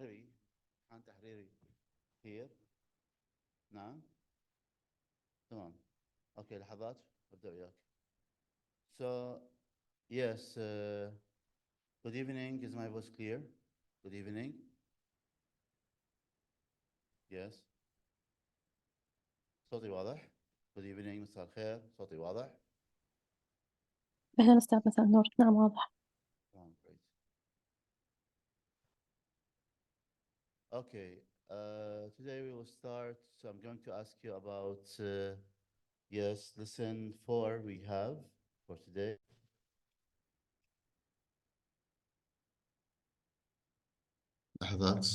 تحريري امتحان تحريري here نعم تمام اوكي لحظات ابدا وياك so yes good evening is my voice clear good evening yes صوتي واضح good evening مساء الخير صوتي واضح أهلا أستاذ مساء النور نعم واضح تمام great okay today we will start so I'm going to ask you about yes lesson 4 we have for today لحظات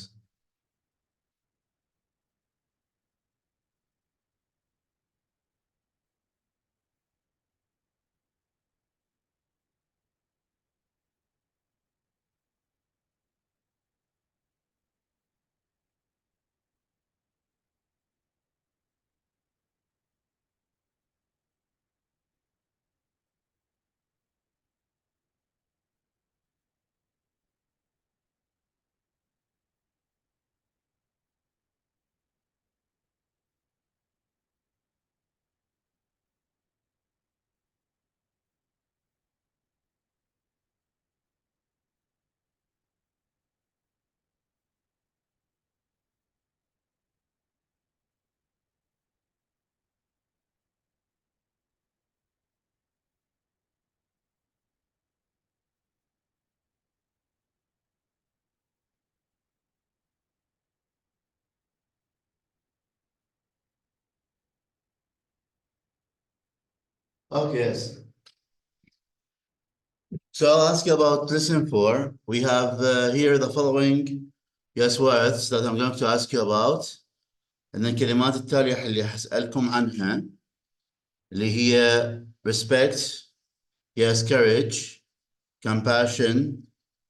Okay, yes. So I'll ask you about lesson 4. We have here the following yes words that I'm going to ask you about. إن الكلمات التالية اللي حسألكم عنها اللي هي respect, yes, courage, compassion,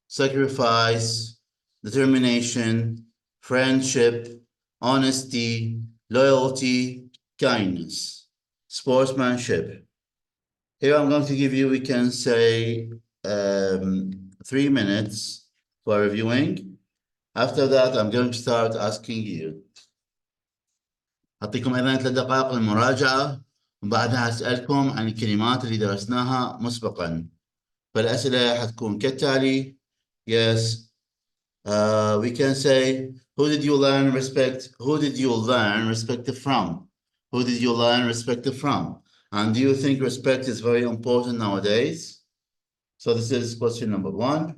sacrifice, determination, friendship, honesty, loyalty, kindness, sportsmanship. Here I'm going to give you, we can say, 3 minutes for reviewing. After that, I'm going to start asking you. أعطيكم أيضا 3 دقائق للمراجعة وبعدها أسألكم عن الكلمات اللي درسناها مسبقا. فالأسئلة حتكون كالتالي. Yes, we can say, who did you learn respect? Who did you learn respect from? Who did you learn respect from? And do you think respect is very important nowadays? So this is question number 1.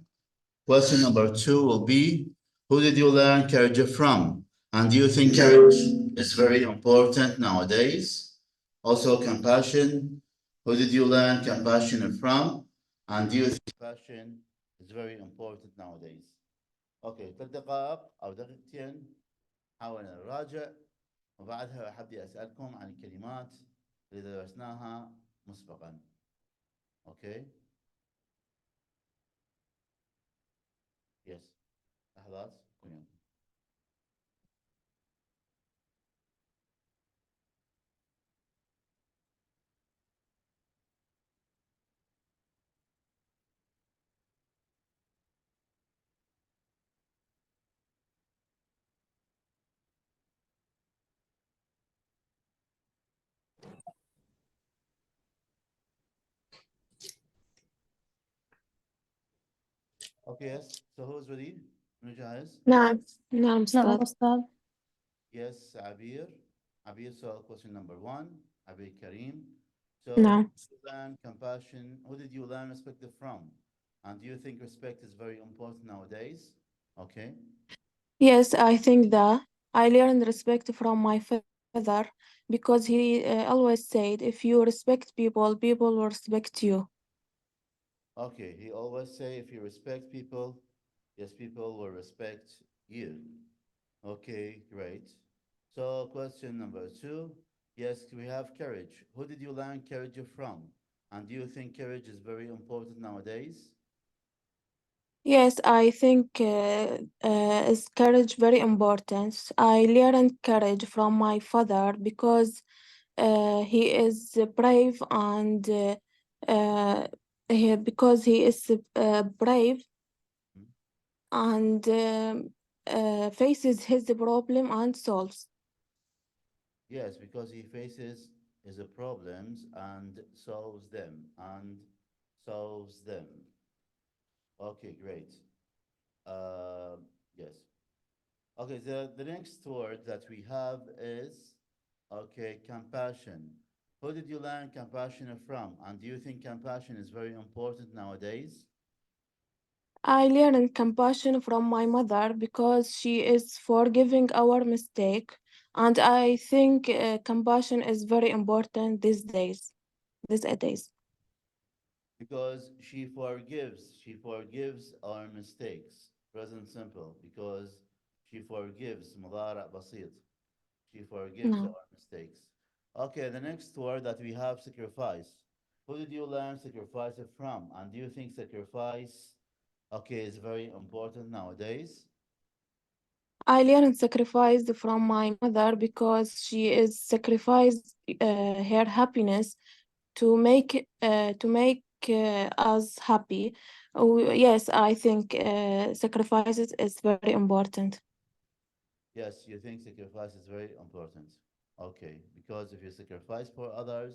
Question number 2 will be, who did you learn courage from? And do you think courage is very important nowadays? Also compassion. Who did you learn compassion from? And do you think compassion is very important nowadays? Okay, 3 دقائق أو دقيقتين حاول نراجع وبعدها حبي أسألكم عن الكلمات اللي درسناها مسبقا. Okay. Yes. لحظات كونوا. Okay, yes. So who's ready? منو جاهز? نعم نعم نعم أستاذ أستاذ Yes, Abir. Abir, so question number 1. Abir Karim. So نعم learn compassion. Who did you learn respect from? And do you think respect is very important nowadays? Okay. Yes, I think that I learned respect from my father because he always said if you respect people, people will respect you. Okay. He always say if you respect people, yes, people will respect you. Okay, great. So question number 2. Yes, we have courage. Who did you learn courage from? And do you think courage is very important nowadays? Yes, I think is courage very important. I learned courage from my father because he is brave and because he is brave Hmm? and faces his problem and solves. Yes, because he faces his problems and solves them. Okay, great. Uh, yes. Okay, the next word that we have is, okay, compassion. Who did you learn compassion from? And do you think compassion is very important nowadays? I learned compassion from my mother because she is forgiving our mistake, and I think compassion is very important these days. These days. Because she forgives our mistakes. Present simple. Because she forgives. مضارع بسيط. She forgives No. our mistakes. Okay, the next word that we have, sacrifice. Who did you learn sacrifice from? And do you think sacrifice, okay, is very important nowadays? I learned sacrifice from my mother because she is sacrificed her happiness to make us happy. Oh, yes, I think sacrifices is very important. Yes, you think sacrifice is very important. Okay, because if you sacrifice for others,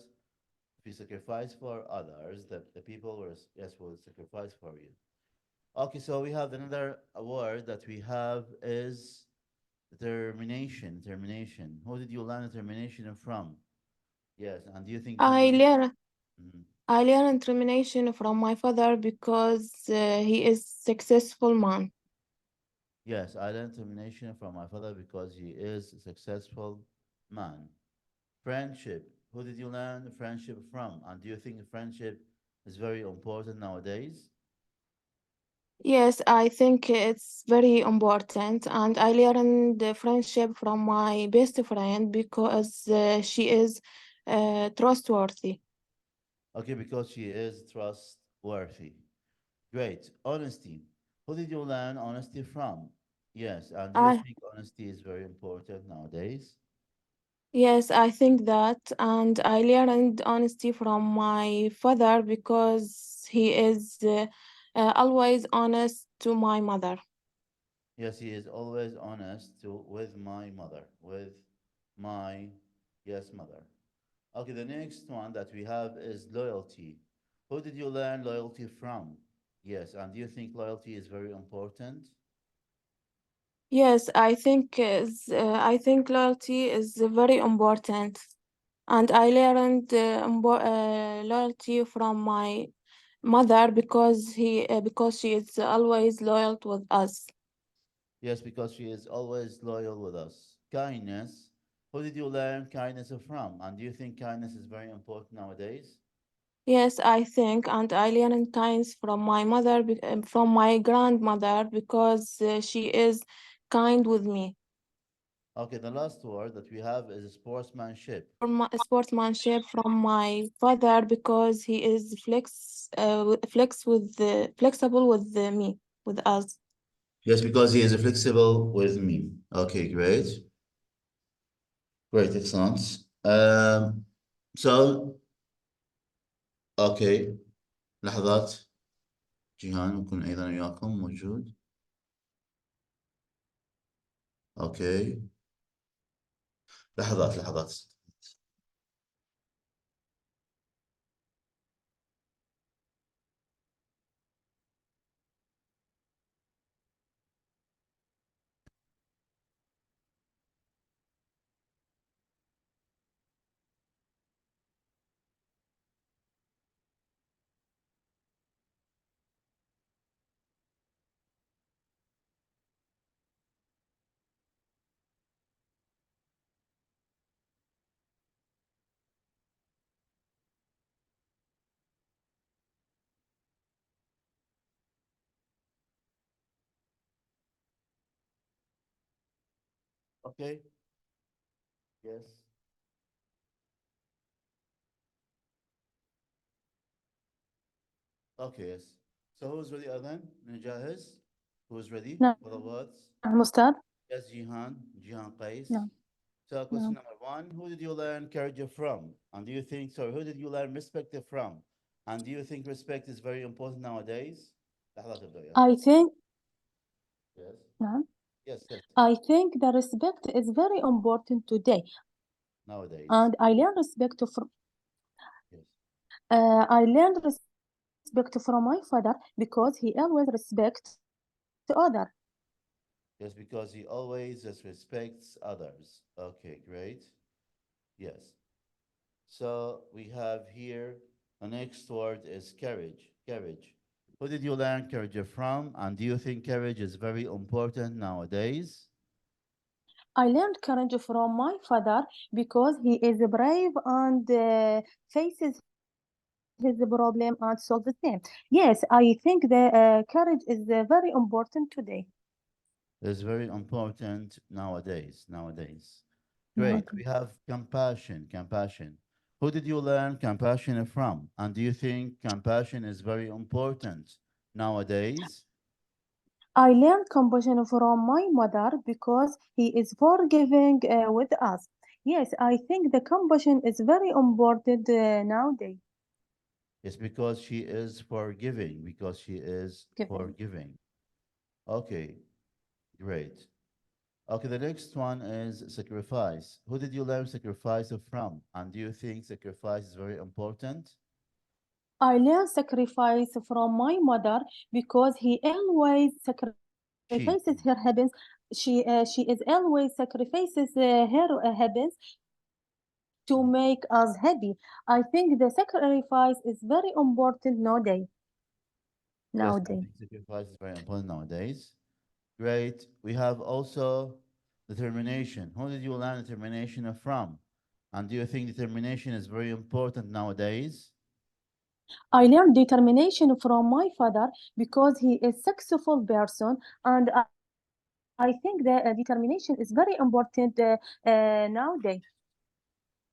if you sacrifice for others, the people will, yes, will sacrifice for you. Okay, so we have another word that we have is determination. Determination. Who did you learn determination from? Yes, and do you think I Jihan? learned Mhm. I learned determination from my father because he is successful man. Yes, I learned determination from my father because he is a successful man. Friendship. Who did you learn friendship from? And do you think friendship is very important nowadays? Yes, I think it's very important, and I learned the friendship from my best friend because she is trustworthy. Okay, because she is trustworthy. Great. Honesty. Who did you learn honesty from? Yes, and do you I think honesty is very important nowadays? yes, I think that, and I learned honesty from my father because he is always honest to my mother. Yes, he is always honest with my mother, with my, yes, mother. Okay, the next one that we have is loyalty. Who did you learn loyalty from? Yes, and do you think loyalty is very important? Yes, I think loyalty is very important, and I learned loyalty from my mother because she is always loyal with us. Yes, because she is always loyal with us. Kindness. Who did you learn kindness from? And do you think kindness is very important nowadays? Yes, I think, and I learned kindness from my mother, from my grandmother, because she is kind with me. Okay, the last word that we have is sportsmanship. Sportsmanship from my father because he is flexible with me, with us. Yes, because he is flexible with me. Okay, great. Great, excellent. So, okay، لحظات. جيهان يكون أيضا وياكم موجود. أوكي، لحظات. Okay, yes. Okay, yes. So who's ready أذان؟ من جاهز؟ Who's ready نعم for the words? أستاذ. Yes, Jihan Qais. نعم So question نعم number one, who did you learn courage from? And do you think, sorry, who did you learn respect from? And do you think respect is very important nowadays? لحظات تبدأ وياك. I think Yes. نعم Yes, yes. I think the respect is very important today, Nowadays. and I learn respect from Yes. I learned respect from my father because he always respect other. Yes, because he always just respects others. Okay, great. Yes. So we have here the next word is courage. Courage. Who did you learn courage from? And do you think courage is very important nowadays? I learned courage from my father because he is brave and faces his problem and solves them. Yes, I think the courage is very important today. It's very important nowadays. Nowadays. Great. Nowadays. We have compassion. Compassion. Who did you learn compassion from? And do you think compassion is very important nowadays? I learned compassion from my mother because he is forgiving with us. Yes, I think the compassion is very important nowadays. It's because she is forgiving. Because she is Giving. forgiving. Okay, great. Okay, the next one is sacrifice. Who did you learn sacrifice from? And do you think sacrifice is very important? I learned sacrifice from my mother because he always sacrifices her She. happiness. She is always sacrifices her happiness to Mhm. make us happy. I think the sacrifice is very important nowadays. Yes, I Nowadays. think sacrifice is very important nowadays. Great. We have also determination. Who did you learn determination from? And do you think determination is very important nowadays? I learned determination from my father because he is successful person, and I think the determination is very important nowadays.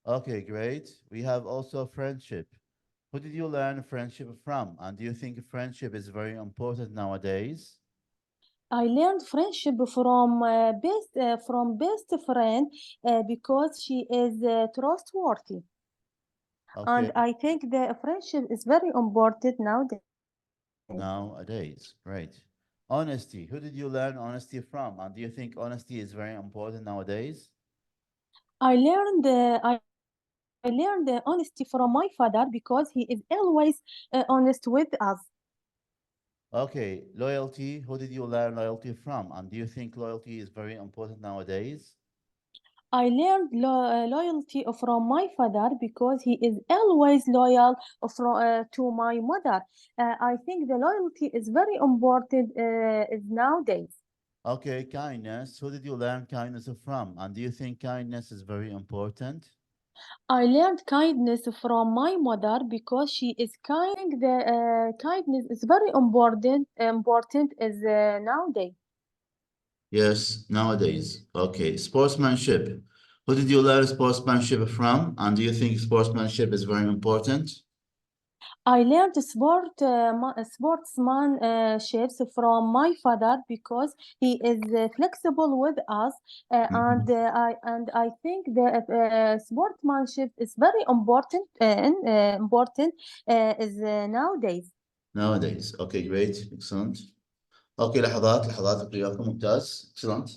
Okay, great. We have also friendship. Who did you learn friendship from? And do you think friendship is very important nowadays? I learned friendship from best friend because she is trustworthy, and Okay, I think the friendship is very important nowadays. nowadays. Great. Honesty. Who did you learn honesty from? And do you think honesty is very important nowadays? I learned honesty from my father because he is always honest with us. Okay, loyalty. Who did you learn loyalty from? And do you think loyalty is very important nowadays? I learned loyalty from my father because he is always loyal to my mother. I think the loyalty is very important is nowadays. Okay, kindness. Who did you learn kindness from? And do you think kindness is very important? I learned kindness from my mother because she is kind. I think the kindness is very important is nowadays. Yes, nowadays. Okay, sportsmanship. Who did you learn sportsmanship from? And do you think sportsmanship is very important? I learned sportsmanships from my father because he is flexible with us, Mhm. and I think the sportsmanship is very important is nowadays. Nowadays. Okay, great. Excellent. Okay, لحظات وياكم ممتاز. Excellent.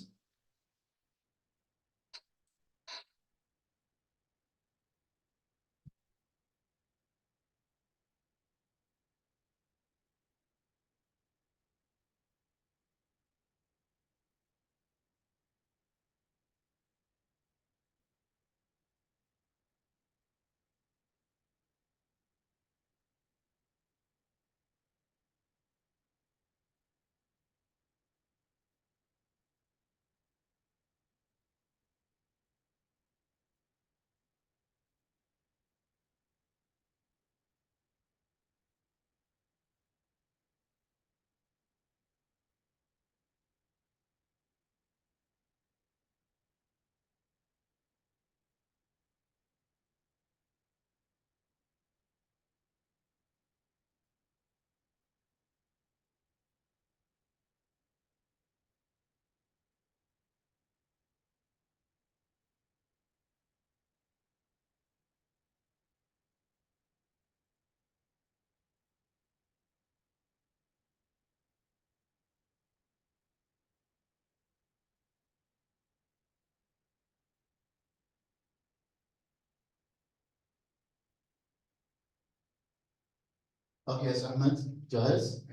Okay, yes, Ahmed, جاهز؟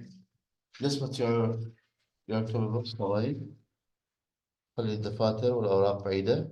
Let's put your cover books away. خلي الدفاتر والأوراق بعيدة.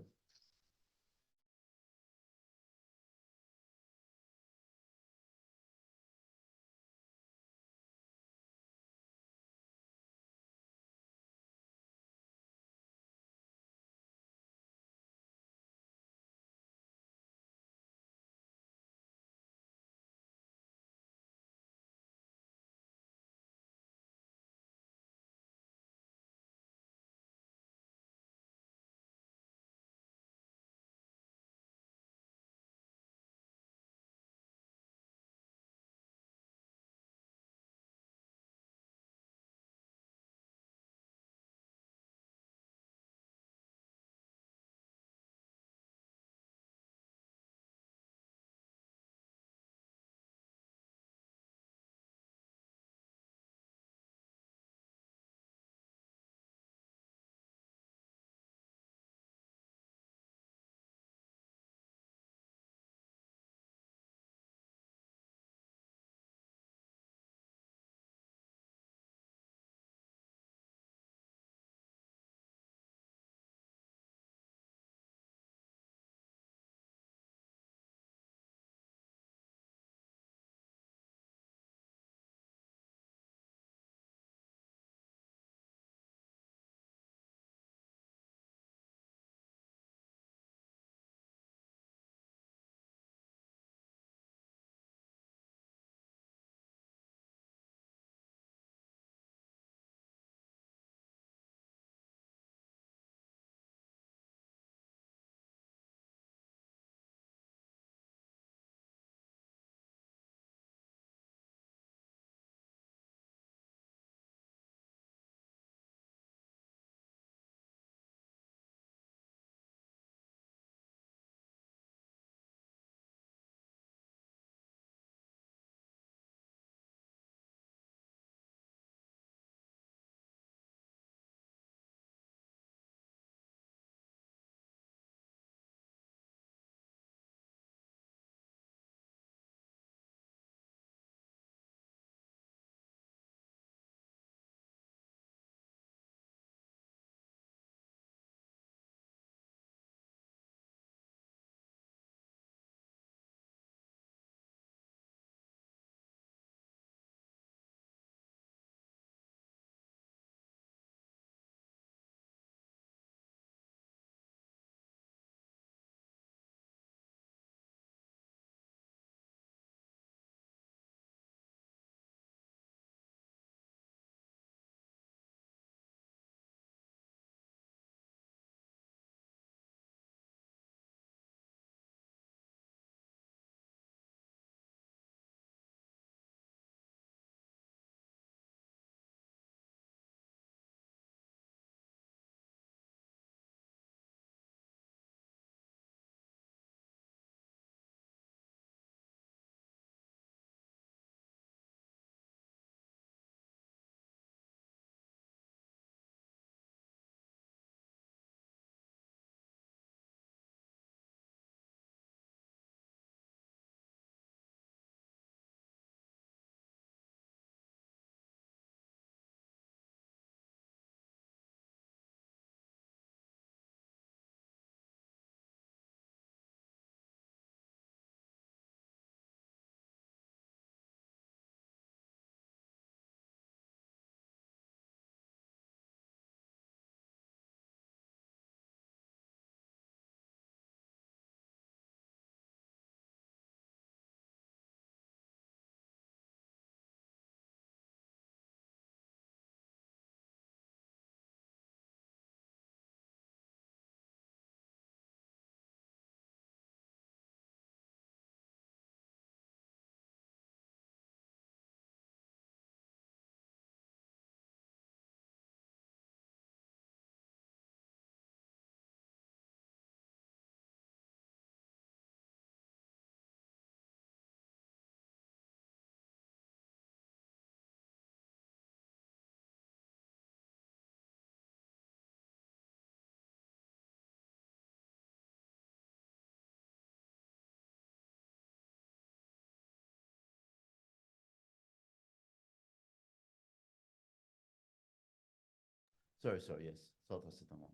sorry, yes. صوت هسه تمام.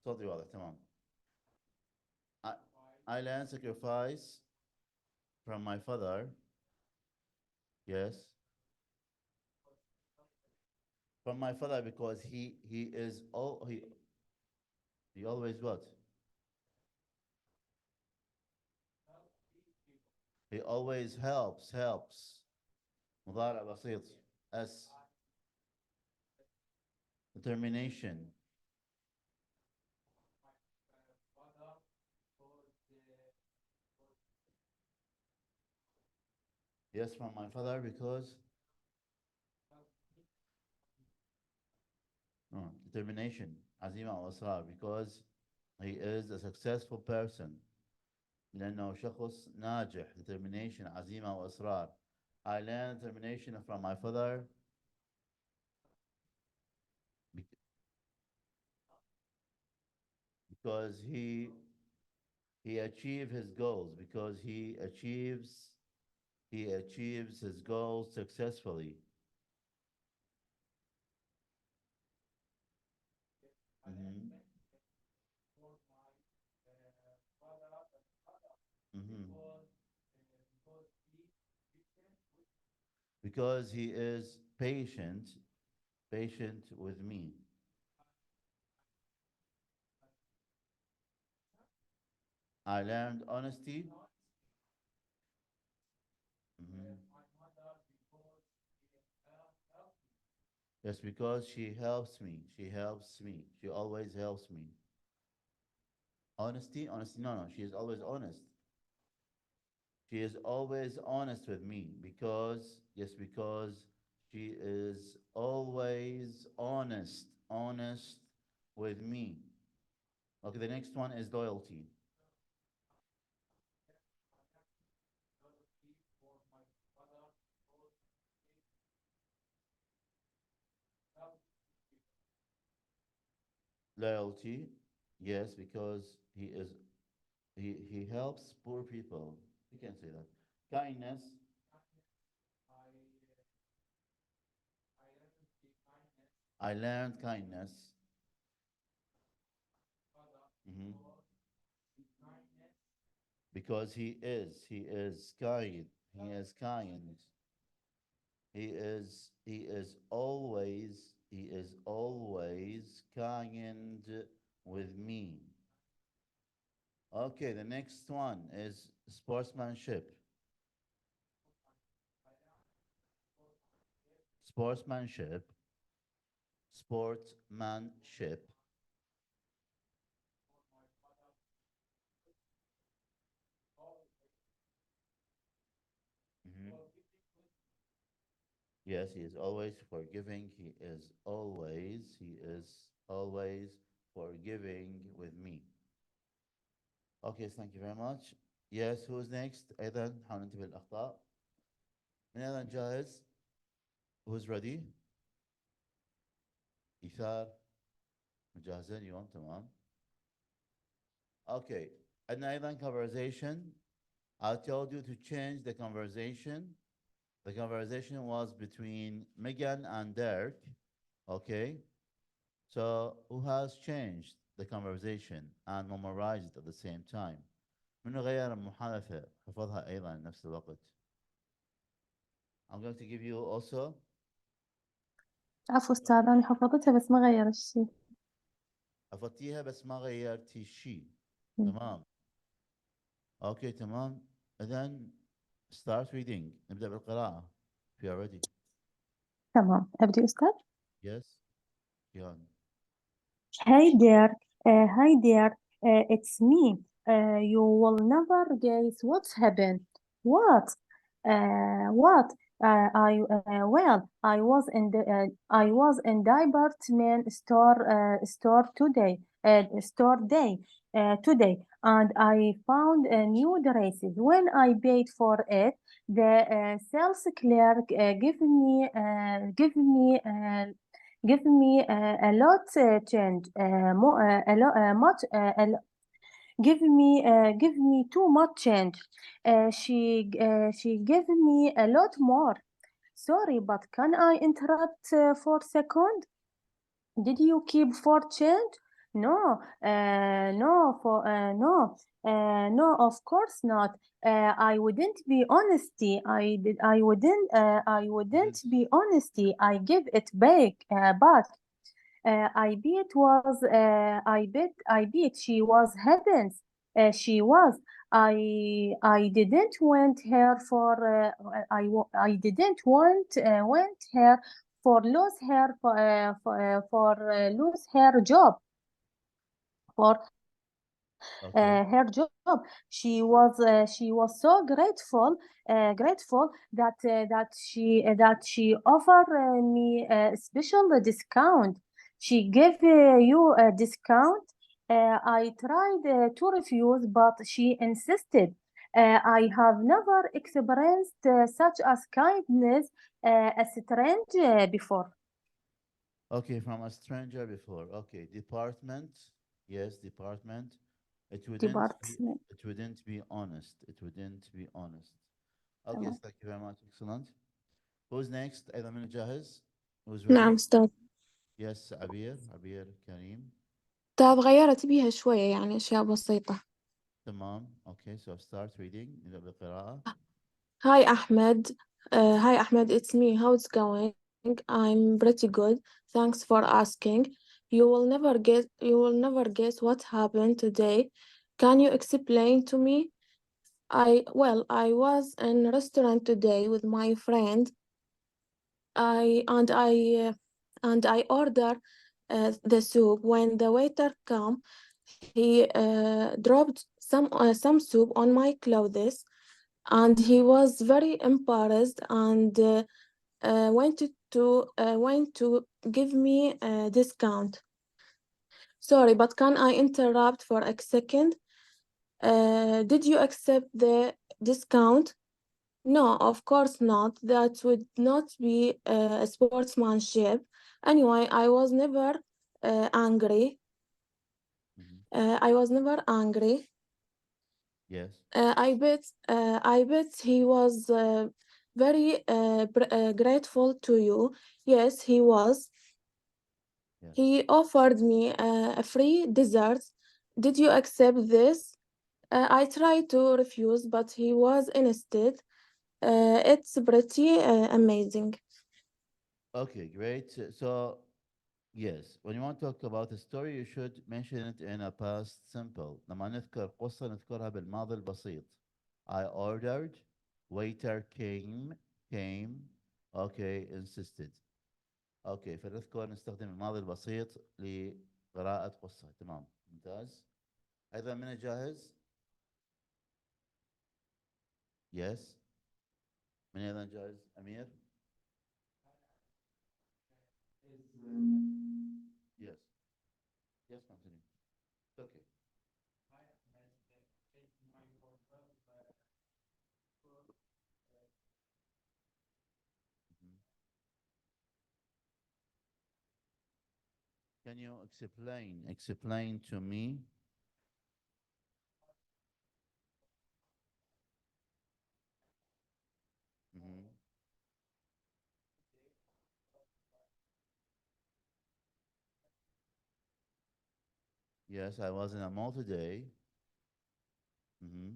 صوتي واضح تمام. I learned sacrifice from my father. Yes. From my father because he is all he always what? He always helps. مضارع بسيط. S. Determination. Yes, from my father because determination. عزيمة أو إصرار because he is a successful person. لأنه شخص ناجح. Determination عزيمة أو إصرار. I learned determination from my father because he achieved his goals, because he achieves his goals successfully. Mhm. Mhm. Because he is patient with me. I learned honesty. Mhm. Yes, because she helps me. She always helps me. Honesty? No. She is always honest. She is always honest with me because she is always honest with me. Okay, the next one is loyalty. Loyalty, yes, because he helps poor people. You can say that. Kindness. I learned kindness. Mhm. Because he is kind. He is kind. He is always kind with me. Okay, the next one is sportsmanship. Sportsmanship. Mhm. Yes, he is always forgiving. He is always forgiving with me. Okay, thank you very much. Yes, who's next? أيضا نحاول ننتبه للأخطاء. من أيضا جاهز؟ Who's ready? إيثار مجهزين اليوم تمام. Okay, عندنا أيضا conversation. I told you to change the conversation. The conversation was between Megan and Dirk. Okay. So who has changed the conversation and memorized it at the same time? منو غير المحادثة حفظها أيضا نفس الوقت. I'm going to give you also. عفوا أستاذ أنا حفظتها بس ما غير الشيء. حفظتيها بس ما غيرتي شيء. مم. تمام. Okay تمام. إذن start reading. نبدأ بالقراءة. If you are ready. تمام أبدي أستاذ. Yes. Jihan. Hi there, it's me. You will never guess what's happened. What? What? I was in the department store today. Store day today, and I found new dresses. When I paid for it, the sales clerk gave me a lot change much give me too much change. She gave me a lot more. Sorry, but can I interrupt for a second? Did you keep for change? No, no, of course not. I wouldn't be honesty. I wouldn't be honesty. I give it back. I bet she was hidden. She was. I didn't want her for. I didn't want her for lose her for lose her job for Okay. her job. She was so grateful that she offered me a special discount. She gave you a discount. I tried to refuse, but she insisted. I have never experienced such as kindness a strange before. Okay, from a stranger before. Okay, department. Yes, department. It wouldn't be Department. it wouldn't be honest. It wouldn't be honest. Okay, تمام. thank you very much. Excellent. Who's next? أيضا من جاهز? Who's نعم ready? أستاذ. Yes, عبير كريم. أستاذ غيرت بيها شوية يعني أشياء بسيطة. تمام. Okay, so start reading. نبدأ بالقراءة. Hi Ahmed. Hi Ahmed, it's me. How's it going? I'm pretty good. Thanks for asking. You will never guess what happened today. Can you explain to me? I was in a restaurant today with my friend. I and I and I ordered the soup. When the waiter came, he dropped some soup on my clothes, and he was very embarrassed and went to give me a discount. Sorry, but can I interrupt for a second? Did you accept the discount? No, of course not. That would not be sportsmanship. Anyway, I was never angry. Mhm. I was never angry. Yes. I bet he was very grateful to you. Yes, he was. Yes. He offered me a free dessert. Did you accept this? I tried to refuse, but he was instead. It's pretty amazing. Okay, great. So, yes, when you want to talk about a story, you should mention it in a past simple. لما نذكر قصة نذكرها بالماضي البسيط. I ordered, waiter came, okay, insisted. اوكي فنذكر نستخدم الماضي البسيط لقراءة قصة. تمام، ممتاز. ايضا من جاهز؟ يس. من ايضا جاهز؟ امير. يس. يس continue. اوكي. Mhm. Can you explain to me? Mhm. Yes, I was in a mall today. Mhm.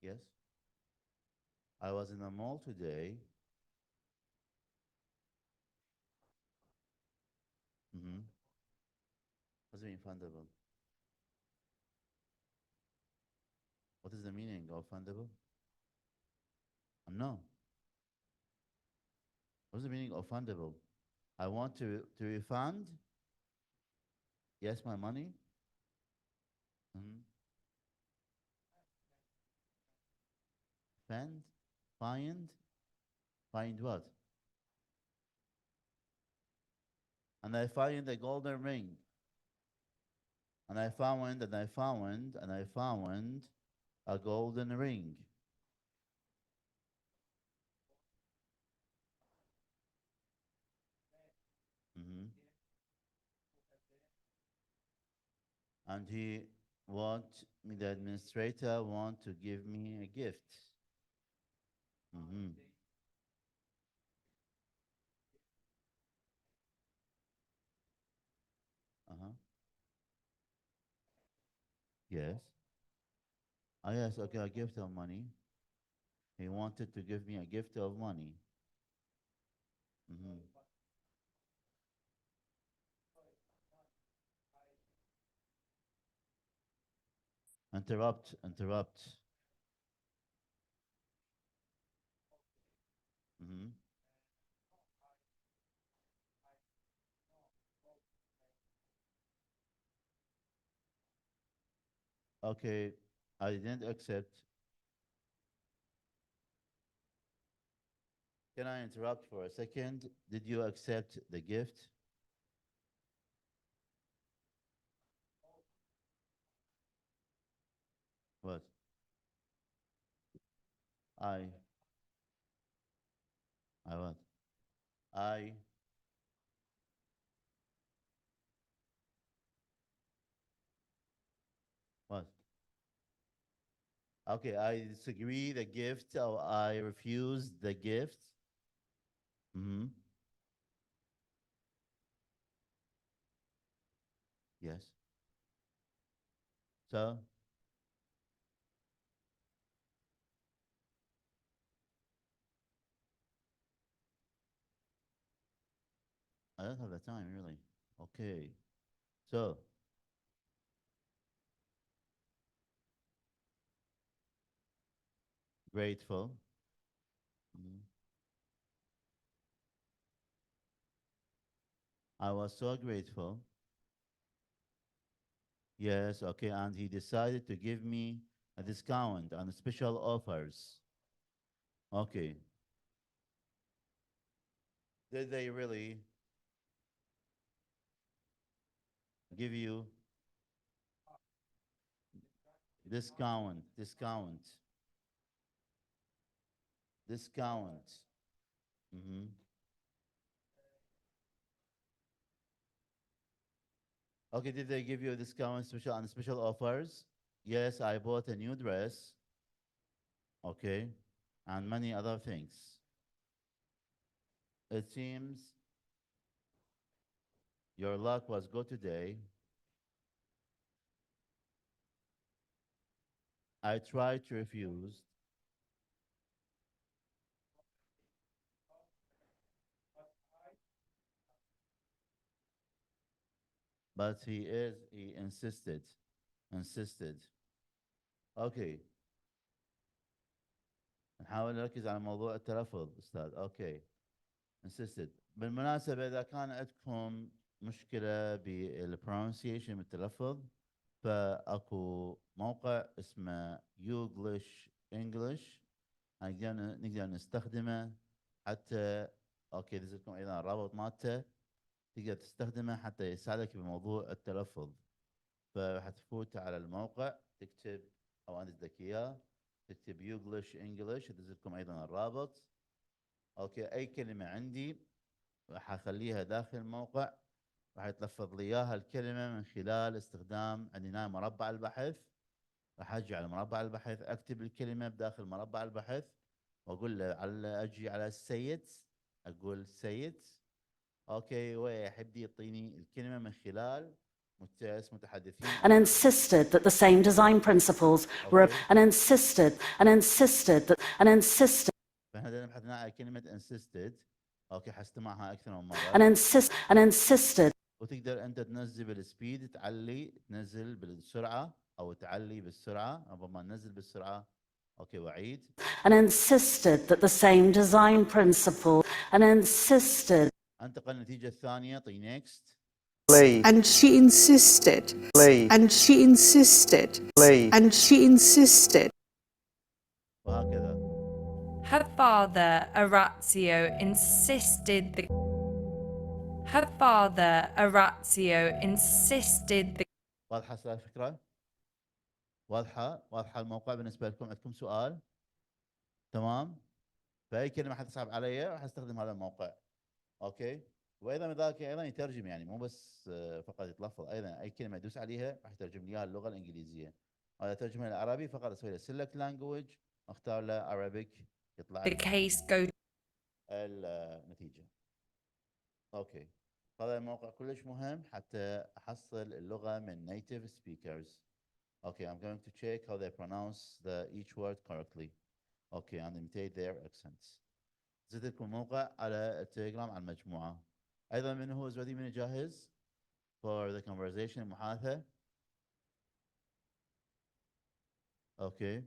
Yes, I was in a mall today. Mhm. What does it mean fundable? What is the meaning of fundable? No. What's the meaning of fundable? I want to refund. Yes, my money. Mhm. Fend, find what? And I find a golden ring. And I found a golden ring. Mhm. And the administrator want to give me a gift. Mhm. Uh-huh. Yes. Ah, yes, okay, a gift of money. He wanted to give me a gift of money. Mhm. Interrupt. Mhm. Okay, I didn't accept. Can I interrupt for a second? Did you accept the gift? What? I what? I what? Okay, I disagree the gift or I refuse the gift. Mm-hmm. Yes. So I don't have the time really. Okay. So grateful. Mhm. I was so grateful. Yes, okay, and he decided to give me a discount on special offers. Okay. Did they really give you discount? Mm-hmm. Okay, did they give you a discount special on special offers? Yes, I bought a new dress. Okay, and many other things. It seems your luck was good today. I tried to refuse, but he insisted. Okay, نحاول نركز على موضوع التلفظ أستاذ. Okay, insisted. بالمناسبة إذا كان عندكم مشكلة بالpronunciation بالتلفظ فأكو موقع اسمه يوغلش انجلش نقدر نستخدمه حتى اوكي دز لكم ايضا الرابط مالته تقدر تستخدمه حتى يساعدك بموضوع التلفظ فراح تفوت على الموقع تكتب او انا اديك اياه تكتب يوغلش انجلش ادز لكم ايضا الرابط اوكي اي كلمه عندي راح اخليها داخل الموقع راح يتلفظ لي اياها الكلمه من خلال استخدام عندنا مربع البحث راح اجي على مربع البحث اكتب الكلمه بداخل مربع البحث واقول له اجي على السيد اقول سيد اوكي ويحب يعطيني الكلمه من خلال متحدثين and insisted that the same design principles were Okay. and insisted فهذا نبحث هنا على كلمه insisted اوكي حستمعها اكثر من مره and insisted وتقدر انت تنزل بالسبيد تنزل بالسرعه او تعلي بالسرعه ربما ننزل بالسرعه اوكي وعيد and insisted that the same design principle and insisted انتقل للنتيجه الثانيه طي next And she insisted. And she insisted. And she insisted. وهكذا. Her father, Orazio, insisted the واضحه أستاذ الفكره؟ واضحه الموقع بالنسبه لكم؟ عندكم سؤال؟ تمام؟ فاي كلمه حتصعب علي راح استخدم هذا الموقع. اوكي؟ وايضا من ذلك ايضا يترجم يعني مو بس فقط يتلفظ ايضا اي كلمه ادوس عليها راح يترجم لي اياها اللغه الانجليزيه. هذا ترجمه للعربي فقط اسوي له سيلكت لانجويج اختار له Arabic يطلع the لنا case go النتيجة. اوكي، هذا الموقع كلش مهم حتى احصل اللغة من native speakers. Okay, I'm going to check how they pronounce each word correctly. Okay, and imitate their accents. زدت لكم الموقع على التليجرام على المجموعة. أيضا من هو زودي من جاهز for the conversation المحادثة. Okay,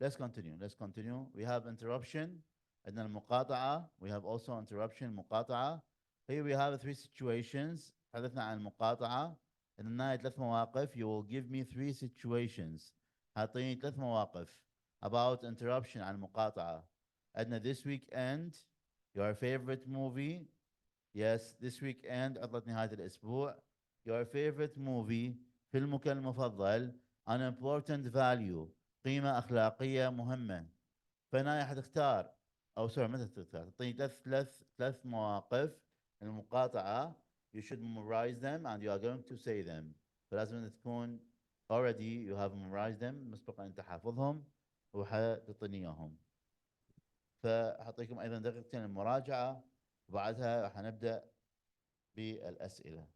let's continue. We have interruption. عندنا المقاطعة. We have also interruption مقاطعة. Here we have 3 situations. تحدثنا عن المقاطعة. عندنا 3 مواقف. You will give me 3 situations. أعطيني 3 مواقف about interruption عن المقاطعة. عندنا this weekend, your favorite movie. Yes, this weekend عطلة نهاية الأسبوع. Your favorite movie, فيلمك المفضل. An important value, قيمة أخلاقية مهمة. فهنا حتختار أو سوري متى تختار؟ تعطيني ثلاث مواقف المقاطعة. You should memorize them and you are going to say them. فلازم أن تكون already you have memorized them مسبقا أنت حافظهم وحتعطيني إياهم. فأعطيكم أيضا دقيقتين للمراجعة وبعدها راح نبدأ بالأسئلة.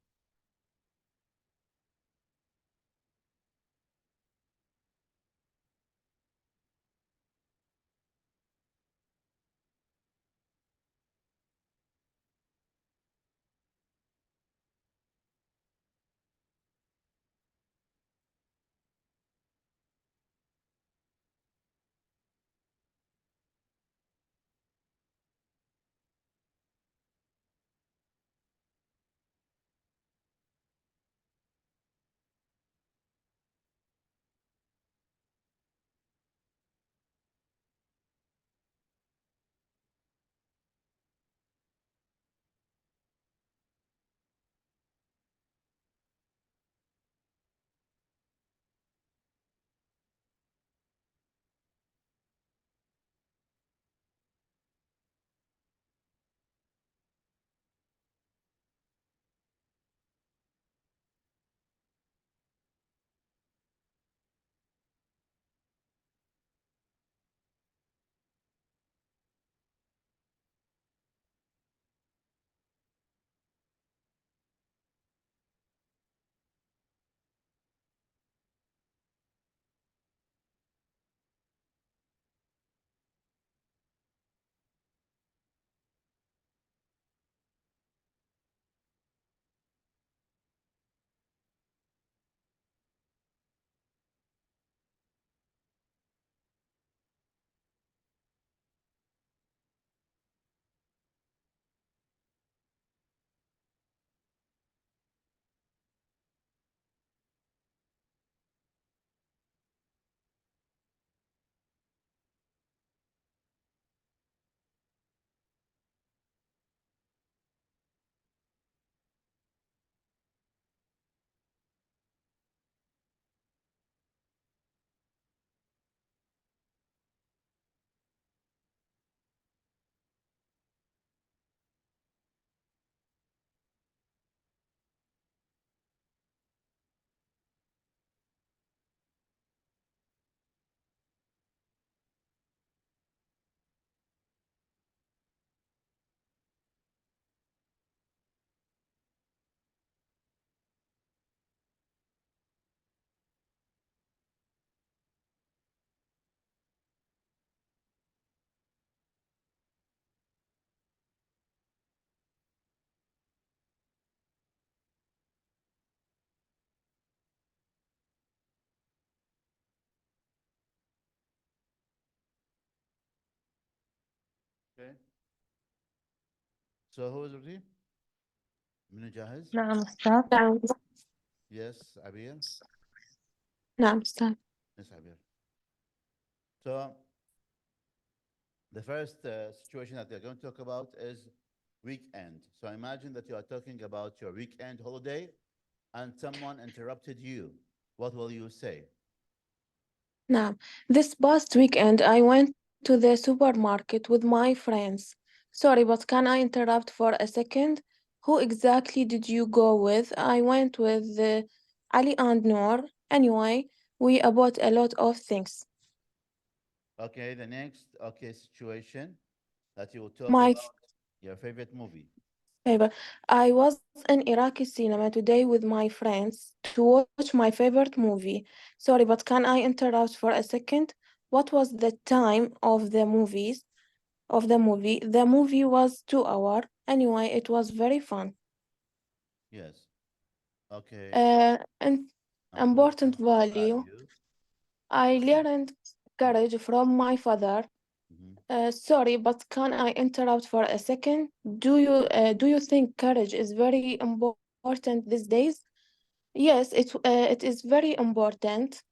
Okay. So who is ready? من جاهز؟ نعم أستاذ. نعم. Yes, عبير. نعم أستاذ. Yes, عبير. So the first situation that they're going to talk about is weekend. So imagine that you are talking about your weekend holiday and someone interrupted you. What will you say? نعم. This past weekend I went to the supermarket with my friends. Sorry, but can I interrupt for a second? Who exactly did you go with? I went with Ali and Noor. Anyway, we bought a lot of things. Okay, the next situation that you will talk My about your favorite movie. favorite. I was in Iraqi cinema today with my friends to watch my favorite movie. Sorry, but can I interrupt for a second? What was the time of the movies? Of the movie? The movie was 2 hours. Anyway, it was very fun. Yes. Okay. And Important important value. value. I learned courage from my father. Mhm. Sorry, but can I interrupt for a second? Do you think courage is very important these days? Yes, it is very important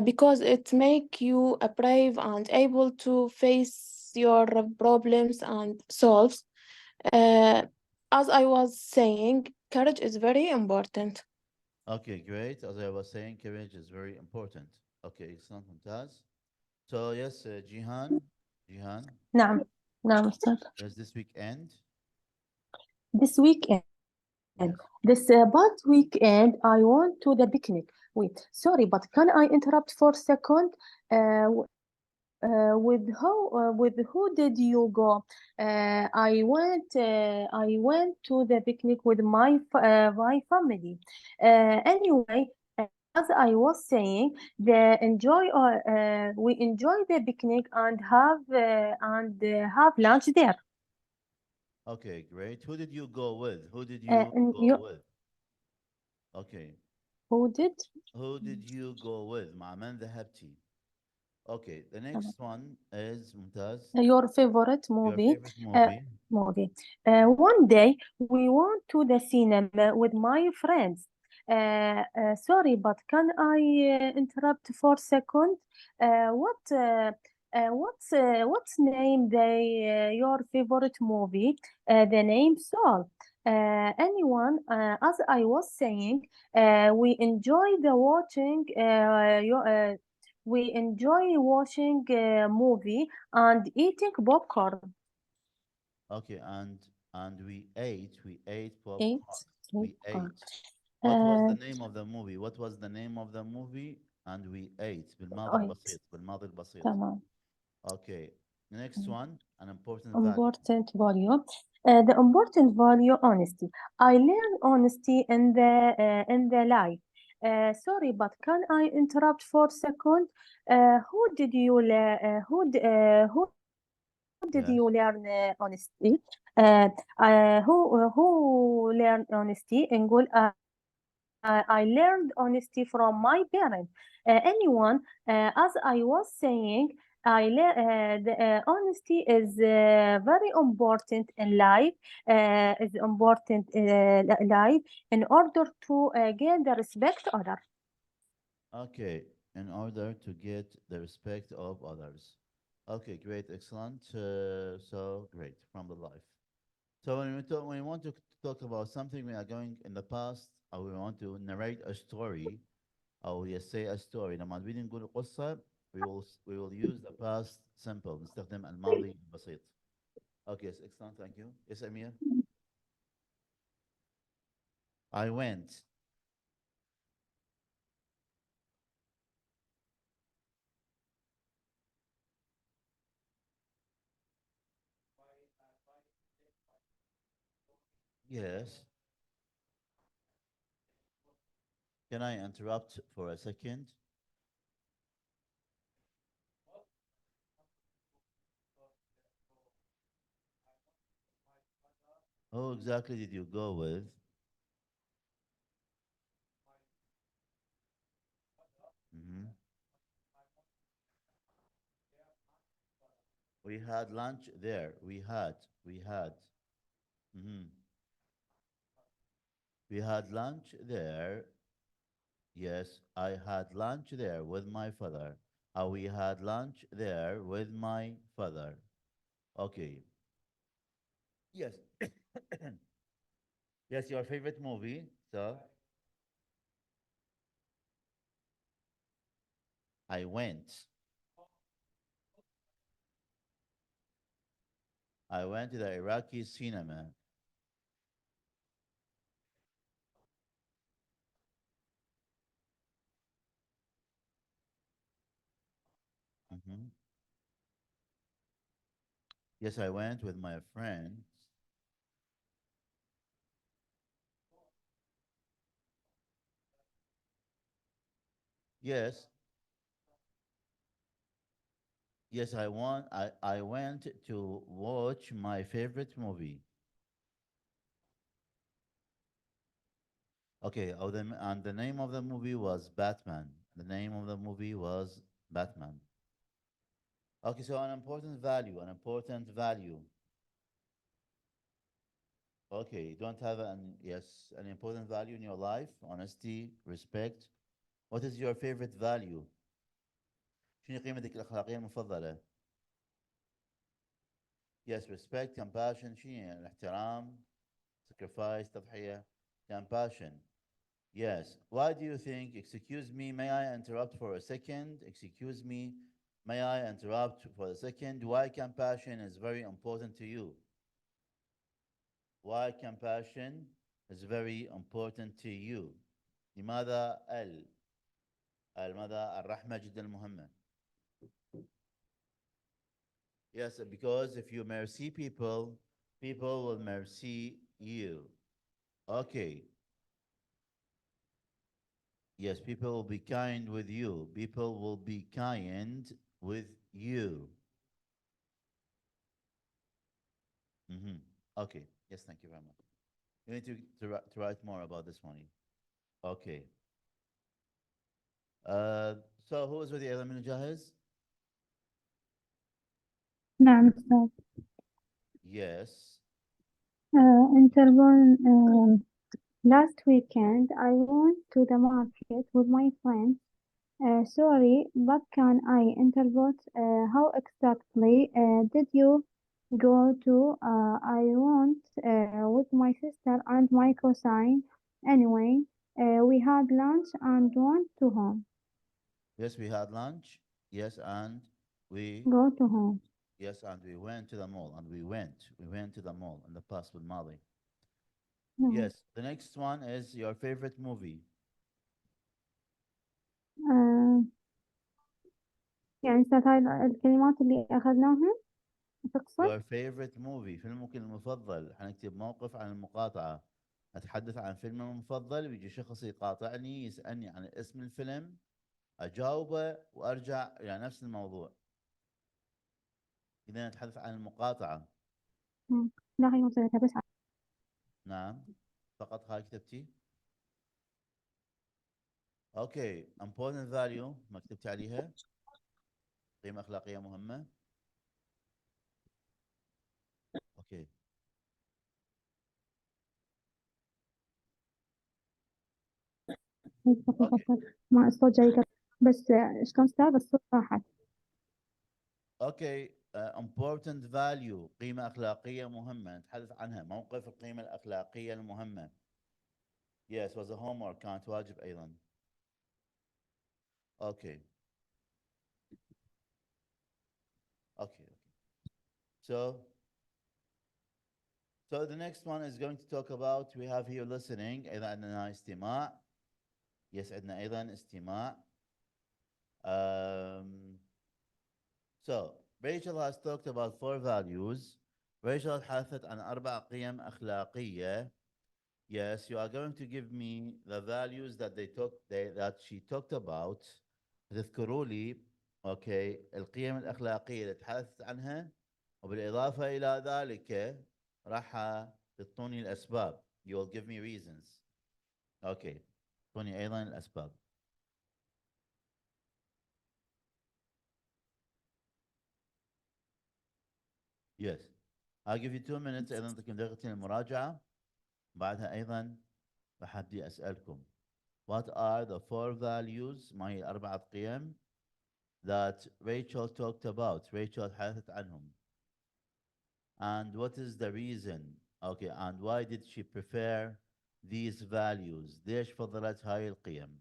because it make you brave and able to face your problems and solve. Uh, as I was saying, courage is very important. Okay, great. As I was saying, courage is very important. Okay, excellent, Mumtaz. So yes, Jihan, نعم نعم أستاذ. yes, this weekend. This weekend, Yes. this past weekend, I went to the picnic. Wait, sorry, but can I interrupt for a second? With who did you go? I went to the picnic with my family. Anyway, as I was saying, we enjoy the picnic and have lunch there. Okay, great. Who did you go with? Who did Uh, you and go you, with? Okay. who did? Who did you go with? مع من ذهبتي? Okay, the next one is Mumtaz. Your favorite Your movie? favorite Uh, movie. movie. One day we went to the cinema with my friends. Sorry, but can I interrupt for a second? What's name your favorite movie? The name Soul. As I was saying, we enjoy watching movie and eating popcorn. Okay, and we ate Eat popcorn. We popcorn. ate. What was the Uh, name of the movie? What was the name of the movie? And we ate بالماضي wait, البسيط بالماضي البسيط. تمام. Okay. The next one, an important value. Important value. The important value, honesty. I learned honesty in the life. Sorry, but can I interrupt for a second? Who did Yes. you learn honesty? Who learned honesty? نقول I learned honesty from my parents. As I was saying, honesty is very important in life. Is important life in order to gain the respect other. Okay. In order to get the respect of others. Okay, great, excellent. So great from the life. So when we want to talk about something, we are going in the past, or we want to narrate a story, or yes, say a story. لما نبي نقول قصة, we will use the past simple. نستخدم الماضي البسيط. Okay, yes, excellent, thank you. Yes, Amir. I went. Yes. Can I interrupt for a second? Who exactly did you go with? Mhm. We had lunch there. We had. Mhm. We had lunch there. Yes, I had lunch there with my father. We had lunch there with my father. Okay. Yes. Yes, your favorite movie. So I went. I went to the Iraqi cinema. Mhm. Yes, I went with my friends. Yes. Yes, I went to watch my favorite movie. Okay, and the name of the movie was Batman. The name of the movie was Batman. Okay, so an important value, an important value. Okay, you don't have an important value in your life, honesty, respect. What is your favorite value? شنو قيمتك الأخلاقية المفضلة؟ Yes, respect, compassion, شنو يعني؟ الاحترام, sacrifice, تضحية, compassion. Yes. Why do you think, excuse me, may I interrupt for a second? Excuse me, may I interrupt for a second? Why compassion is very important to you? Why compassion is very important to you? لماذا ماذا الرحمة جدا مهمة. Yes, because if you mercy people, people will mercy you. Okay. Yes, people will be kind with you. People will be kind with you. Okay. Yes, thank you very much. You need to write more about this one. Okay. So who is with the أيضا من جاهز? نعم أستاذ. Yes. Interval. Last weekend I went to the market with my friends. Sorry, but can I interpret how exactly did you go to? I went with my sister and my cousin. Anyway, we had lunch and went to home. Yes, we had lunch. Yes, and we Go to home. yes, and we went to the mall. And we went to the mall in the past with Molly. نعم. Yes. The next one is your favorite movie. يعني أستاذ هاي الكلمات اللي أخذناها تقصد؟ Your favorite movie. فيلمك المفضل. حنكتب موقف عن المقاطعة. أتحدث عن فيلم المفضل، بيجي شخص يقاطعني يسألني عن اسم الفيلم، أجاوبه وأرجع إلى نفس الموضوع. إذا نتحدث عن المقاطعة. لا هي وصلتها بس. نعم، فقط هاي كتبتي. اوكي important value ما كتبت عليها، قيمة أخلاقية مهمة. اوكي ما الصوت جاي بس شلون استاذ الصوت راحت. اوكي important value قيمة أخلاقية مهمة نتحدث عنها، موقف القيمة الأخلاقية المهمة. yes was a homework كانت واجب أيضا. اوكي okay. So the next one is going to talk about, we have here listening. أيضا عندنا استماع. yes عندنا أيضا استماع. So Rachel has talked about 4 values. Rachel تحدثت عن 4 قيم أخلاقية. Yes, you are going to give me the values that that she talked about. تذكروا لي okay القيم الأخلاقية اللي تحدثت عنها، وبالإضافة إلى ذلك راح تعطوني الأسباب. You will give me reasons. Okay. تعطوني أيضا الأسباب. Yes. I'll give you 2 minutes أيضا تكون دقيقتين المراجعة. بعدها أيضا راح أبدي أسألكم. What are the 4 values؟ ما هي 4 قيم that Rachel talked about؟ Rachel تحدثت عنهم. And what is the reason? Okay, and why did she prefer these values؟ ليش فضلت هاي القيم؟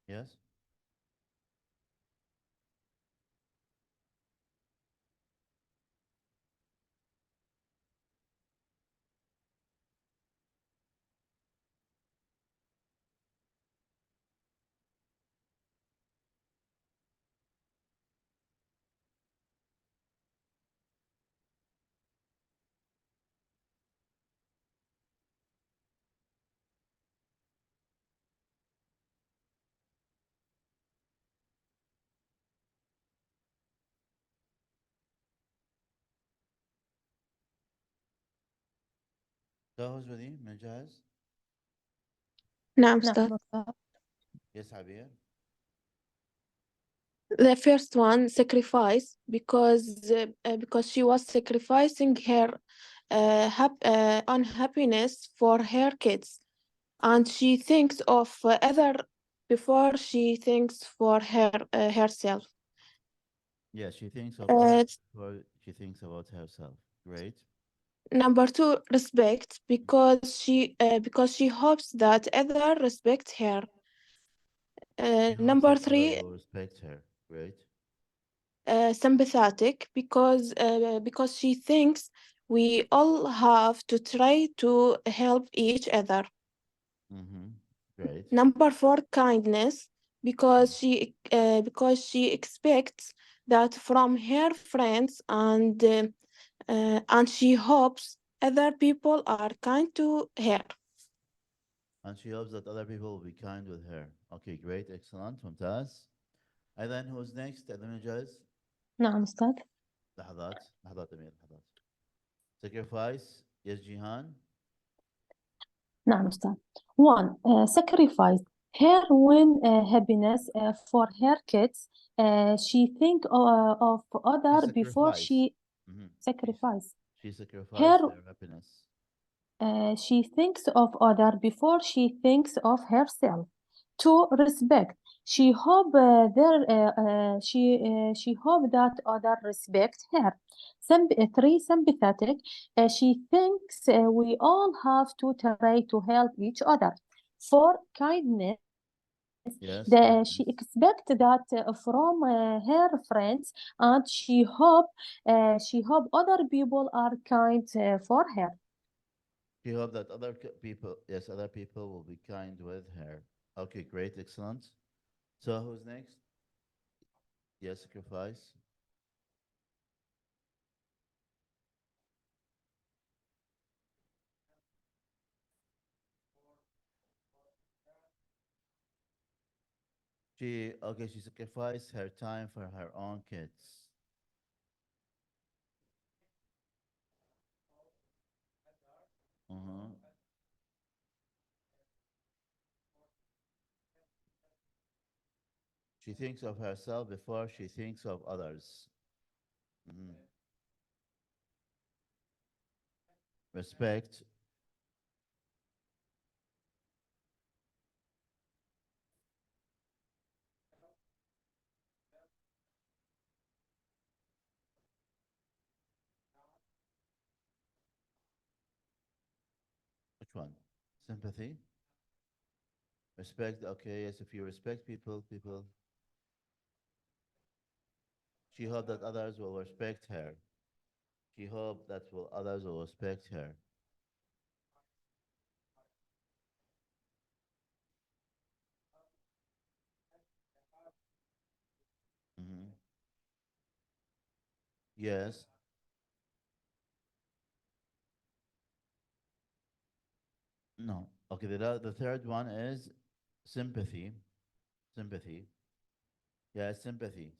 Yes. So who's with you? من جاهز؟ نعم نعم أستاذ. أستاذ. Yes, Abir. The first one, sacrifice, because she was sacrificing her unhappiness for her kids, and she thinks of other before she thinks for herself. Yeah, she thinks of Uh, others before she thinks about herself. Great. Number two, respect, because she hopes that other respect her. She hopes Number that others three, will respect her. Great. sympathetic, because she thinks we all have to try to help each other. Mm-hmm. Great. Number four, kindness, because she expects that from her friends, and she hopes other people are kind to her. And she hopes that other people will be kind with her. Okay, great, excellent, ممتاز. And then who's next? أنا جاهز. نعم أستاذ. لحظات أمير لحظات. Sacrifice. Yes, Jihan. نعم أستاذ. One, sacrifice her win happiness for her kids. She think of other before sacrificed. she Mhm. sacrifice. She sacrificed Her her happiness. she thinks of other before she thinks of herself. Two, respect. She hope she hope that other respect her. Three, sympathetic. She thinks we all have to try to help each other. Four, kindness. Yes. She expect that from her friends, and she hope other people are kind for her. She hoped that other people will be kind with her. Okay, great, excellent. So who's next? Yes, sacrifice. She sacrificed her time for her own kids. Uh-huh. She thinks of herself before she thinks of others. Mhm. Respect. Which one? Sympathy. Respect. Okay, yes. If you respect people. She hoped that others will respect her. She hoped that others will respect her. Hmm. Yes. No. Okay. The third one is sympathy. Sympathy. Yeah, sympathy.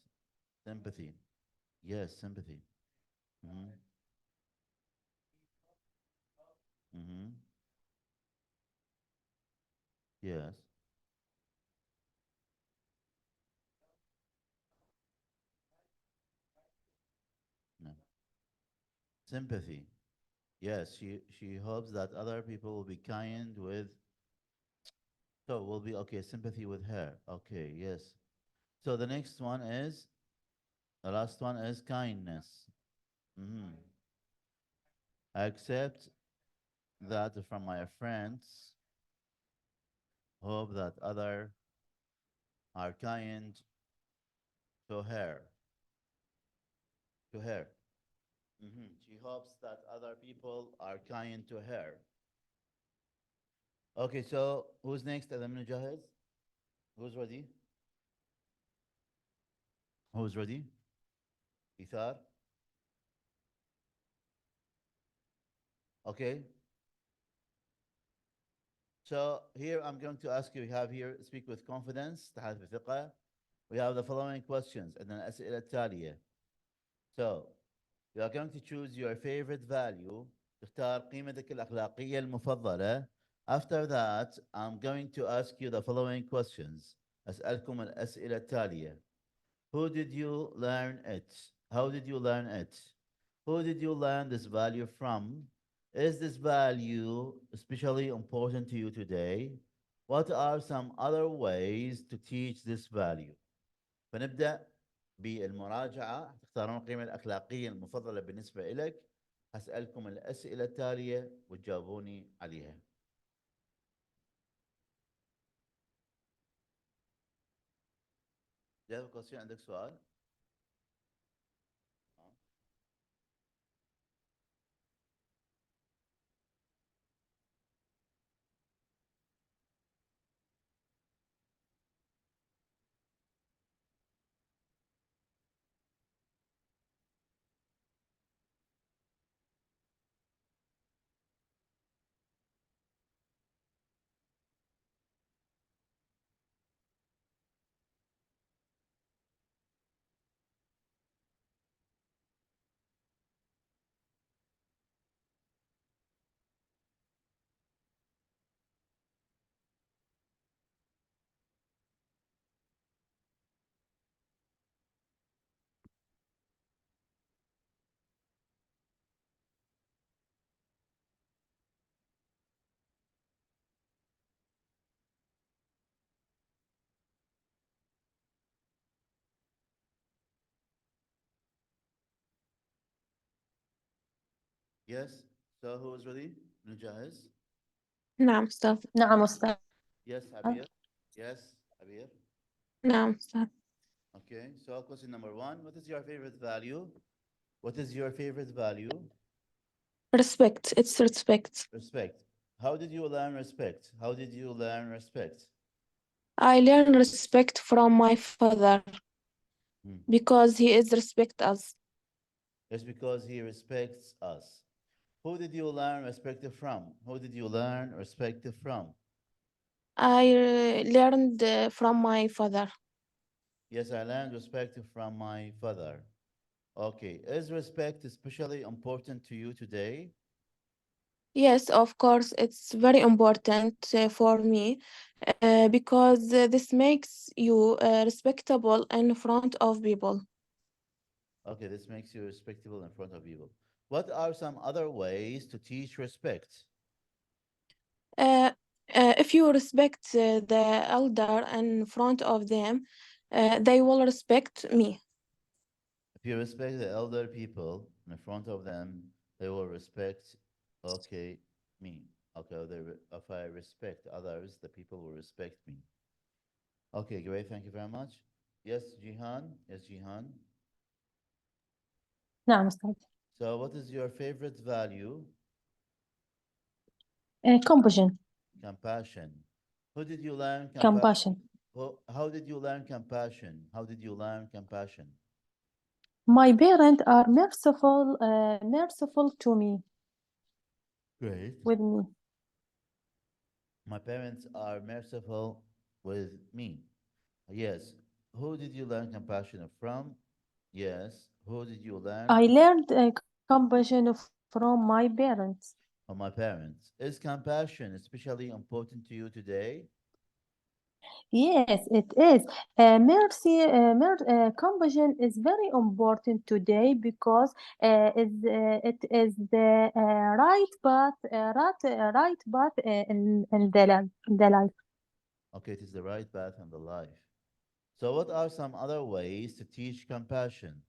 Sympathy. Yes, sympathy. Hmm. Hmm. Yes. No. Sympathy. Yes, she hopes that other people will be kind with. So will be okay. Sympathy with her. Okay. Yes. So the next one is the last one is kindness. Hmm. I accept that from my friends. hope that other are kind to her. To her. She hopes that other people are kind to her. Okay, so who's next? Adam Jahez? Who's ready? Who's ready? Ithar? Okay. So here I'm going to ask you, we have here, speak with confidence, تحدث بثقة. We have the following questions and then الأسئلة التالية. So you are going to choose your favorite value. تختار قيمتك الأخلاقية المفضلة. After that, I'm going to ask you the following questions. أسألكم الأسئلة التالية. Who did you learn it? How did you learn it? Who did you learn this value from? Is this value especially important to you today? What are some other ways to teach this value? فنبدأ بالمراجعة. تختارون القيمة الأخلاقية المفضلة بالنسبة إلك. أسألكم الأسئلة التالية وتجاوبوني عليها. جاهز قصير عندك سؤال؟ Yes. So who is ready? جاهز? نعم أستاذ. نعم أستاذ. Yes, Abir. Yes, Abir. نعم أستاذ. Okay. So question number 1. What is your favorite value? What is your favorite value? Respect. It's respect. Respect. How did you learn respect? How did you learn respect? I learn respect from my father because he is respect us. It's because he respects us. Who did you learn respect from? Who did you learn respect from? I learned from my father. Yes, I learned respect from my father. Okay. Is respect especially important to you today? Yes, of course, it's very important for me because this makes you respectable in front of people. Okay, this makes you respectable in front of people. What are some other ways to teach respect? If you respect the elder in front of them, they will respect me. If you respect the elder people in front of them, they will respect, okay, me. Okay, if I respect others, the people will respect me. Okay, great. Thank you very much. Yes, Jihan. Yes, Jihan. نعم أستاذ. So, what is your favorite value? Compassion. Compassion. Who did you learn Compassion. How did you learn compassion? How did you learn compassion? My parents are merciful to me, Great. with me. My parents are merciful with me. Yes. Who did you learn compassion from? Yes. Who did you learn I learned compassion from my parents. from my parents? Is compassion especially important to you today? Yes, it is. Compassion is very important today because it is the right path, right path in the life. Okay, it is the right path in the life. So, what are some other ways to teach compassion?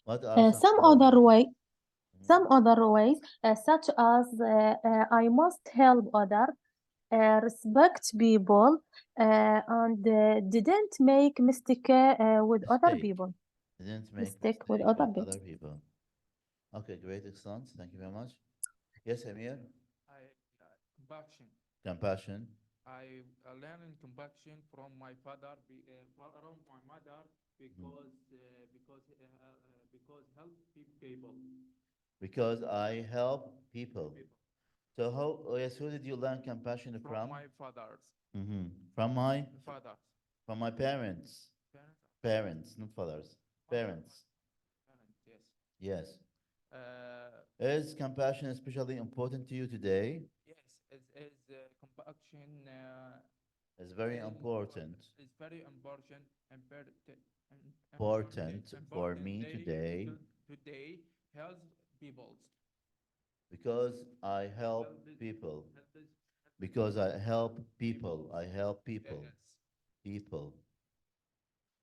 What are some Some other other ways? way, some other ways, such as I must help other. respect people and didn't make mistake with other Mistake. people. Didn't make Mistake with mistake other with people. other people. Okay, great, excellent. Thank you very much. Yes, Amir? Compassion. Compassion. I learned compassion from my father, from my mother, because help people. Because I help people. So how, oh yes, who did you learn compassion from? My fathers, From my, fathers, from my parents. parents, Parents, not fathers. Parents. parents. Yes. Yes. Is compassion especially important to you today? Yes, compassion It's very important. is very important Important for me today today help people. because I help people. Because I help people. I help people. People.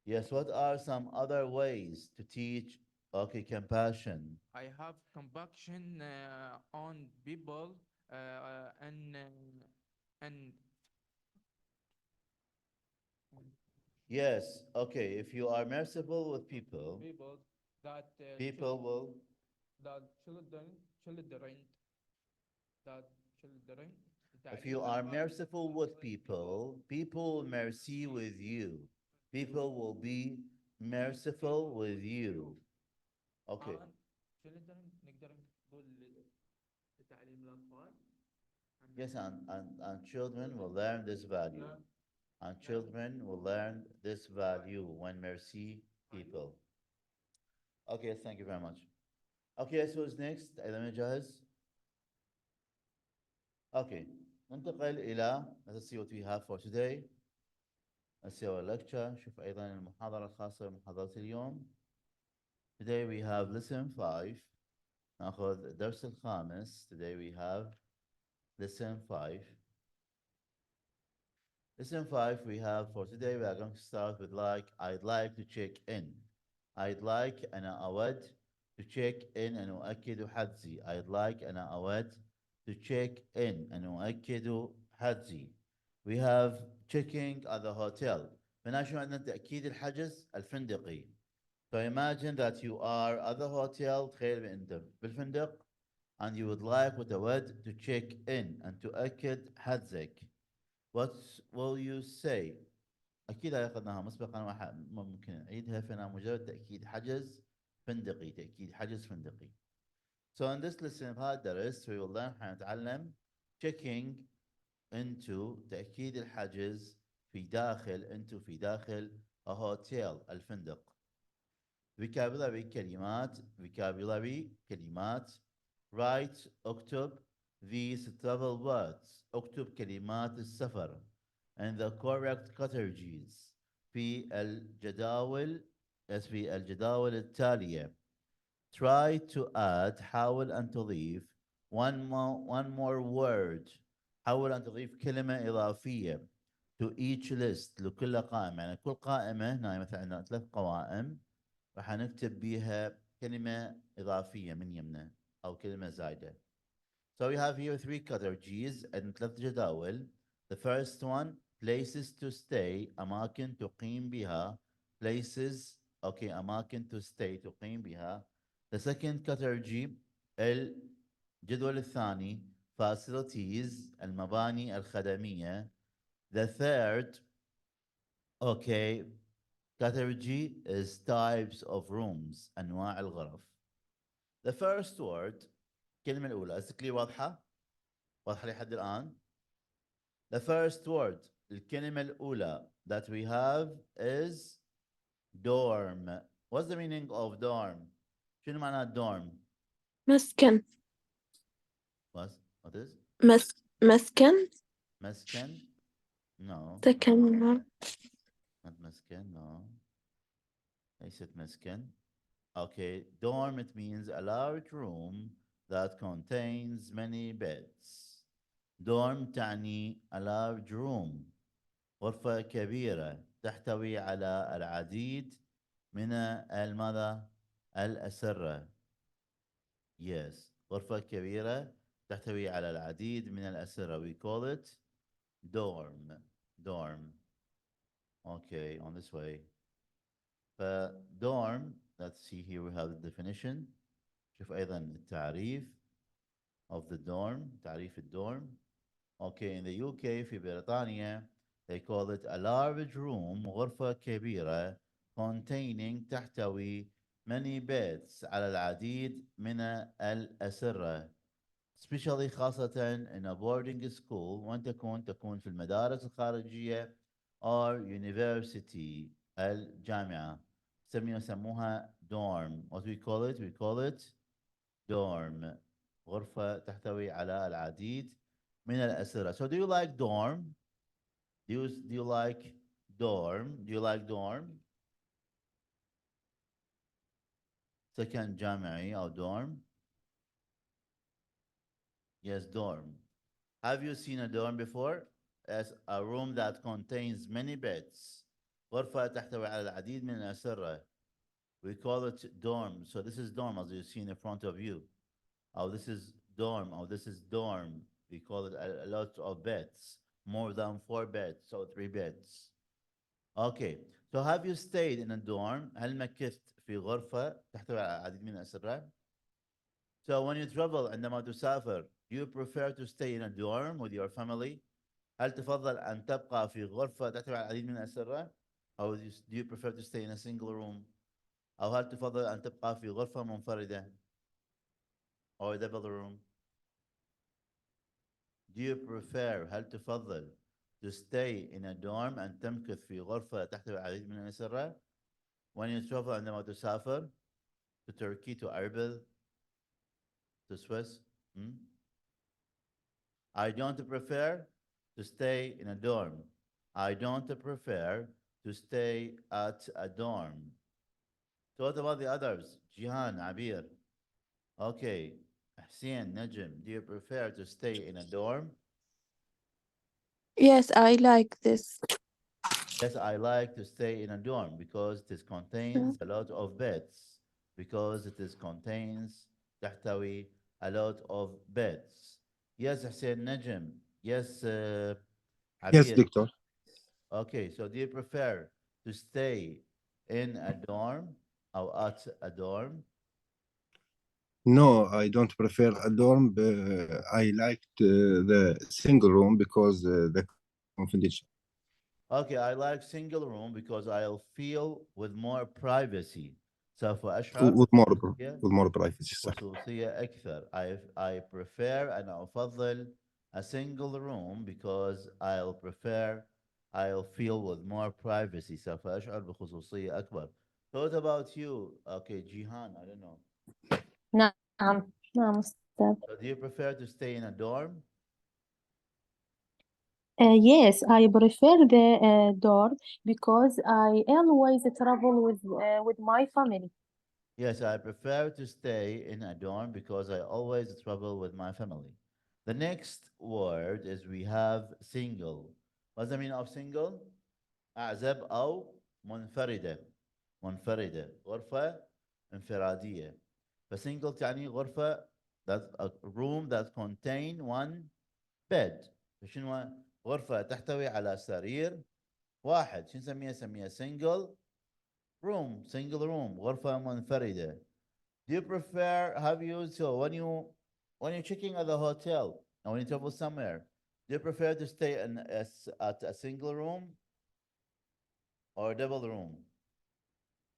Yes, what are some other ways to teach, okay, compassion? I have compassion on people and Yes, okay, if you are merciful with people, people that people will, that children that children if you are merciful with people, people will mercy with you. People will be merciful with you. Okay. children نقدر نقول لتعليم الأطفال Yes, and children will learn this value. And children will learn this value when mercy people. Okay, thank you very much. Okay, so who's next? إذا ما جاهز. Okay, ننتقل إلى let's see what we have for today. Let's see our lecture. شوف أيضا المحاضرة الخاصة بمحاضرة اليوم. Today we have lesson 5. ناخذ الدرس الخامس. Today we have lesson 5. Lesson 5 we have for today, we are going to start with I'd like to check in. I'd like أنا أود to check in أن أؤكد حجزي. I'd like أنا أود to check in أن أؤكد حجزي. We have checking at the hotel. هنا شو عندنا تأكيد الحجز الفندقي. So imagine that you are at the hotel, تخيل أنت بالفندق and you would like وتود to check in أن تؤكد حجزك. What will you say? أكيد أخذناها مسبقا ممكن نعيدها فينا مجرد تأكيد حجز فندقي. تأكيد حجز فندقي. So in this lesson هذا الدرس we will learn حنتعلم checking into تأكيد الحجز في داخل a hotel الفندق. Vocabulary كلمات. Write اكتب these travel words. اكتب كلمات السفر and the correct categories في الجداول التالية. Try to add حاول أن تضيف one more word. حاول أن تضيف كلمة إضافية to each list لكل قائمة. يعني كل قائمة هنا مثلا عندنا 3 قوائم راح نكتب بيها كلمة إضافية من يمنا أو كلمة زايدة. So we have here 3 categories and 3 جداول. The first one, places to stay, أماكن تقيم بها. Places, okay, أماكن to stay تقيم بها. The second category, الجدول الثاني, facilities, المباني الخدمية. The third, okay, category is types of rooms, أنواع الغرف. The first word, الكلمة الأولى، أسكلي واضحة لي حد الآن. The first word, الكلمة الأولى that we have is dorm. What's the meaning of dorm? شنو معنى dorm? مسكن. What is? مسكن. مسكن? No. سكن. Not مسكن, no. ليست مسكن. Okay, dorm, it means a large room that contains many beds. Dorm تعني a large room. غرفة كبيرة تحتوي على العديد من الماذا؟ الأسرة. Yes, غرفة كبيرة تحتوي على العديد من الأسرة. We call it dorm. Okay, on this way. Dorm, let's see here we have the definition. شوف أيضا التعريف of the dorm, تعريف الدورم. Okay, in the UK في بريطانيا they call it a large room, غرفة كبيرة containing تحتوي many beds على العديد من الأسرة. especially خاصة in a boarding school وأن تكون في المدارس الخارجية or university الجامعة يسموها dorm. What we call it? We call it dorm. غرفة تحتوي على العديد من الأسرة. So do you like dorm? Do you like dorm? Do you like dorm? سكن جامعي أو dorm? Yes, dorm. Have you seen a dorm before? As a room that contains many beds. غرفة تحتوي على العديد من الأسرة. We call it dorm. So this is dorm as you see in front of you. Oh, this is dorm. Oh, this is dorm. We call it a lot of beds. More than 4 beds, so 3 beds. Okay. So have you stayed in a dorm? هل مكثت في غرفة تحتوي على العديد من الأسرة؟ So when you travel عندما تسافر, do you prefer to stay in a dorm with your family? هل تفضل أن تبقى في غرفة تحتوي على العديد من الأسرة؟ أو do you prefer to stay in a single room? أو هل تفضل أن تبقى في غرفة منفردة؟ Or double room? Do you prefer هل تفضل to stay in a dorm أن تمكث في غرفة تحتوي على العديد من الأسرة؟ When you travel عندما تسافر to Turkey, to Erbil, to Swiss? I don't prefer to stay in a dorm. I don't prefer to stay at a dorm. So what about the others? Jihan, Abir. Okay. Hussein, Najm, do you prefer to stay in a dorm? Yes, I like this. Yes, I like to stay in a dorm because it contains a lot of beds. Because it contains تحتوي a lot of beds. Yes, Hussein, Najm. Yes, Yes, Abir. Doctor. Okay, so do you prefer to stay in a dorm or at a dorm? No, I don't prefer a dorm. I liked the single room because the confidential. Okay, I like single room because I'll feel with more privacy. سوف أشعر with more privacy. صح. خصوصية أكثر. I prefer and أفضل a single room because I'll feel with more privacy. سوف أشعر بخصوصية أكبر. So what about you? Okay, Jihan, I don't know. نعم نعم أستاذ. So do you prefer to stay in a dorm? Yes, I prefer the dorm because I always travel with my family. Yes, I prefer to stay in a dorm because I always travel with my family. The next word is we have single. What's the meaning of single? أعزب أو منفردة. منفردة. غرفة انفرادية. فsingle تعني غرفة that's a room that contain one bed. فشنو غرفة تحتوي على سرير واحد. شو نسميها single room, single room, غرفة منفردة. Do you prefer, have you, so when you're checking at the hotel, or when you travel somewhere, do you prefer to stay at a single room or a double room?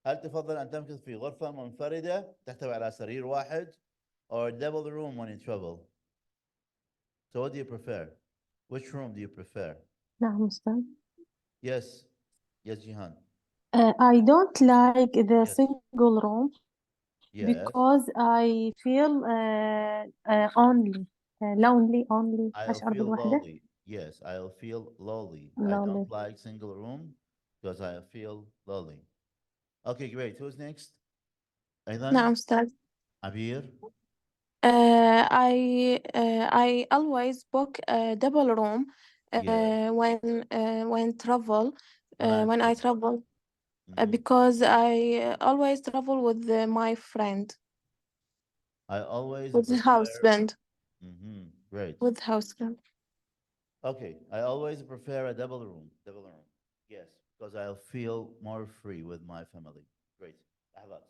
هل تفضل أن تمكث في غرفة منفردة تحتوي على سرير واحد or a double room when you travel? So what do you prefer? Which room do you prefer? نعم أستاذ. Yes, Jihan. I don't like the Yes. single room Yes. because I feel lonely only. I'll أشعر feel بالوحدة. lonely. Yes, I'll feel lonely. I Lonely. don't like single room because I feel lonely. Okay, great. Who's next? نعم أيضا أستاذ. Abir. I always book a double room Yeah. when travel when I travel Mhm. because I always travel with my friend I always with the prefer. husband Great. with husband. Okay, I always prefer a double room. Double room. Yes, because I'll feel more free with my family. Great. Ahlat.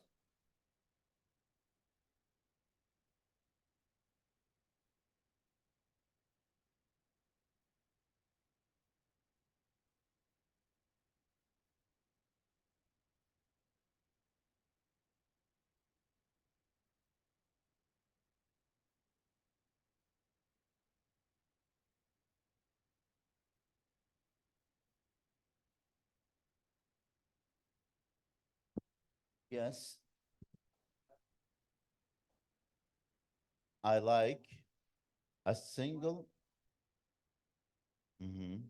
Yes, I like a single. Mhm.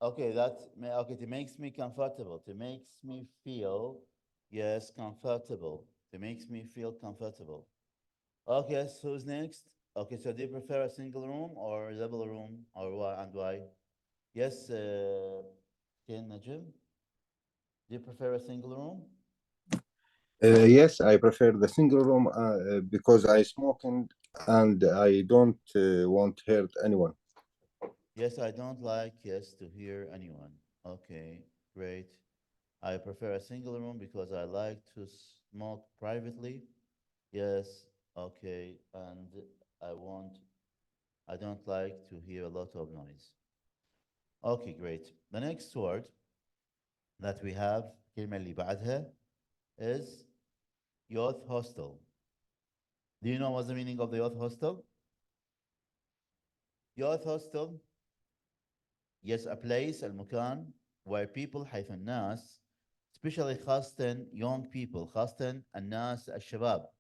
Okay, okay. It makes me comfortable. It makes me feel, yes, comfortable. It makes me feel comfortable. Okay, so who's next? Okay, so do you prefer a single room or a double room, or why and why? Yes, Ken Najim, do you prefer a single room? Yes, I prefer the single room because I smoke and I don't want to hurt anyone. Yes, I don't like, yes, to hear anyone. Okay, great. I prefer a single room because I like to smoke privately. Yes, okay, and I want, I don't like to hear a lot of noise. Okay, great. The next word that we have, كلمة اللي بعدها, is youth hostel. Do you know what's the meaning of the youth hostel? Youth hostel, yes, a place, المكان, where people, حيث الناس, especially خاصة young people, خاصة الناس الشباب,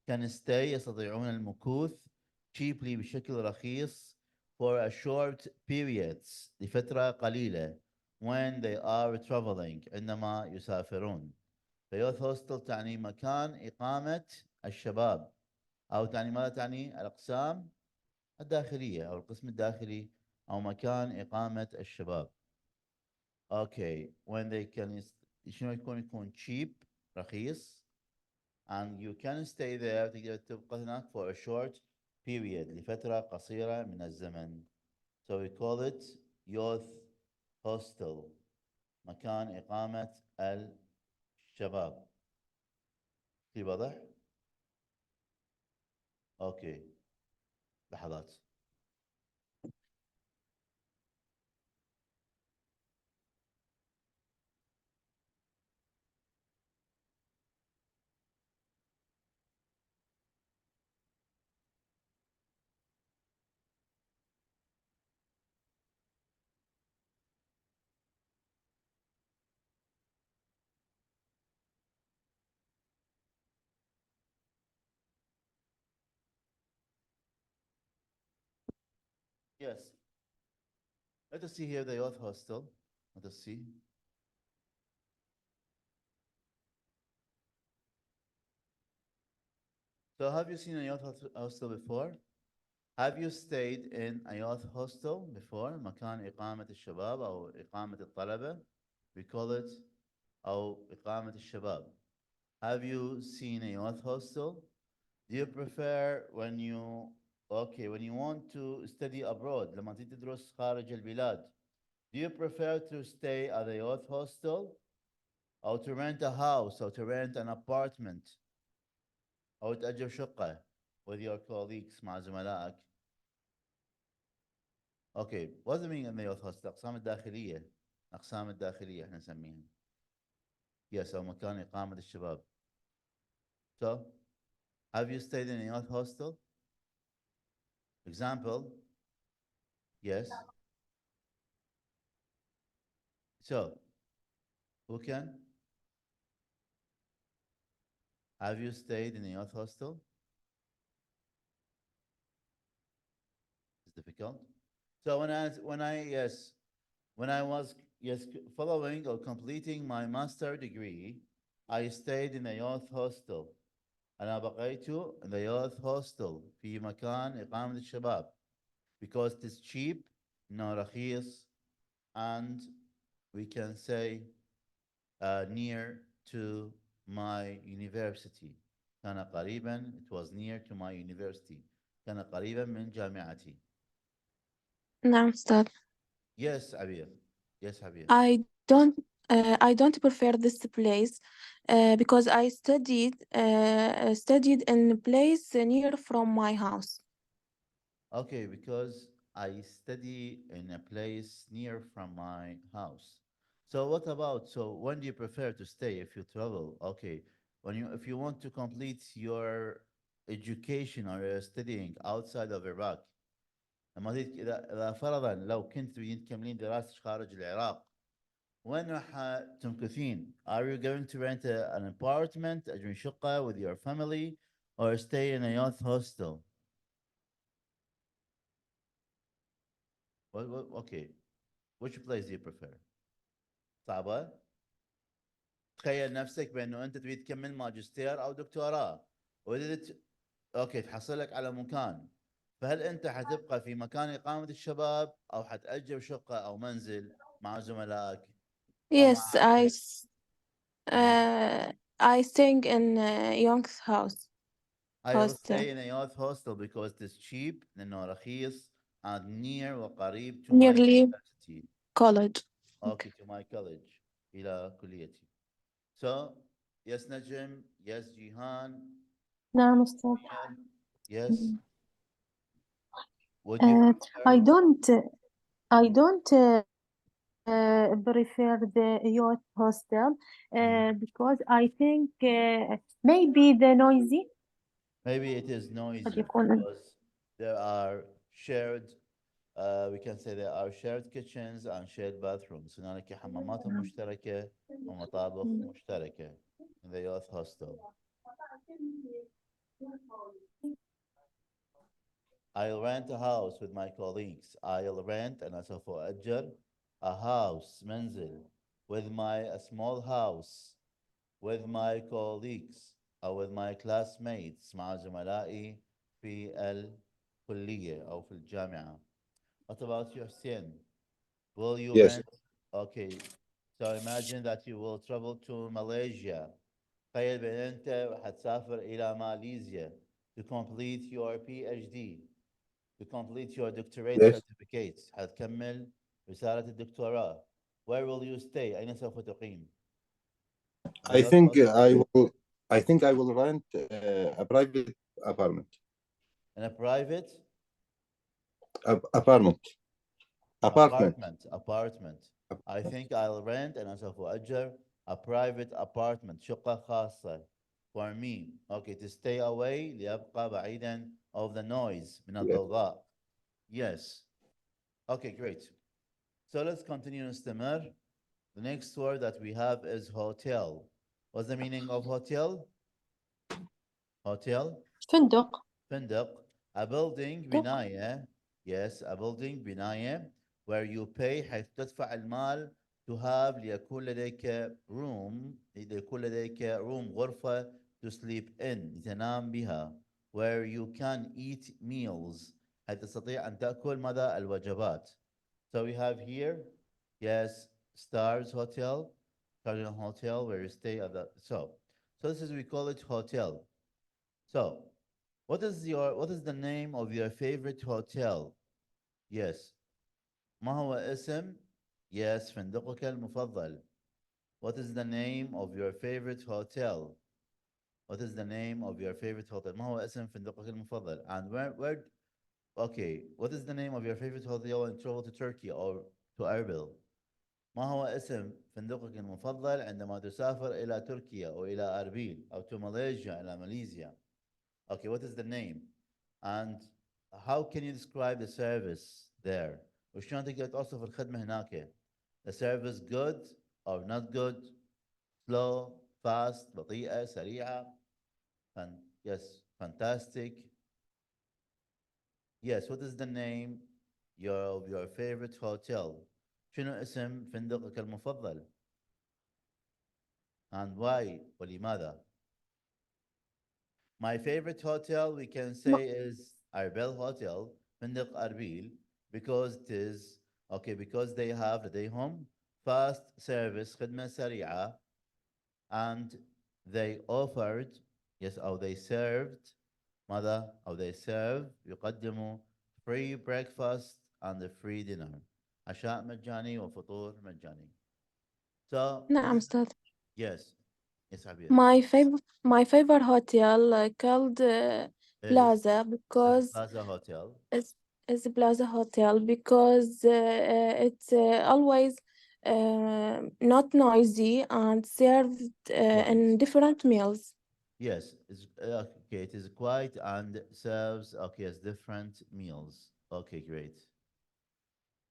can stay, يستطيعون المكوث cheaply بشكل رخيص for a short periods, لفترة قليلة, when they are traveling, عندما يسافرون. فيوث هوستل تعني مكان إقامة الشباب، أو تعني ماذا تعني؟ الأقسام الداخلية أو القسم الداخلي أو مكان إقامة الشباب. Okay, when they can شنو يكون cheap رخيص and you can stay there تقدر تبقى هناك for a short period لفترة قصيرة من الزمن. So we call it youth hostel, مكان إقامة الشباب. في واضح؟ اوكي لحظات. Yes. Let us see here the youth hostel. Let us see. So have you seen a youth hostel before? Have you stayed in a youth hostel before? مكان إقامة الشباب أو إقامة الطلبة. We call it أو إقامة الشباب. Have you seen a youth hostel? Do you prefer when you want to study abroad لما تيجي تدرس خارج البلاد? Do you prefer to stay at a youth hostel أو to rent a house أو to rent an apartment أو تأجر شقة with your colleagues مع زملائك؟ Okay, what's the meaning of the youth hostel? الأقسام الداخلية. الأقسام الداخلية احنا نسميها. Yes, أو مكان إقامة الشباب. So, have you stayed in a youth hostel? Example? Yes. So, who can? Have you stayed in a youth hostel? It's difficult. So when I was following or completing my master degree, I stayed in a youth hostel. أنا بقيت in the youth hostel في مكان إقامة الشباب because it is cheap, إنه رخيص, and we can say near to my university. كان قريبا. It was near to my university. كان قريبا من جامعتي. نعم أستاذ. Yes, Abir. Yes, Abir. I don't prefer this place because I studied in a place near from my house. Okay, because I study in a place near from my house. So what about, so when do you prefer to stay if you travel? Okay, if you want to complete your education or your studying outside of Iraq, لما إذا فرضا لو كنت تريدين تكملين دراستك خارج العراق، وين راح تمكثين؟ Are you going to rent an apartment, أجرين شقة with your family, or stay in a youth hostel? Okay, which place do you prefer؟ صعبة؟ تخيل نفسك بأنه أنت تريد تكمل ماجستير أو دكتوراه، وإذا أوكي تحصلك على مكان، فهل أنت حتبقى في مكان إقامة الشباب أو حتأجر شقة أو منزل مع زملائك؟ Yes, I staying in young's house. I will Hostel. stay in a youth hostel because it is cheap لأنه رخيص and near وقريب to my Nearly university. college. Okay, to my college. إلى كليتي. So, yes, Najim, yes, Jihan, نعم أستاذ. yes. Would you I prefer? don't prefer the youth hostel because I think maybe the noisy. Maybe it is noisy قد يكون because there are shared, we can say there are shared kitchens and shared bathrooms. هنالك حمامات مشتركة ومطابخ مشتركة in the youth hostel. I'll rent a house with my colleagues. I'll rent أنا سوف أؤجر a house منزل with a small house with my colleagues أو with my classmates مع زملائي في الكلية أو في الجامعة. What about you, Hussein? Will you Yes. rent? Okay, so imagine that you will travel to Malaysia. تخيل بأن أنت حتسافر إلى ماليزيا to complete your PhD, to complete your doctorate Yes. certificate. حتكمل رسالة الدكتوراه. Where will you stay? أين سوف تقيم؟ I think I will rent a private apartment. In a private Apartment. apartment. I think I'll rent أنا سوف أؤجر a private apartment شقة خاصة for me. Okay, to stay away ليبقى بعيدا of the noise من الضوضاء. Yes. Okay, great. So let's continue نستمر. The next word that we have is hotel. What's the meaning of hotel? Hotel? فندق. فندق. A building بناية. Yes, a building بناية where you pay حيث تدفع المال to have ليكون لديك room غرفة to sleep in لتنام بها where you can eat meals حيث تستطيع أن تأكل ماذا الوجبات. So we have here, yes, Stars Hotel, Cardinal Hotel where you stay at the so this is we call it hotel. So what is the name of your favorite hotel? Yes. ما هو اسم yes فندقك المفضل. What is the name of your favorite hotel? What is the name of your favorite hotel? ما هو اسم فندقك المفضل? And where okay, what is the name of your favorite hotel when you travel to Turkey or to Erbil? ما هو اسم فندقك المفضل عندما تسافر إلى تركيا أو إلى أربيل أو to Malaysia إلى ماليزيا? Okay, what is the name? And how can you describe the service there? وشلون تقدر توصف الخدمة هناك؟ The service good or not good? Slow, fast, بطيئة, سريعة? Yes, fantastic. Yes, what is the name of your favorite hotel? شنو اسم فندقك المفضل؟ And why? ولماذا? My favorite hotel we can say is Arbel Hotel, فندق أربيل, because it is because they have لديهم fast service خدمة سريعة and they offered Yes, أو they served ماذا؟ أو they serve يقدموا free breakfast and a free dinner. عشاء مجاني وفطور مجاني. So نعم this is, أستاذ. yes, yes عبير. My favorite hotel called Is Plaza because Plaza Hotel. it's Plaza Hotel because it's always not noisy and served in Quiet. different meals. Yes, it's okay. It is quiet and serves okay as different meals. Okay, great.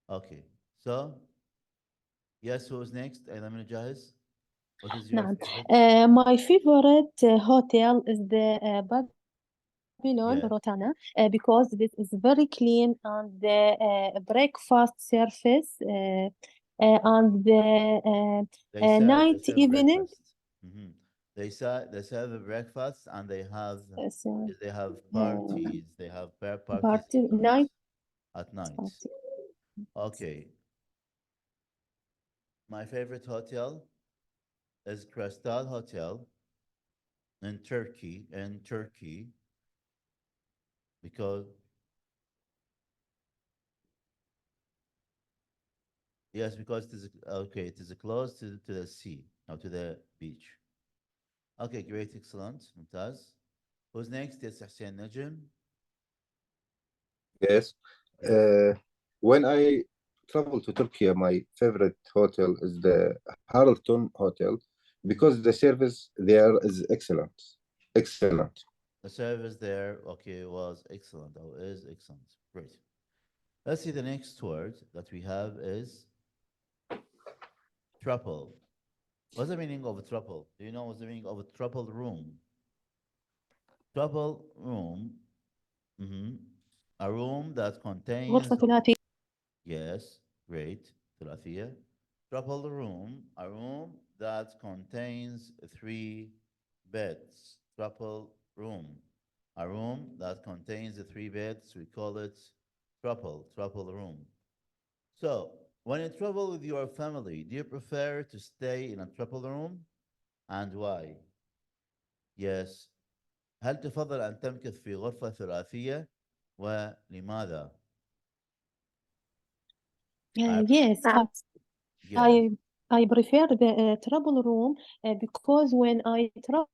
Okay, so yes, who's next? أيضا من جاهز? What is your نعم. favorite? My favorite hotel is the Babylon Yes. Rotana because this is very clean and the breakfast service and the They night serve evening. breakfast. Mhm. They serve a breakfast and they have So, they have parties. They have parties party night at night. party. Okay. My favorite hotel is Crystal Hotel in Turkey, because yes, because it is okay, it is close to the sea or to the beach. Okay, great, excellent, ممتاز. Who's next? Yes, Hussein Najm. Yes. Yes. When I travel to Turkey, my favorite hotel is the Harleton Hotel because the service there is excellent. Excellent. The service there, okay, was excellent or is excellent. Great. Let's see the next word that we have is truple. What's the meaning of a truple? Do you know what's the meaning of a truple room? Truple room, a room that contains, غرفة ثلاثية. yes, great, ثلاثية. Truple room, a room that contains 3 beds. Truple room, a room that contains 3 beds. We call it truple room. So, when you travel with your family, do you prefer to stay in a triple room? And why? Yes. هل تفضل أن تمكث في غرفة ثلاثية؟ ولماذا? Yes, Yes. I prefer the travel room because when I travel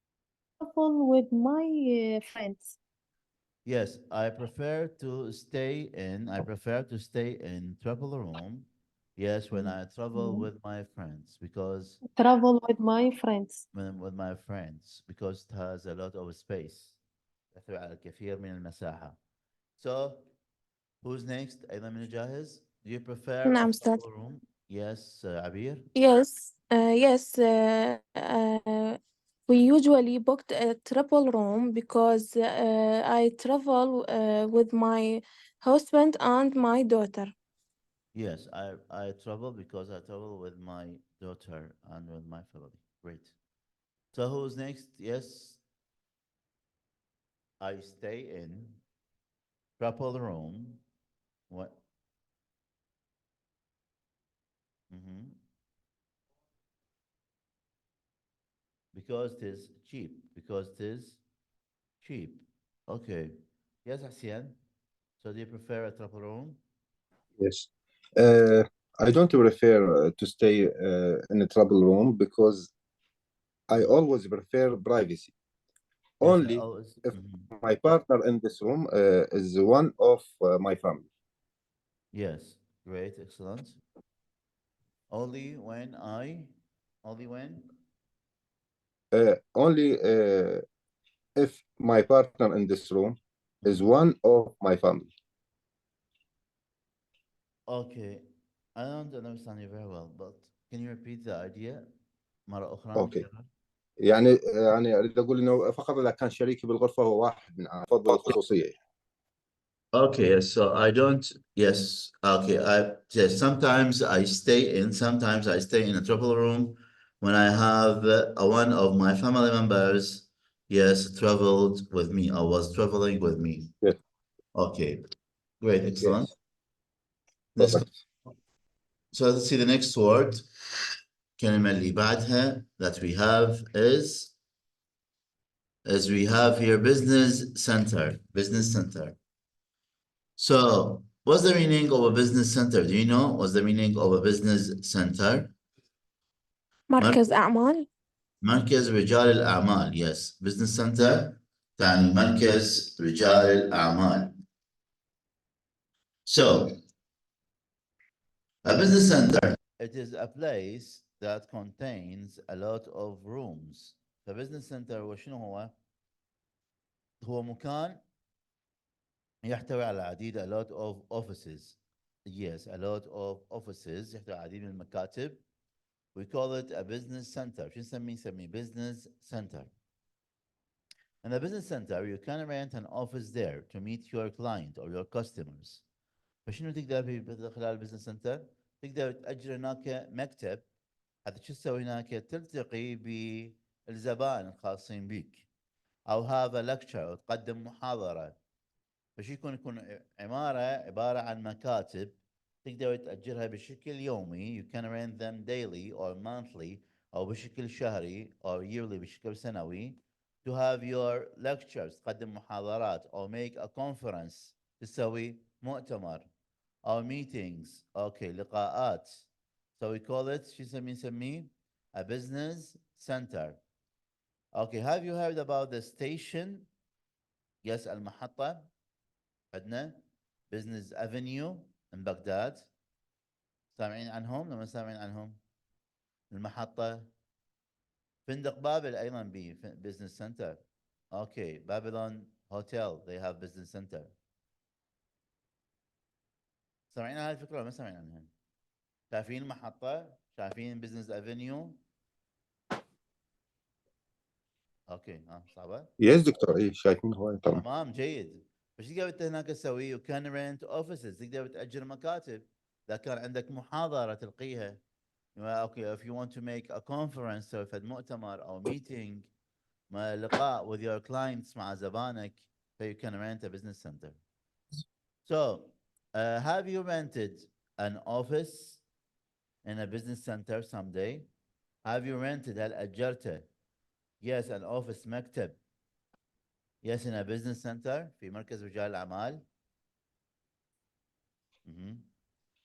with my friends. Yes, I prefer to stay in triple room. Yes, when I travel with my friends, because Travel with my friends. because it has a lot of space. يحتوي على الكثير من المساحة. So, who's next? أيضا من جاهز? Do you prefer نعم a أستاذ. triple room? Yes, عبير. Yes, we usually booked a triple room because I travel with my husband and my daughter. Yes, I travel because I travel with my daughter and with my family. Great. So who's next? Yes. I stay in triple room. What? Because it is cheap. Because it is cheap. Okay. Yes, Hussein. So do you prefer a triple room? Yes. I don't prefer to stay in a trouble room because I always prefer privacy. Yes, I Only always. if my partner in this room is one of my family. Yes, great, excellent. Only when Only if my partner in this room is one of my family. Okay, I don't understand you very well, but can you repeat the idea مرة أخرى؟ اوكي. يعني اريد اقول انه فقط اذا كان شريكي بالغرفه هو واحد من افضل الخصوصيه. Okay, yes. So I don't. Yes. Okay. Yes. Sometimes I stay in. Sometimes I stay in a triple room when I have one of my family members. Yes, traveled with me. I was traveling with me. Yes. Okay. Great. Excellent. Yes. Let's go. Perfect. So let's see the next word. كلمة اللي بعدها that we have is as we have here business center. So what's the meaning of a business center? Do you know what's the meaning of a business center? مركز أعمال. مركز رجال الأعمال. Yes, business center تعني مركز رجال الأعمال. So a business center, it is a place that contains a lot of rooms. The business center هو شنو هو؟ هو مكان يحتوي على العديد a lot of offices. Yes, a lot of offices يحتوي على العديد من المكاتب. We call it a business center. شو نسميه؟ نسميه business center. In a business center, you can rent an office there to meet your client or your customers. فشنو تقدر في خلال البزنس سنتر؟ تقدر تأجر هناك مكتب حتى شو تسوي هناك؟ تلتقي بالزبائن الخاصين بك أو have a lecture أو تقدم محاضرة. فشو يكون عبارة عن مكاتب تقدر تأجرها بشكل يومي. You can rent them daily or monthly أو بشكل شهري or yearly بشكل سنوي to have your lectures تقدم محاضرات أو make a conference تسوي مؤتمر أو meetings لقاءات. So we call it شو نسميه a business center. Have you heard about the station? Yes, المحطة عندنا business avenue in بغداد. سامعين عنهم لما سامعين عنهم؟ المحطة. فندق بابل أيضا به business center. Babylon Hotel they have business center. سامعين عن هذه الفكرة ولا ما سامعين عنها؟ شايفين المحطة؟ شايفين business avenue؟ صعبة؟ يس دكتور، اي شايفين هواي طبعا. تمام جيد. فش تقدر انت هناك تسوي؟ You can rent offices. تقدر تأجر مكاتب. إذا كان عندك محاضرة تلقيها. If you want to make a conference أو فد مؤتمر أو meeting لقاء with your clients مع زبانك, so you can rent a business center. So, have you rented an office in a business center someday? Have you rented هل أجرته? Yes, an office مكتب. Yes, in a business center في مركز رجال الأعمال.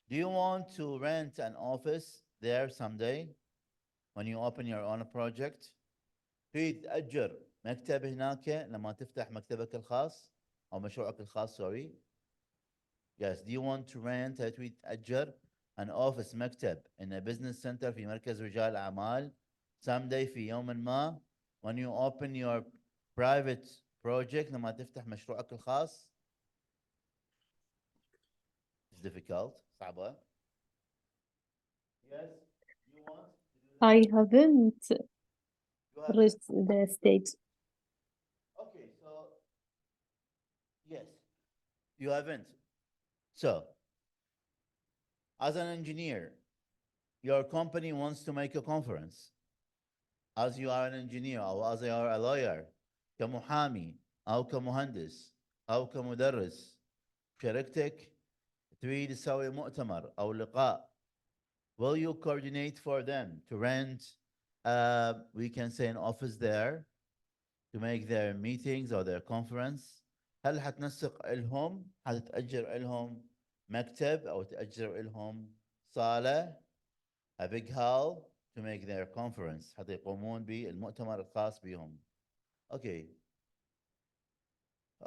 Do you want to rent an office there someday when you open your own project? تريد تأجر مكتب هناك لما تفتح مكتبك الخاص أو مشروعك الخاص sorry. Yes, do you want to rent تريد تأجر an office مكتب in a business center في مركز رجال الأعمال someday في يوم ما when you open your private project لما تفتح مشروعك الخاص. It's difficult. صعبة. Yes, you want to do that? I haven't You haven't? reached the stage. So yes, you haven't. So, as an engineer, your company wants to make a conference. As you are an engineer or as you are a lawyer, كمحامي أو كمهندس أو كمدرس شركتك تريد تسوي مؤتمر أو لقاء. Will you coordinate for them to rent, we can say an office there to make their meetings or their conference? هل حتنسق لهم؟ حتأجر لهم مكتب أو تأجر لهم صالة a big hall to make their conference حتى يقومون بالمؤتمر الخاص بهم.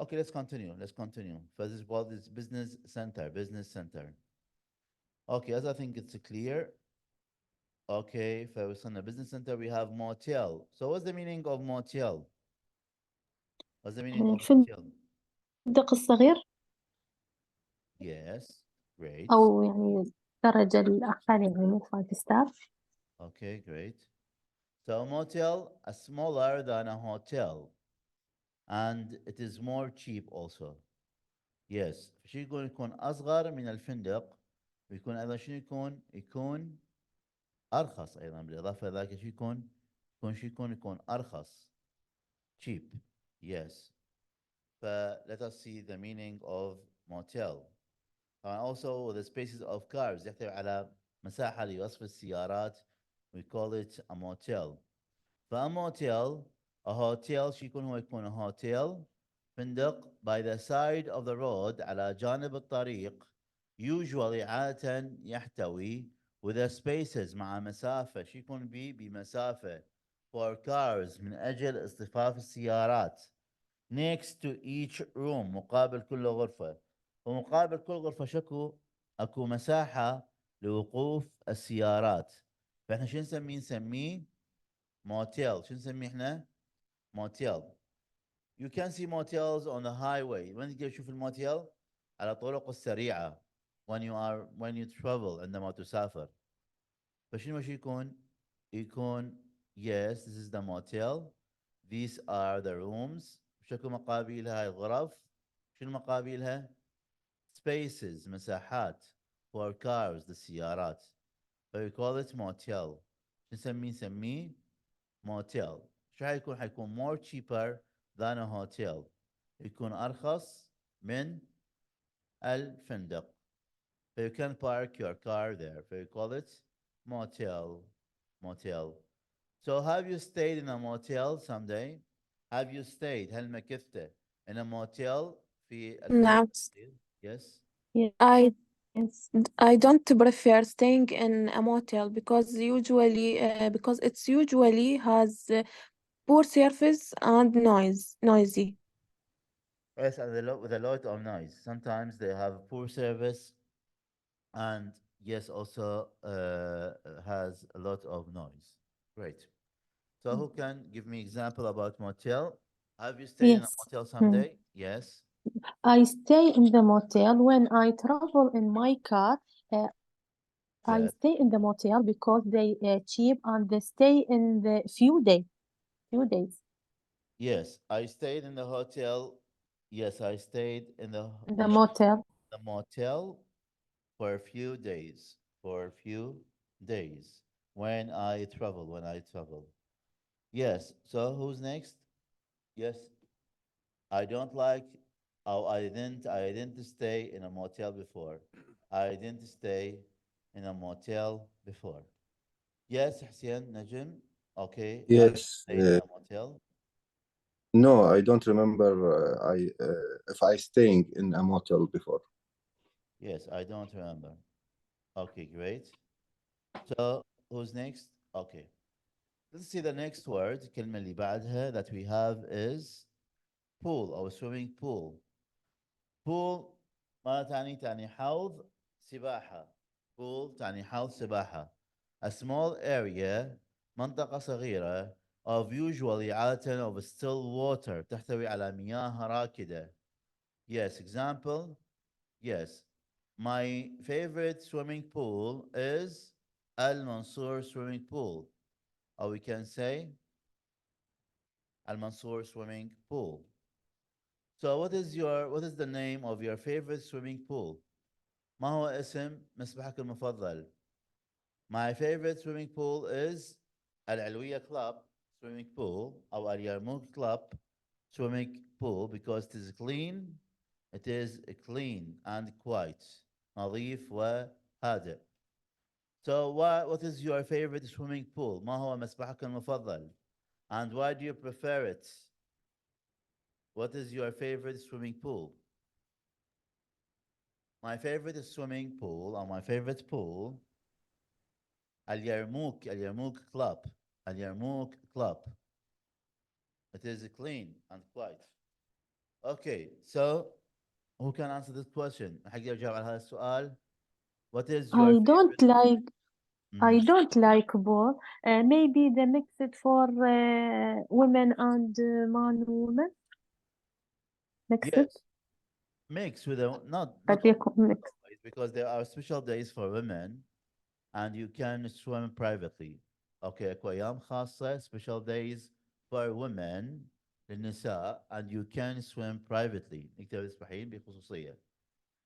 Let's continue. First of all, this business center. As I think it's clear. First on the business center we have motel. So what's the meaning of motel? What's the meaning of motel? الفندق الصغير Yes, great. أو يعني الدرجة الأقل يعني مو 5 star. Great. So a motel is smaller than a hotel and it is more cheap also. Yes. شو يكون أصغر من الفندق ويكون أيضا شنو يكون أرخص أيضا بالإضافة إلى ذلك يكون أرخص. Cheap. Yes. Let us see the meaning of motel. Also the spaces of cars يحتوي على مساحة لوصف السيارات. We call it a motel. A motel A hotel شو يكون؟ هو يكون a hotel فندق by the side of the road على جانب الطريق usually عادة يحتوي with the spaces مع مسافة شو يكون بمسافة for cars من أجل اصطفاف السيارات next to each room مقابل كل غرفة ومقابل كل غرفة شكو أكو مساحة لوقوف السيارات فإحنا شو نسميه؟ نسميه موتيل. شو نسميه إحنا؟ موتيل. You can see motels on the highway. وين تقدر تشوف الموتيل؟ على الطرق السريعة when you travel عندما تسافر. فشنو وش يكون؟ يكون yes this is the motel. These are the rooms. شكو مقابلها؟ هاي الغرف. شنو مقابلها؟ spaces مساحات for cars للسيارات. we call it motel. شو نسميه؟ نسميه motel. شو حيكون؟ حيكون more cheaper than a hotel. يكون أرخص من الفندق. So you can park your car there. So you call it motel. Motel. So have you stayed in a motel someday? Have you stayed? هل مكثت in a motel في الفندق؟ نعم. Yes. I Yes. I don't prefer staying in a motel because it's usually has poor service and noisy. Yes, and with a lot of noise. Sometimes they have poor service, and yes, also has a lot of noise. Great. So who can give me example about motel? Have you stayed in a Yes. motel someday? Yes. I stay in the motel when I travel in my car. I Yes. stay in the motel because they cheap and they stay in the few days. Yes, I stayed in the hotel. Yes, I stayed in the The motel. the motel for a few days. For a few days when I travel. Yes. So who's next? Yes. I don't like. Oh, I didn't stay in a motel before. I didn't stay in a motel before. Yes, Hussein, Najim. Okay. Have you Yes. stayed in a motel? No, I don't remember if I staying in a motel before. Yes, I don't remember. Okay, great. So who's next? Okay. Let's see the next word. الكلمة اللي بعدها that we have is pool or swimming pool. Pool ما تعني حوض سباحة. Pool تعني حوض سباحة. A small area منطقة صغيرة of usually عادة of still water تحتوي على مياه راكدة. Yes, example. Yes. My favorite swimming pool is Al Mansour swimming pool. Or we can say Al Mansour swimming pool. So what is the name of your favorite swimming pool? ما هو اسم مسبحك المفضل؟ My favorite swimming pool is العلوية club swimming pool أو اليرموك club swimming pool because it is clean. It is clean and quiet. نظيف وهادئ. So what is your favorite swimming pool? ما هو مسبحك المفضل? And why do you prefer it? What is your favorite swimming pool? My favorite swimming pool or my favorite pool اليرموك club. اليرموك club. It is clean and quiet. Okay, so who can answer this question? حق يجاوب على هذا السؤال. What is your I don't favorite? like I Mhm. don't like ball. Maybe they mix it for women and man women. Mix it. Yes, mix with a not But they mix. always, because there are special days for women and you can swim privately. Okay, اكو ايام خاصة special days for women للنساء and you can swim privately. نقدر تسبحين بخصوصية.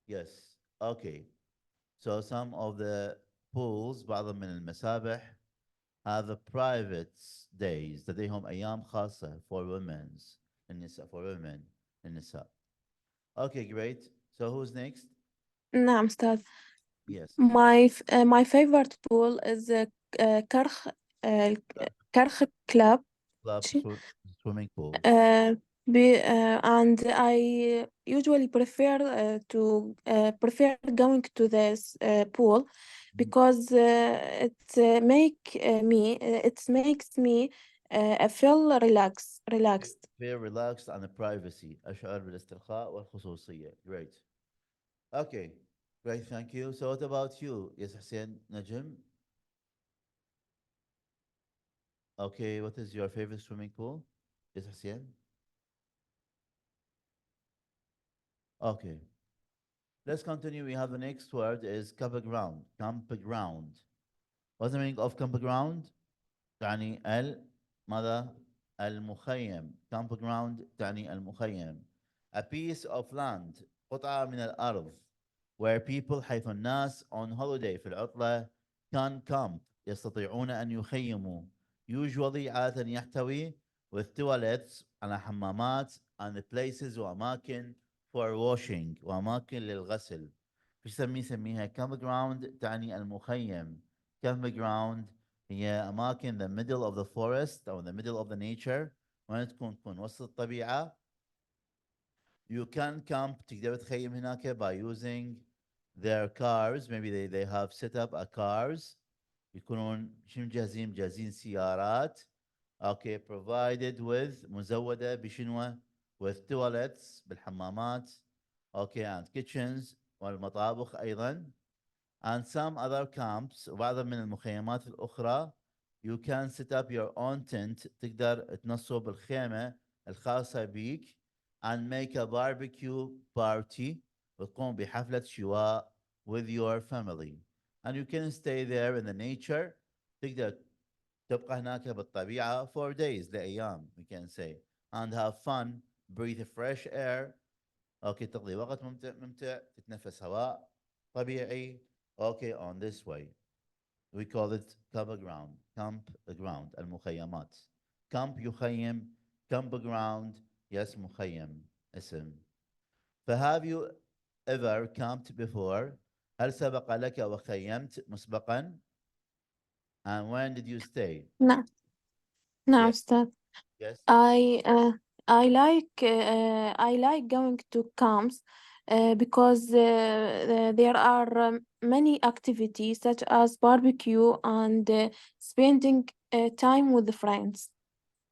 Yes. Okay. So some of the pools بعض من المسابح have a private days لديهم أيام خاصة for women's النساء for women النساء. Okay, great. So who's next? نعم أستاذ. Yes. My favorite pool is كرخ كرخ club. Club شي- swimming pool? And I usually prefer going to this pool because it makes me feel relaxed. Feel relaxed and privacy. أشعر بالاسترخاء والخصوصية. Great. Okay. Great. Thank you. So what about you? Yes, Hussein Najim. Okay. What is your favorite swimming pool? Yes, Hussein. Okay. Let's continue. We have the next word is campground. Campground. What's the meaning of campground? تعني ماذا؟ المخيم. Campground تعني المخيم. A piece of land. قطعة من الأرض. Where people حيث الناس on holiday في العطلة can camp. يستطيعون أن يخيموا. Usually عادة يحتوي with toilets على حمامات and places وأماكن for washing وأماكن للغسل. فيش سميها campground تعني المخيم. campground هي أماكن the middle of the forest أو the middle of the nature وين تكون وسط الطبيعة. You can camp تقدر تخيم هناك by using their cars. Maybe they have set up a cars. يكونون شنو مجهزين سيارات. Okay, provided with مزودة بشنو with toilets بالحمامات. Okay, and kitchens والمطابخ أيضا. And some other camps وبعض من المخيمات الأخرى you can set up your own tent تقدر تنصب الخيمة الخاصة بيك and make a barbecue party وتقوم بحفلة شواء with your family and you can stay there in the nature تقدر تبقى هناك بالطبيعة for days لأيام we can say and have fun breathe fresh air okay تقضي وقت ممتع تتنفس هواء طبيعي okay on this way we call it campground المخيمات camp يخيم campground yes مخيم اسم فهave you ever camped before هل سبق لك وخيمت مسبقا and when did you stay نعم Yeah. أستاذ. yes I like going to camps because there are many activities such as barbecue and spending time with the friends.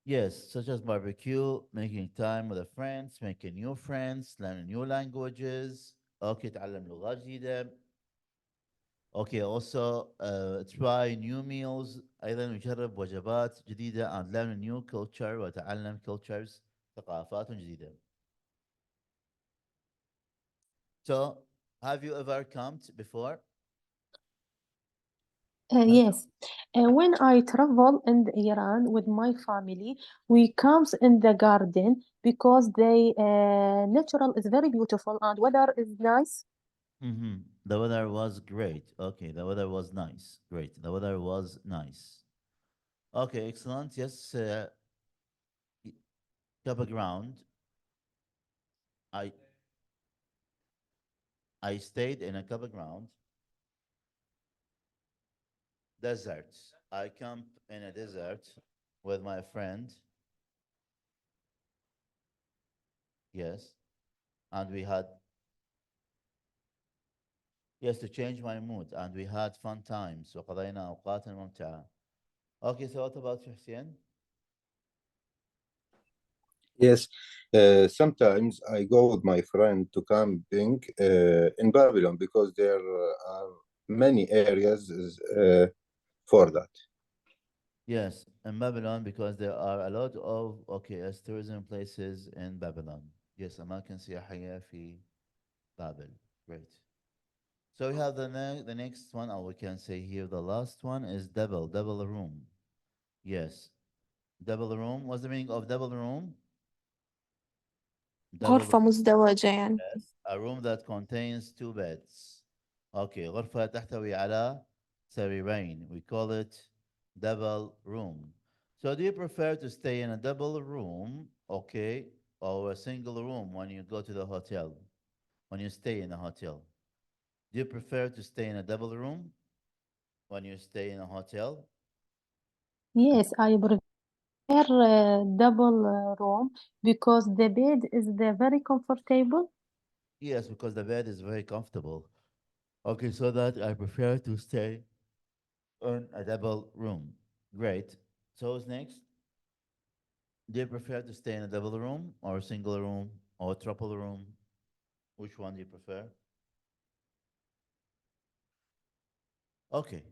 Yes, such as barbecue, making time with the friends, making new friends, learning new languages. Okay, تعلم لغات جديدة. Okay, also try new meals. أيضا نجرب وجبات جديدة and learn new culture وتعلم cultures ثقافات جديدة. So, have you ever camped before? Yes. When I travel in Iran with my family, we camp in the garden because the natural is very beautiful and weather is nice. Mm-hmm. The weather was great. Okay, the weather was nice. Great. The weather was nice. Okay, excellent. Yes, campground. I stayed in a campground. Desert. I camp in a desert with my friend. Yes. And we had, yes, to change my mood. And we had fun times. وقضينا أوقات ممتعة. Okay, so what about you, Hussein? Yes, sometimes I go with my friend to camping in Babylon because there are many areas for that. Yes, in Babylon because there are a lot of as tourism places in Babylon. Yes, أماكن سياحية في بابل. Great. So we have the next one, or we can say here the last one is double room. Yes, double room. What's the meaning of double room? غرفة مزدوجة يعني. Yes, a room that contains two beds. Okay, غرفة تحتوي على سريرين. We call it double room. So do you prefer to stay in a double room, okay, or a single room when you go to the hotel? When you stay in a hotel? Do you prefer to stay in a double room when you stay in a hotel? Yes, I prefer double room because the bed is very comfortable. Yes, because the bed is very comfortable. Okay, so that I prefer to stay in a double room. Great. So who's next? Do you prefer to stay in a double room or a single room or a triple room? Which one do you prefer? Okay.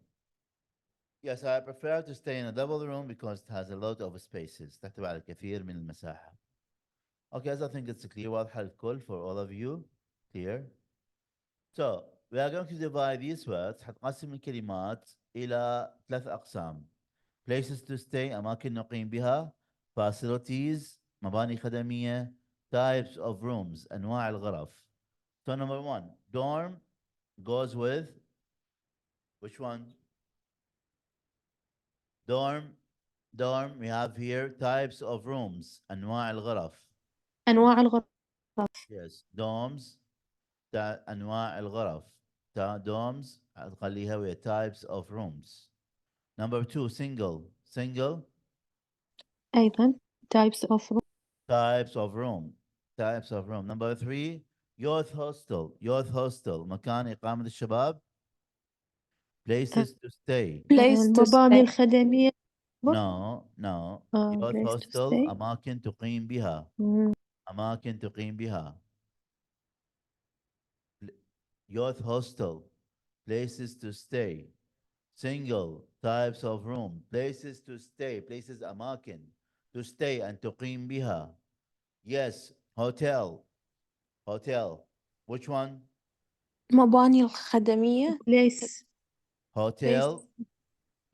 Yes, I prefer to stay in a double room because it has a lot of spaces. تحتوي على الكثير من المساحة. Okay, as I think it's clear, واضحة الكل for all of you. Clear? So, we are going to divide these words. حتقسم الكلمات إلى 3 أقسام. Places to stay, أماكن نقيم بها. Facilities, مباني خدمية. Types of rooms, أنواع الغرف. So, number 1, dorm goes with which one? Dorm, we have here types of rooms, أنواع الغرف. أنواع الغرف. Yes, dorms, أنواع الغرف. Dorms, هتخليها ويا types of rooms. Number 2, single. أيضا types of room. Types of room. Number 3, youth hostel. مكان إقامة الشباب. Places to stay. Place to المباني stay. الخدمية. No. Youth place to hostel stay. أماكن تقيم بها. مم. أماكن تقيم بها. Youth hostel, places to stay. Single, types of room, places to stay, places أماكن to stay and تقيم بها. Yes, hotel. Which one? مباني الخدمية. place Hotel.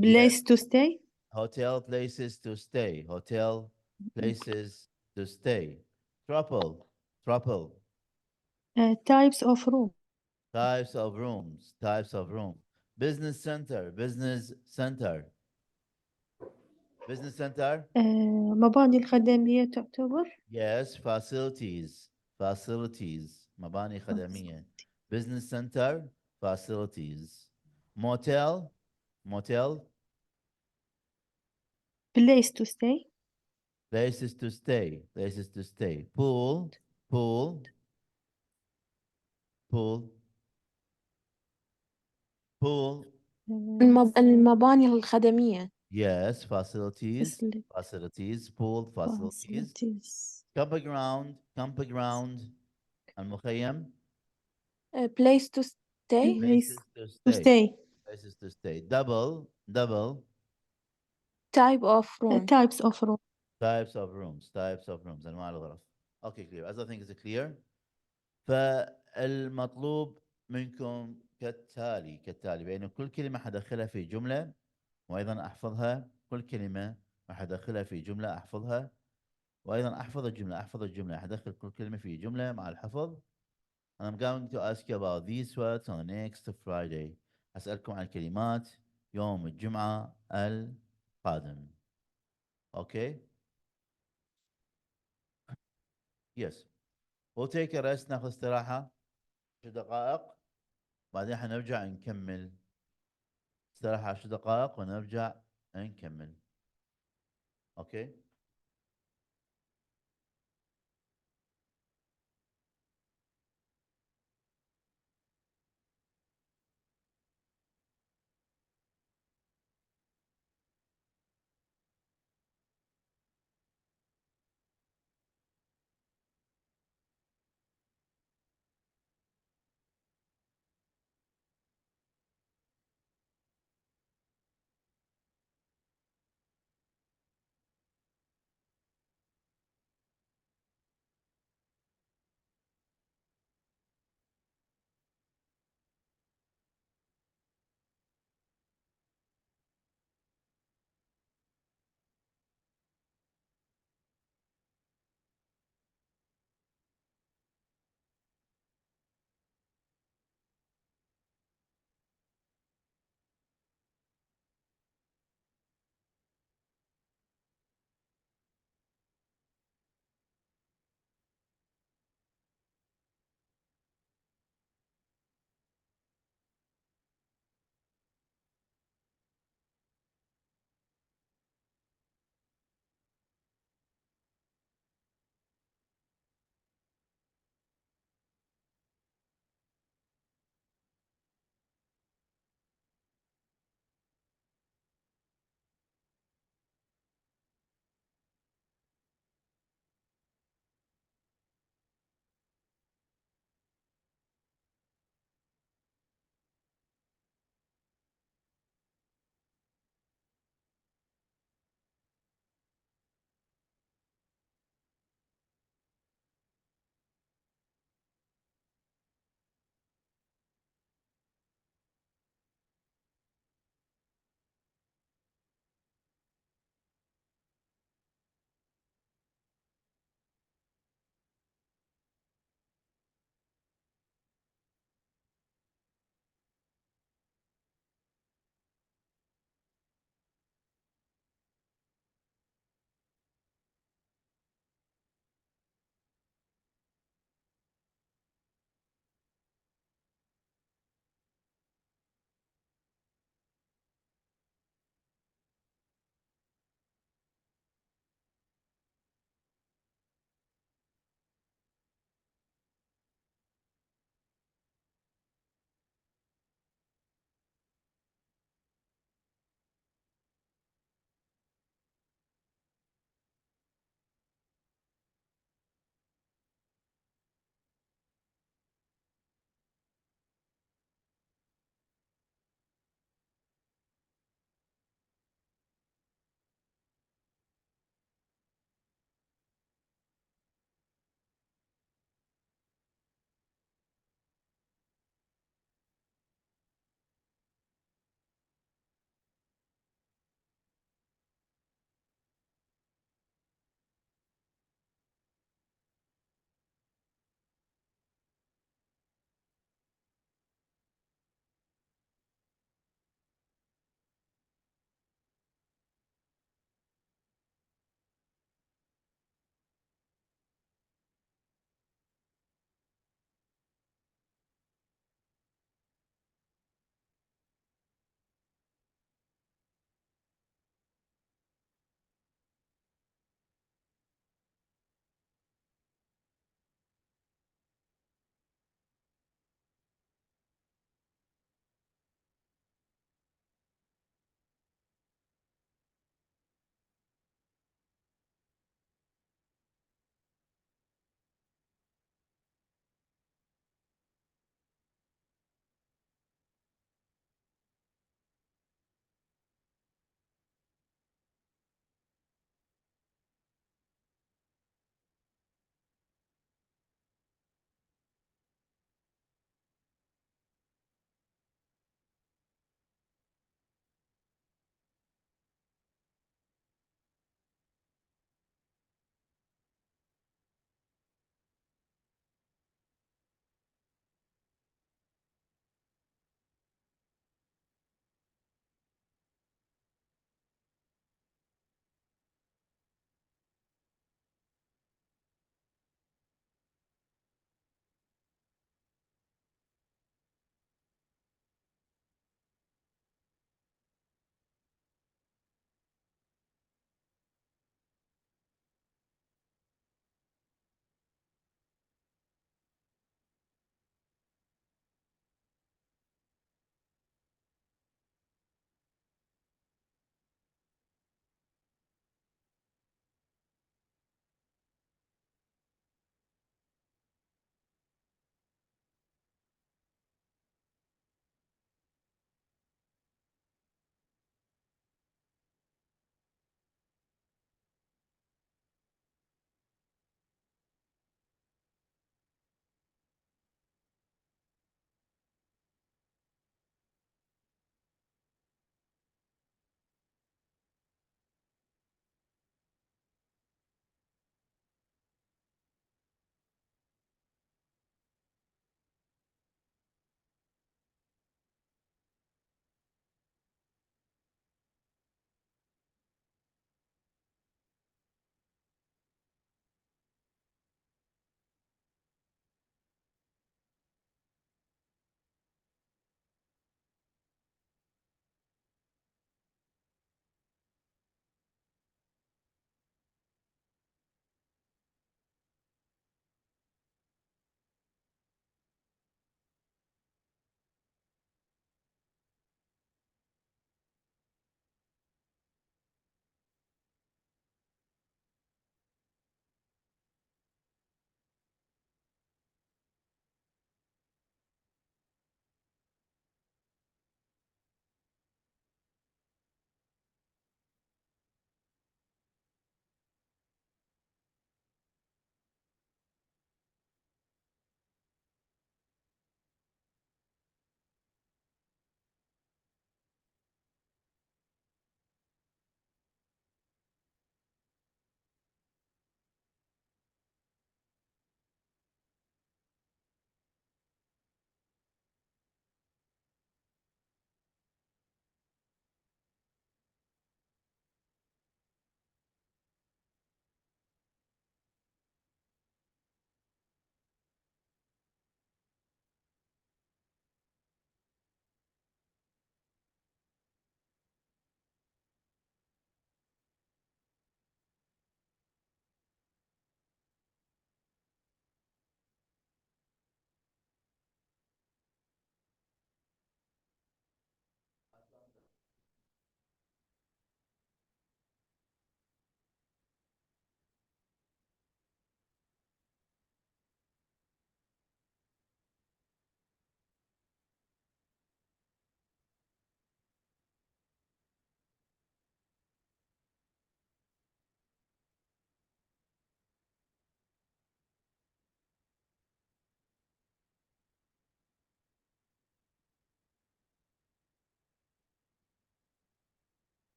place to stay. Hotel, places to stay. Hotel, places to stay. Trouble. Types of room. Types of rooms. Business center. مباني الخدمية تعتبر. Yes, facilities. مباني خدمية. Business center, facilities. Motel. place to stay. Places to stay. Pool. المباني الخدمية. Yes, facilities. Pool, facilities. facilities. Campground. المخيم. Place to stay. Places to stay. Places to stay. Double. Type of room. types of room. Types of rooms. أنواع الغرف. Okay, clear. As I think it's clear. فالمطلوب منكم كالتالي بأن كل كلمة حدخلها في جملة وأيضا أحفظها. كل كلمة حدخلها في جملة أحفظها وأيضا أحفظ الجملة حدخل كل كلمة في جملة مع الحفظ. And I'm going to ask you about these words on the next Friday. أسألكم عن الكلمات يوم الجمعة القادم. Okay? Yes. We'll take a rest. ناخذ استراحة 10 دقائق بعدين حنرجع نكمل. استراحة 10 دقائق ونرجع نكمل. Okay?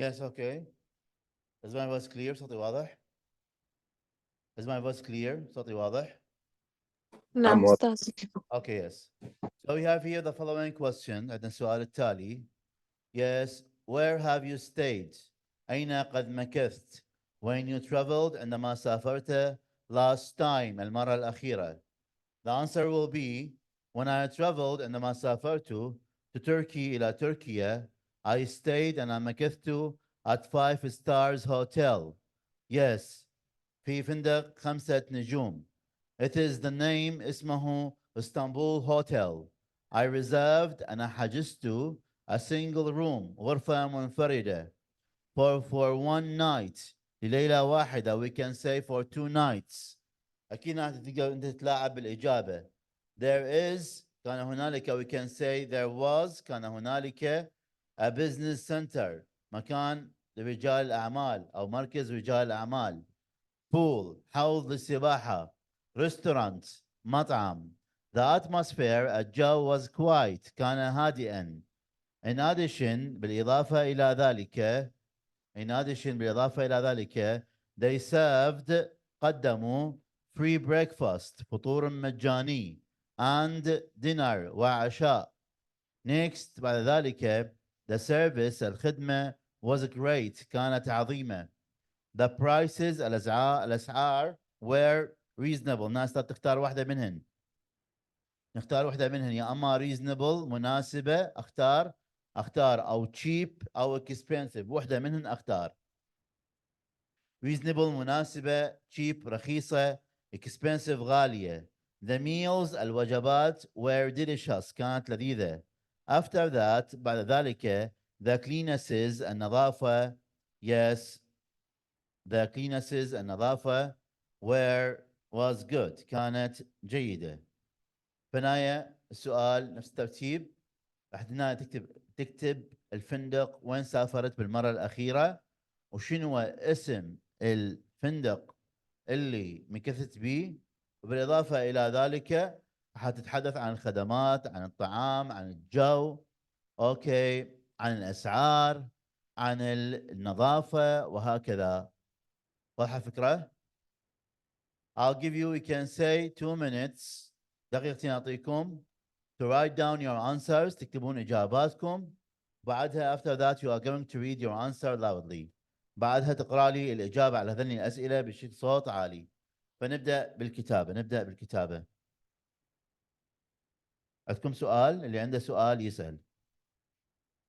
Yes, okay. Is my voice clear? صوتي واضح? Is my voice clear? صوتي واضح? نعم what? أستاذ. Okay, yes. So we have here the following question. عندنا السؤال التالي. Yes, where have you stayed? أين قد مكثت? When you traveled عندما سافرت last time المرة الأخيرة. The answer will be when I traveled عندما سافرت to Turkey إلى تركيا I stayed and I مكثت at 5 stars hotel. Yes, في فندق 5 نجوم. It is the name اسمه Istanbul Hotel. I reserved أنا حجزت a single room غرفة منفردة for one night لليلة واحدة. We can say for 2 nights. أكيد تقدر أنت تتلاعب بالإجابة. There is كان هنالك we can say there was كان هنالك a business center مكان لرجال الأعمال أو مركز رجال الأعمال. pool حوض للسباحة. restaurant مطعم. The atmosphere الجو was quiet كان هادئا. In addition بالإضافة إلى ذلك بالإضافة إلى ذلك they served قدموا free breakfast فطور مجاني and dinner وعشاء. Next بعد ذلك the service الخدمة was great كانت عظيمة. The prices الأسعار were reasonable. ناس تختار واحدة منهن. نختار واحدة منهن يا أما reasonable مناسبة أختار أو cheap أو expensive واحدة منهن أختار. reasonable مناسبة cheap رخيصة expensive غالية. The meals الوجبات were delicious كانت لذيذة. After that بعد ذلك the cleannesses النظافة yes the cleannesses النظافة was good كانت جيدة. فنايا السؤال نفس الترتيب. راح هنا تكتب الفندق وين سافرت بالمرة الأخيرة وشنو اسم الفندق اللي مكثت به وبالإضافة إلى ذلك حتتحدث عن الخدمات عن الطعام عن الجو أوكي عن الأسعار عن النظافة وهكذا. واضحة الفكرة؟ I'll give you we can say 2 minutes دقيقتين أعطيكم to write down your answers تكتبون إجاباتكم. بعدها after that you are going to read your answer loudly. بعدها تقرأ لي الإجابة على هذين الأسئلة بصوت عالي. فنبدأ بالكتابة. عندكم سؤال؟ اللي عنده سؤال يسأل.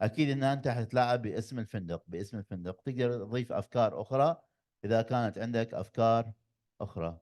أكيد إن أنت حتتلاعب باسم الفندق. تقدر تضيف أفكار أخرى إذا كانت عندك أفكار أخرى.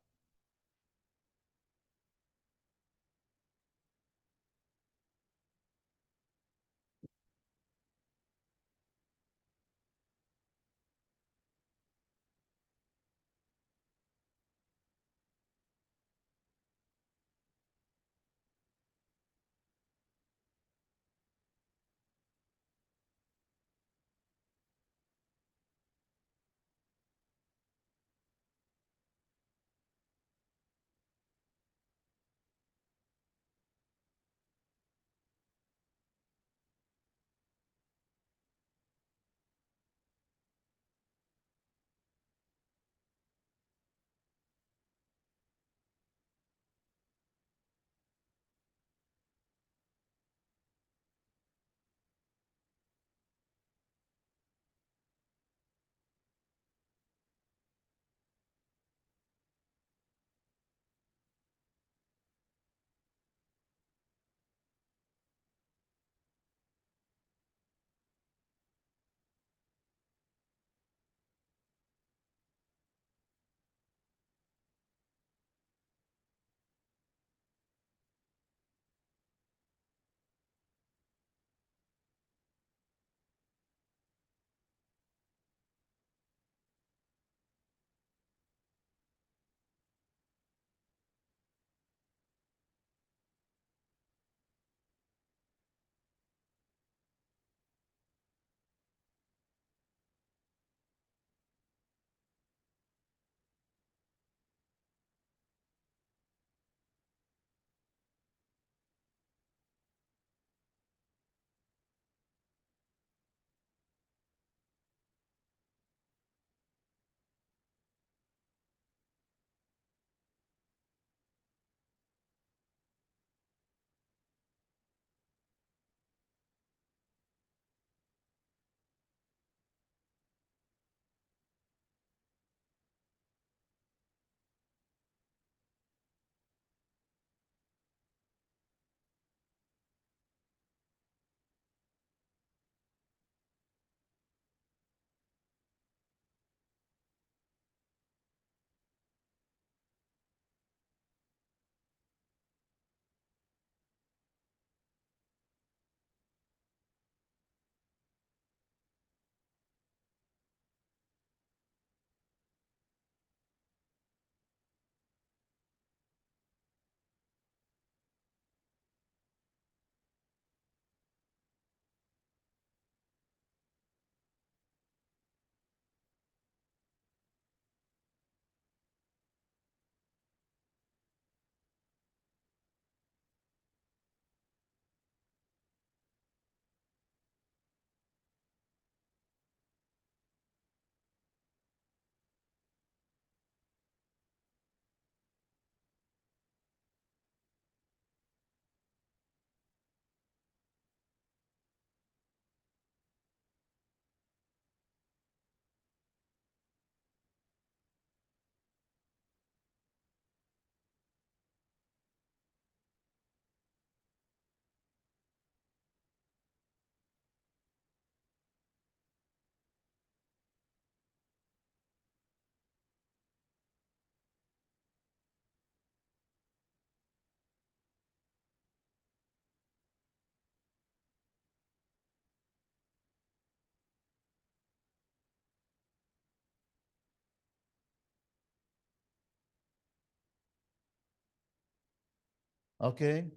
Okay.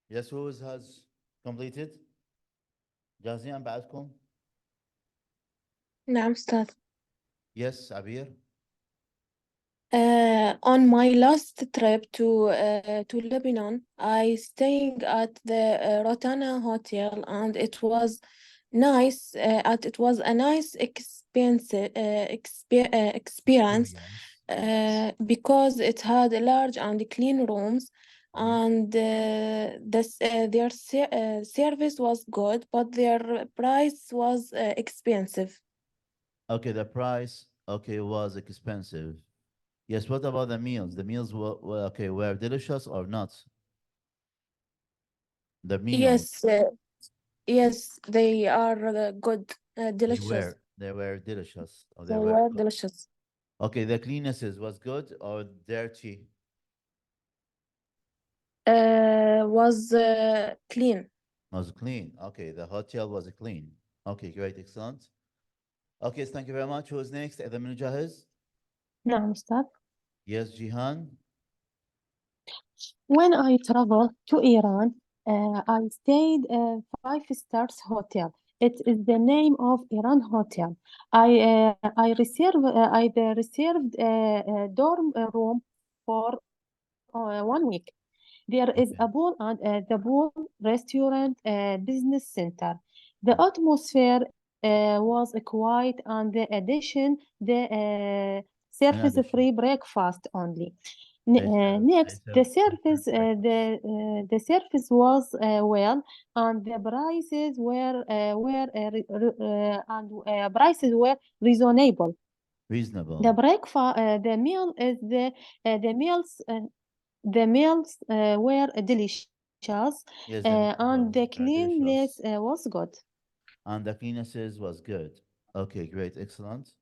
Yes, who has completed? جاهزين بعدكم? نعم أستاذ. Yes, Abir. On my last trip to Lebanon, I staying at the Rotana Hotel, and it was nice. It was a nice experience because it had large and clean rooms, and their service was good, but their price was expensive. Okay, the price, okay, was expensive. Yes, what about the meals? The meals were delicious or not? The meals, Yes, they are good, they delicious. were delicious. Or They they were were good. delicious. Okay, the cleannesses was good or dirty? Was clean. Was clean. Okay, the hotel was clean. Okay, great, excellent. Okay, thank you very much. Who's next? إذا من جاهز? نعم أستاذ. Yes, Jihan. When I traveled to Iran, I stayed five stars hotel. It is the name of Iran Hotel. I reserved a dorm room for 1 week. There is a pool and the pool restaurant business center. The atmosphere was quiet, and the addition the service free breakfast only. Next, the service was well, and the prices were reasonable. Reasonable. The breakfast, the meal is the meals. The meals were delicious, Yes, and the were cleanliness delicious. was good. And the cleannesses was good. Okay, great, excellent.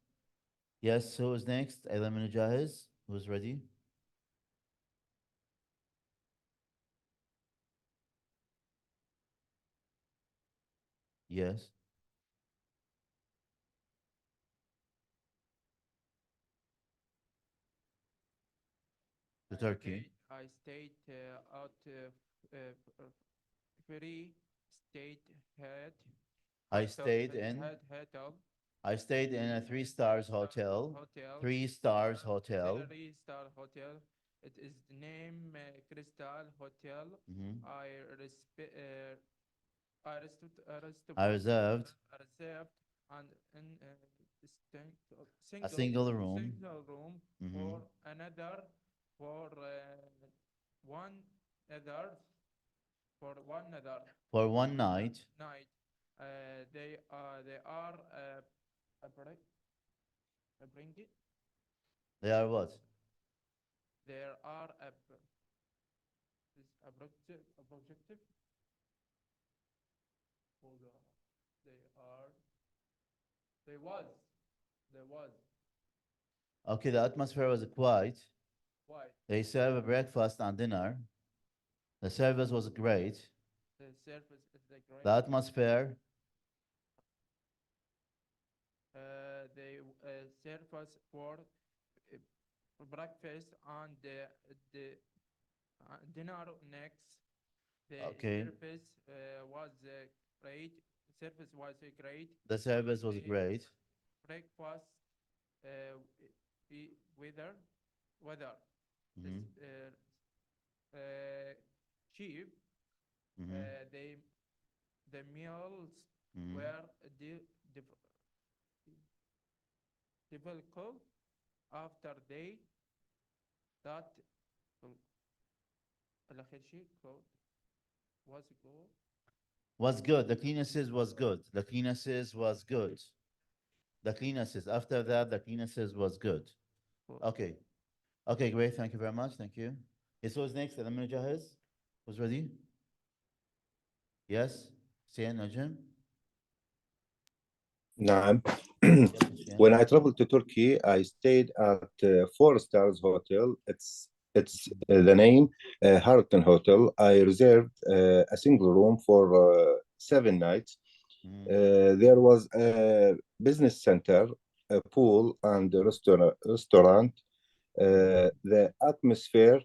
Yes, who is next? إذا من جاهز? Who's ready? Yes. To Turkey. I stayed at Free State Head. I stayed in Hotel. I stayed in a 3 stars hotel. 3 stars hotel. 3-star hotel. It is the name Crystal Hotel. Mhm. I I reserved and in a single room. single room Mhm. for another for one other for one other For one night. night. They are bring it. They are what? There are is objective. Hold on. They was Okay, the atmosphere was quiet. why They serve a breakfast and dinner. The service was great. the surface is the great. The atmosphere, They serve us for breakfast and the dinner next. The Okay. service was great. Service was great. the service was great. Breakfast, weather, Mhm. cheap. Mhm. The meals Mhm. were difficult after they that الأخير شيء was good. Was good. The cleannesses was good. The cleannesses was good. The cleannesses. After that, the cleannesses was good. Okay. Okay, great. Thank you very much. Thank you. Yes, who's next? أنا من جاهز? Who's ready? Yes? Hussein Najim? نعم. Yes, Hussein. When I traveled to Turkey, I stayed at 4 stars hotel. It's the name Harton Hotel. I reserved a single room for 7 nights. There was a business center, a pool, and a restaurant. The atmosphere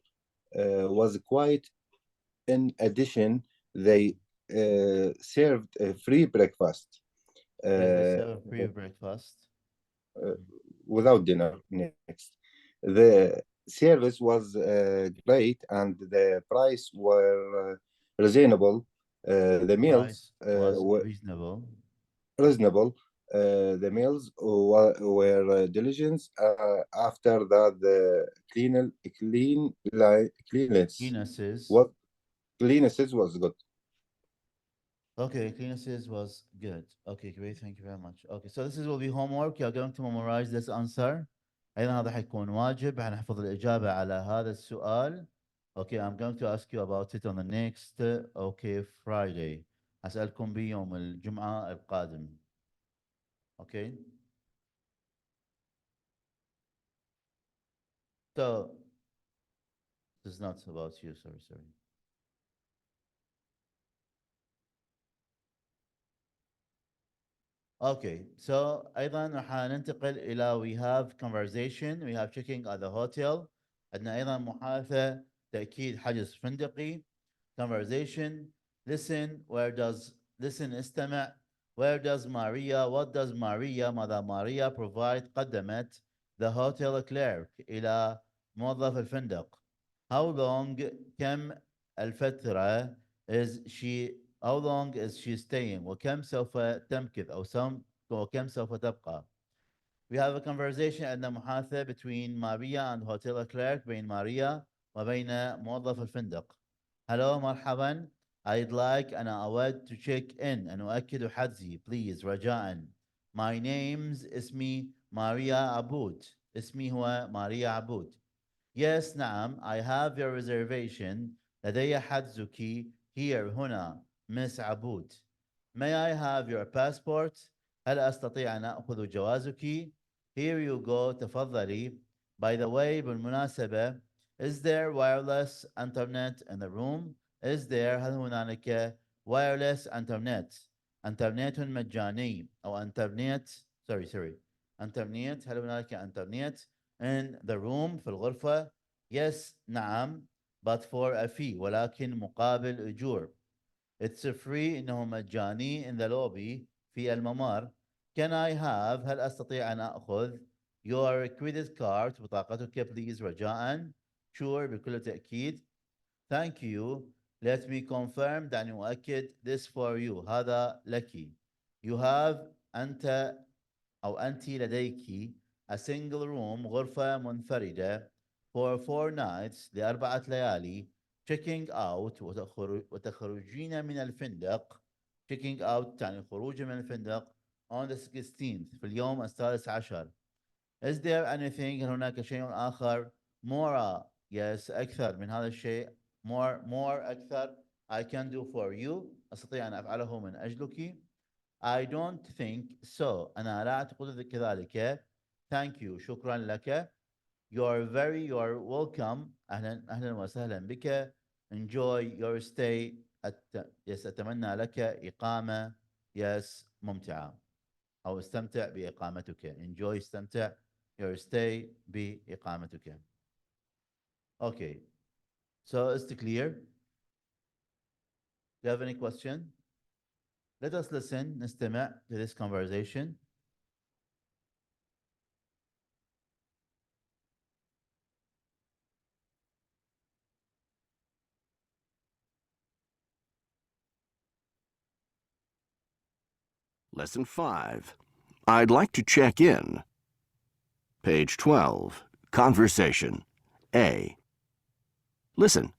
was quite in addition, they served a free breakfast Free breakfast. without dinner next. The service was great and the price were reasonable. The meals Was were reasonable. reasonable. The meals were delicious. After that, the cleannesses was good. Okay, cleannesses was good. Okay, great. Thank you very much. Okay, so this will be homework. You're going to memorize this answer. أيضا هذا حيكون واجب. هنحفظ الإجابة على هذا السؤال. Okay, I'm going to ask you about it on the next, Friday. أسألكم بيوم الجمعة القادم. Okay. So, this is not about you. Sorry. Okay, so أيضا راح ننتقل إلى we have conversation, we have checking at the hotel. عندنا أيضا محادثة تأكيد حجز فندقي. Conversation, listen, استمع. Where does Maria, what does Maria, ماذا ماريا provide قدمت the hotel clerk إلى موظف الفندق. How long كم الفترة how long is she staying وكم سوف تمكث وكم سوف تبقى. We have a conversation عندنا محادثة between Maria and hotel clerk بين ماريا وبين موظف الفندق. Hello مرحبا. I'd like أنا أود to check in أن أؤكد حجزي please رجاء. My name's اسمي ماريا عبود. اسمي هو ماريا عبود. Yes نعم I have your reservation. لدي حجزك here هنا Miss عبود. May I have your passport? هل أستطيع أن أخذ جوازك؟ Here you go تفضلي. By the way بالمناسبة is there wireless internet in the room? Is there هل هنالك wireless internet إنترنت مجاني أو إنترنت إنترنت هل هنالك إنترنت in the room في الغرفة؟ Yes نعم but for a fee ولكن مقابل أجور. It's free إنه مجاني in the lobby في الممر. Can I have هل أستطيع أن أخذ your credit card بطاقتك please رجاء. Sure بكل تأكيد. Thank you. Let me confirm دعني أؤكد this for you هذا لك. You have أنت أو أنت لديك a single room غرفة منفردة for 4 nights ل4 ليالي. Checking out وتخرجين من الفندق. Checking out تعني خروج من الفندق on the 16th في اليوم السادس عشر. Is there anything هل هناك شيء آخر more yes أكثر من هذا الشيء more أكثر I can do for you أستطيع أن أفعله من أجلك. I don't think so أنا لا أعتقد كذلك. Thank you شكرا لك. You're welcome أهلا وسهلا بك. Enjoy your stay yes أتمنى لك إقامة yes ممتعة أو استمتع بإقامتك. Enjoy استمتع your stay بإقامتك. Okay, so is it clear? Do you have any question? Let us listen نستمع to this conversation. Lesson 5. I'd like to check in. Page 12. Conversation. A. Listen.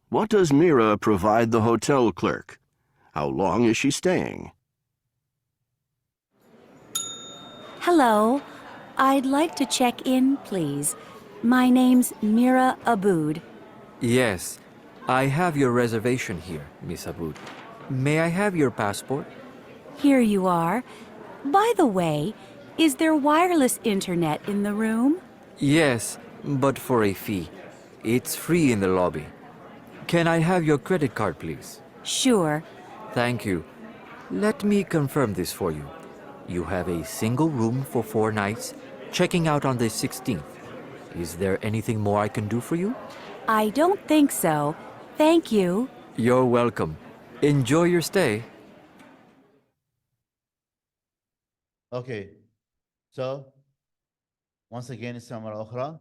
What does Mira provide the hotel clerk? How long is she staying? Hello. I'd like to check in, please. My name's Mira Aboud. Yes. I have your reservation here, Miss Aboud. May I have your passport? Here you are. By the way, is there wireless internet in the room? Yes, but for a fee. It's free in the lobby. Can I have your credit card, please? Sure. Thank you. Let me confirm this for you. You have a single room for 4 nights, checking out on the 16th. Is there anything more I can do for you? I don't think so. Thank you. You're welcome. Enjoy your stay. Okay. So, once again, السلام مرة أخرى.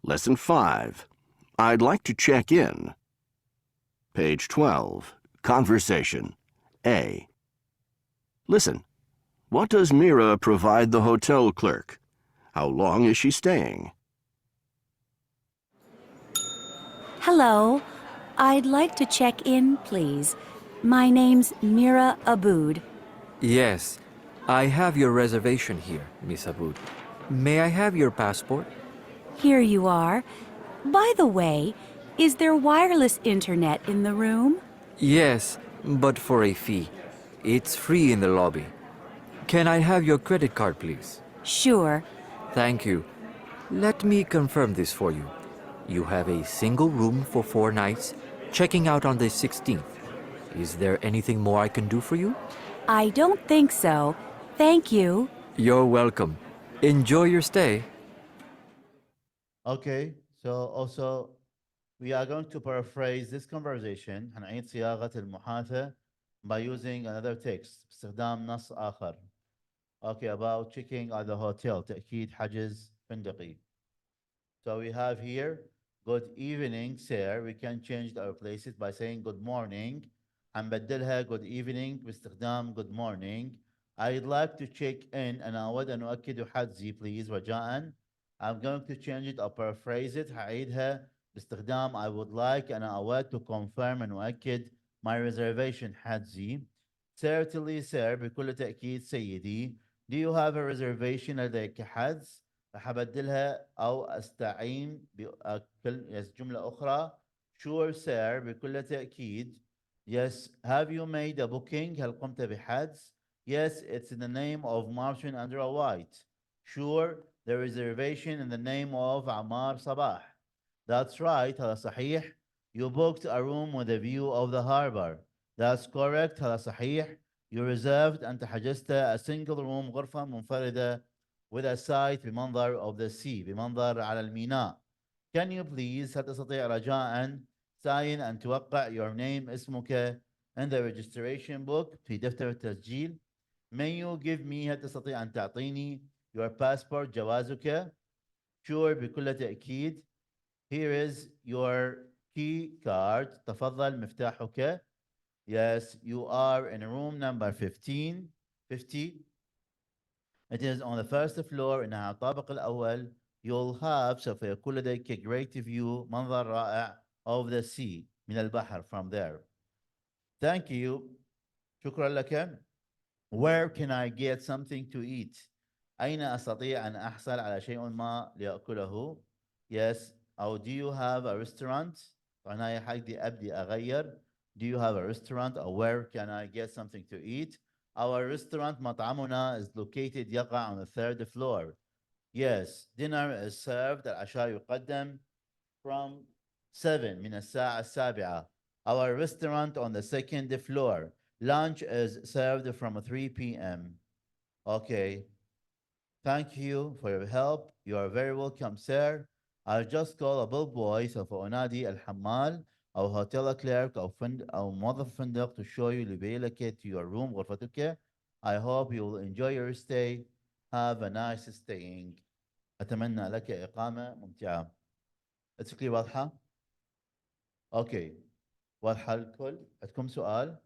Lesson 5. I'd like to check in. Page 12. Conversation. A. Listen. What does Mira provide the hotel clerk? How long is she staying? Hello. I'd like to check in, please. My name's Mira Aboud. Yes, I have your reservation here, Miss Aboud. May I have your passport? Here you are. By the way, is there wireless internet in the room? Yes, but for a fee. It's free in the lobby. Can I have your credit card, please? Sure. Thank you. Let me confirm this for you. You have a single room for 4 nights, checking out on the 16th. Is there anything more I can do for you? I don't think so. Thank you. You're welcome. Enjoy your stay. Okay. So also we are going to paraphrase this conversation. هنعيد صياغة المحادثة by using another text. باستخدام نص آخر. Okay, about checking at the hotel. تأكيد حجز فندقي. So we have here, good evening, sir. We can change our places by saying good morning. هنبدلها good evening باستخدام good morning. I'd like to check in. أنا أود أن أؤكد حجزي please رجاءً. I'm going to change it or paraphrase it. هعيدها باستخدام I would like. أنا أود to confirm أن أؤكد my reservation حجزي. Certainly, sir. بكل تأكيد سيدي. Do you have a reservation لديك حجز؟ راح أبدلها أو أستعين جملة أخرى. Sure, sir. بكل تأكيد. Yes. Have you made a booking? هل قمت بحجز؟ Yes, it's in the name of Martian Andrew White. Sure, the reservation in the name of Ammar Sabah. That's right. هذا صحيح. You booked a room with a view of the harbor. That's correct. هذا صحيح. You reserved أنت حجزت a single room غرفة منفردة with a sight بمنظر of the sea بمنظر على الميناء. Can you please هل تستطيع رجاءً sign أن توقع your name اسمك in the registration book في دفتر التسجيل. May you give me هل تستطيع أن تعطيني your passport جوازك. Sure بكل تأكيد. Here is your key card. تفضل مفتاحك. Yes, you are in room number 50. It is on the first floor. إنها على الطابق الأول. You'll have سوف يكون لديك great view منظر رائع of the sea من البحر from there. Thank you. شكرا لك. Where can I get something to eat? أين أستطيع أن أحصل على شيء ما لأكله؟ Yes. أو do you have a restaurant? أنا حقدي أبدي أغير. Do you have a restaurant? Or where can I get something to eat? Our restaurant مطعمنا is located يقع on the 3rd floor. Yes. Dinner is served. العشاء يقدم from 7 من الساعة 7. Our restaurant on the 2nd floor. Lunch is served from 3 p.m. Okay. Thank you for your help. You are very welcome, sir. I'll just call a bellboy سوف أنادي الحمال أو hotel clerk أو موظف فندق to show you لبيلك to your room غرفتك. I hope you will enjoy your stay. Have a nice staying. أتمنى لك إقامة ممتعة. It's clear واضحة؟ Okay. واضحة الكل؟ عندكم سؤال؟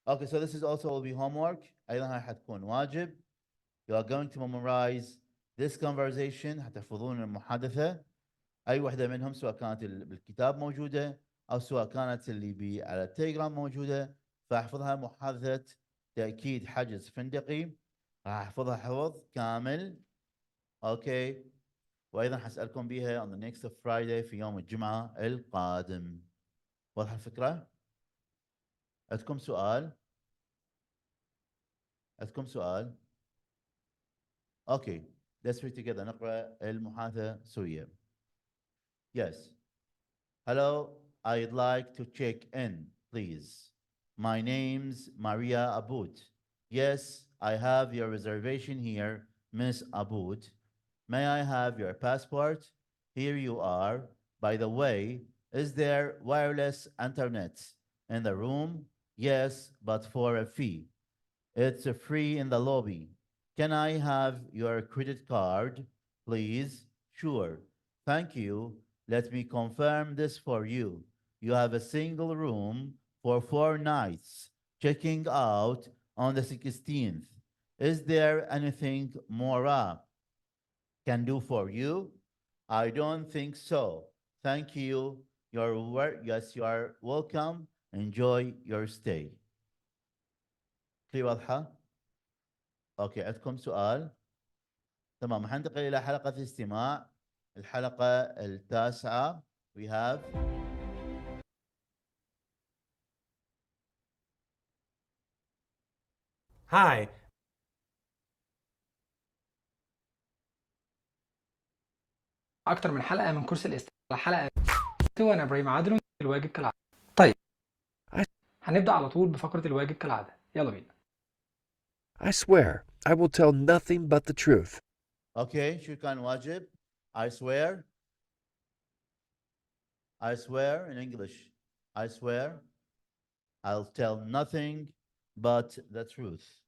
Okay, so this is also will be homework. أيضا هاي حتكون واجب. You are going to memorize this conversation. هتحفظون المحادثة. أي وحدة منهم سواء كانت بالكتاب موجودة أو سواء كانت اللي على التليجرام موجودة. فأحفظها محادثة تأكيد حجز فندقي. راح أحفظها حفظ كامل. Okay. وأيضا حسألكم بيها on the next Friday في يوم الجمعة القادم. واضحة الفكرة؟ عندكم سؤال؟ عندكم سؤال؟ Okay, let's read together. نقرأ المحادثة سوية. Yes. Hello, I'd like to check in, please. My name's Maria Aboud. Yes, I have your reservation here, Miss Aboud. May I have your passport? Here you are. By the way, Is there wireless internet in the room? Yes, but for a fee. It's free in the lobby. Can I have your credit card, please? Sure. Thank you. Let me confirm this for you. You have a single room for 4 nights, checking out on the 16th. Is there anything Mora can do for you? I don't think so. Thank you. Yes, you are welcome. Enjoy your stay. في واضحة؟ اوكي عندكم سؤال؟ تمام حننتقل إلى حلقة الاستماع الحلقة التاسعة. We have Hi. أكتر من حلقة من كورس الاستماع. الحلقة وأنا إبراهيم عادل. الواجب كالعادة. طيب هنبدأ على طول بفقرة الواجب كالعادة. يلا بينا. I swear, I will tell nothing but the truth. Okay, شو كان واجب؟ I swear. I swear in English. I swear I'll tell nothing but the truth.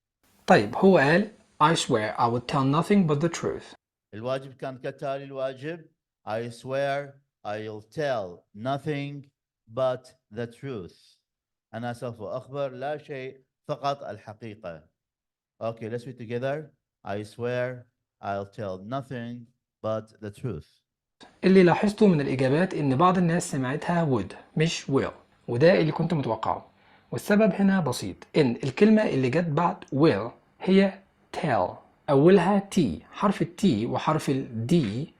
طيب هو قال I swear I would tell nothing but the truth. الواجب كان كالتالي. الواجب I swear I'll tell nothing but the truth. أنا سوف أخبر لا شيء فقط الحقيقة. Okay, let's read together. I swear I'll tell nothing but the truth. اللي لاحظته من الإجابات إن بعض الناس سمعتها would مش will، وده اللي كنت متوقعه. والسبب هنا بسيط، إن الكلمة اللي جت بعد will هي tell، أولها T. حرف ال T وحرف ال D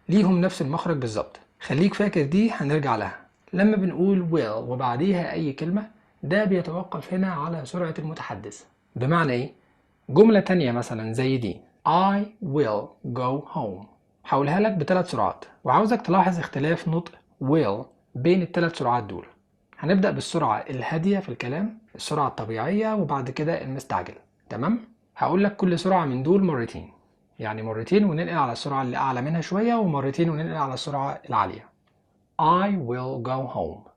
ليهم نفس المخرج بالظبط. خليك فاكر دي، هنرجع لها. لما بنقول will وبعديها أي كلمة، ده بيتوقف هنا على سرعة المتحدث. بمعنى إيه؟ جملة تانية مثلا زي دي I will go home. هقولها لك بثلاث سرعات، وعاوزك تلاحظ اختلاف نطق will بين الثلاث سرعات دول. هنبدأ بالسرعة الهادية في الكلام، السرعة الطبيعية، وبعد كده المستعجل. تمام؟ هقول لك كل سرعة من دول مرتين، يعني مرتين وننقل على السرعة اللي أعلى منها شوية، ومرتين وننقل على السرعة العالية. I will go home.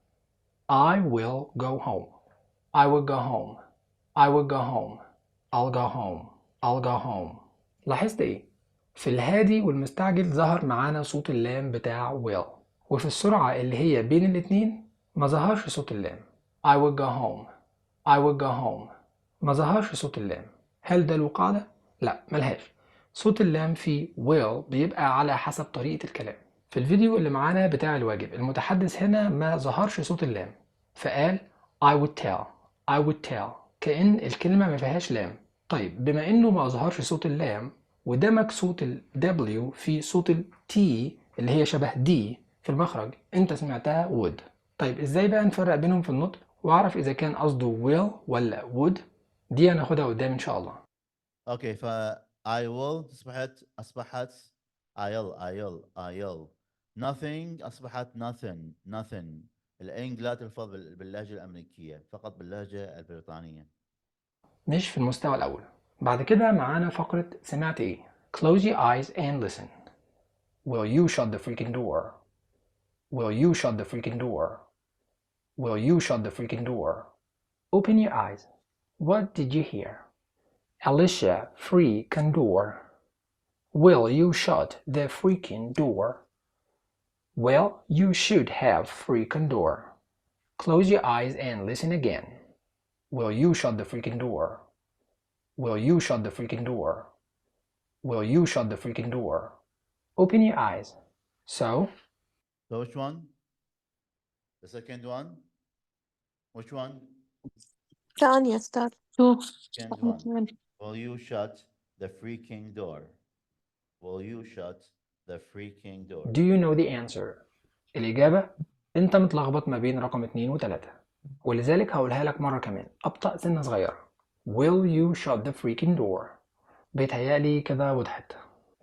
I will go home. I will go home. I will go home. I'll go home. I'll go home. لاحظت ايه؟ في الهادي والمستعجل ظهر معانا صوت اللام بتاع will، وفي السرعة اللي هي بين الاتنين ما ظهرش صوت اللام. I will go home. I will go home. ما ظهرش صوت اللام. هل ده له قاعدة؟ لا، ملهاش. صوت اللام في will بيبقى على حسب طريقة الكلام. في الفيديو اللي معانا بتاع الواجب، المتحدث هنا ما ظهرش صوت اللام، فقال I would tell. I would tell، كأن الكلمة ما فيهاش لام. طيب بما انه ما ظهرش صوت اللام ودمج صوت ال W في صوت ال T اللي هي شبه D في المخرج، انت سمعتها would. طيب ازاي بقى نفرق بينهم في النطق واعرف اذا كان قصده will ولا would؟ دي هناخدها قدام ان شاء الله. اوكي ف I will اصبحت I'll. nothing اصبحت nothing. الانج لا تلفظ باللهجة الامريكية، فقط باللهجة البريطانية. مش في المستوى الأول. بعد كده معانا فقرة سمعت إيه؟ Close your eyes and listen. Will you shut the freaking door? Will you shut the freaking door? Will you shut the freaking door? Open your eyes. What did you hear? Alicia, freaking door. Will you shut the freaking door? Well, you should have freaking door. Close your eyes and listen again. Will you shut the freaking door? Will you shut the freaking door? Will you shut the freaking door? Open your eyes. So which one? The second one? Which one? ثانية start. Second one. Will you shut the freaking door? Will you shut the freaking door? do you know the answer? الإجابة أنت متلخبط ما بين رقم 2 و 3، ولذلك هقولها لك مرة كمان أبطأ سنة صغيرة. Will you shut the freaking door? بيتهيألي كده وضحت.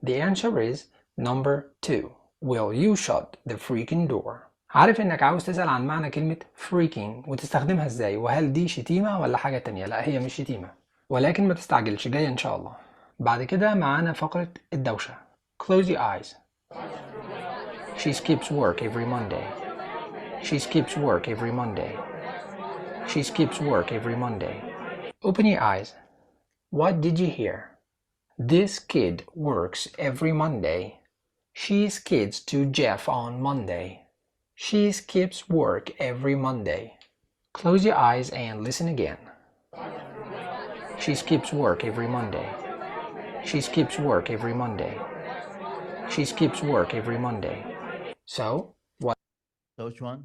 The answer is number 2. Will you shut the freaking door? عارف إنك عاوز تسأل عن معنى كلمة freaking وتستخدمها إزاي، وهل دي شتيمة ولا حاجة تانية؟ لا، هي مش شتيمة، ولكن ما تستعجلش، جاية إن شاء الله. بعد كده معانا فقرة الدوشة. Close your eyes. She skips work every Monday. She skips work every Monday. She skips work every Monday. Open your eyes. What did you hear? This kid works every Monday. She skids to Jeff on Monday. She skips work every Monday. Close your eyes and listen again. She skips work every Monday. She skips work every Monday. She skips work every Monday. So, what? So which one?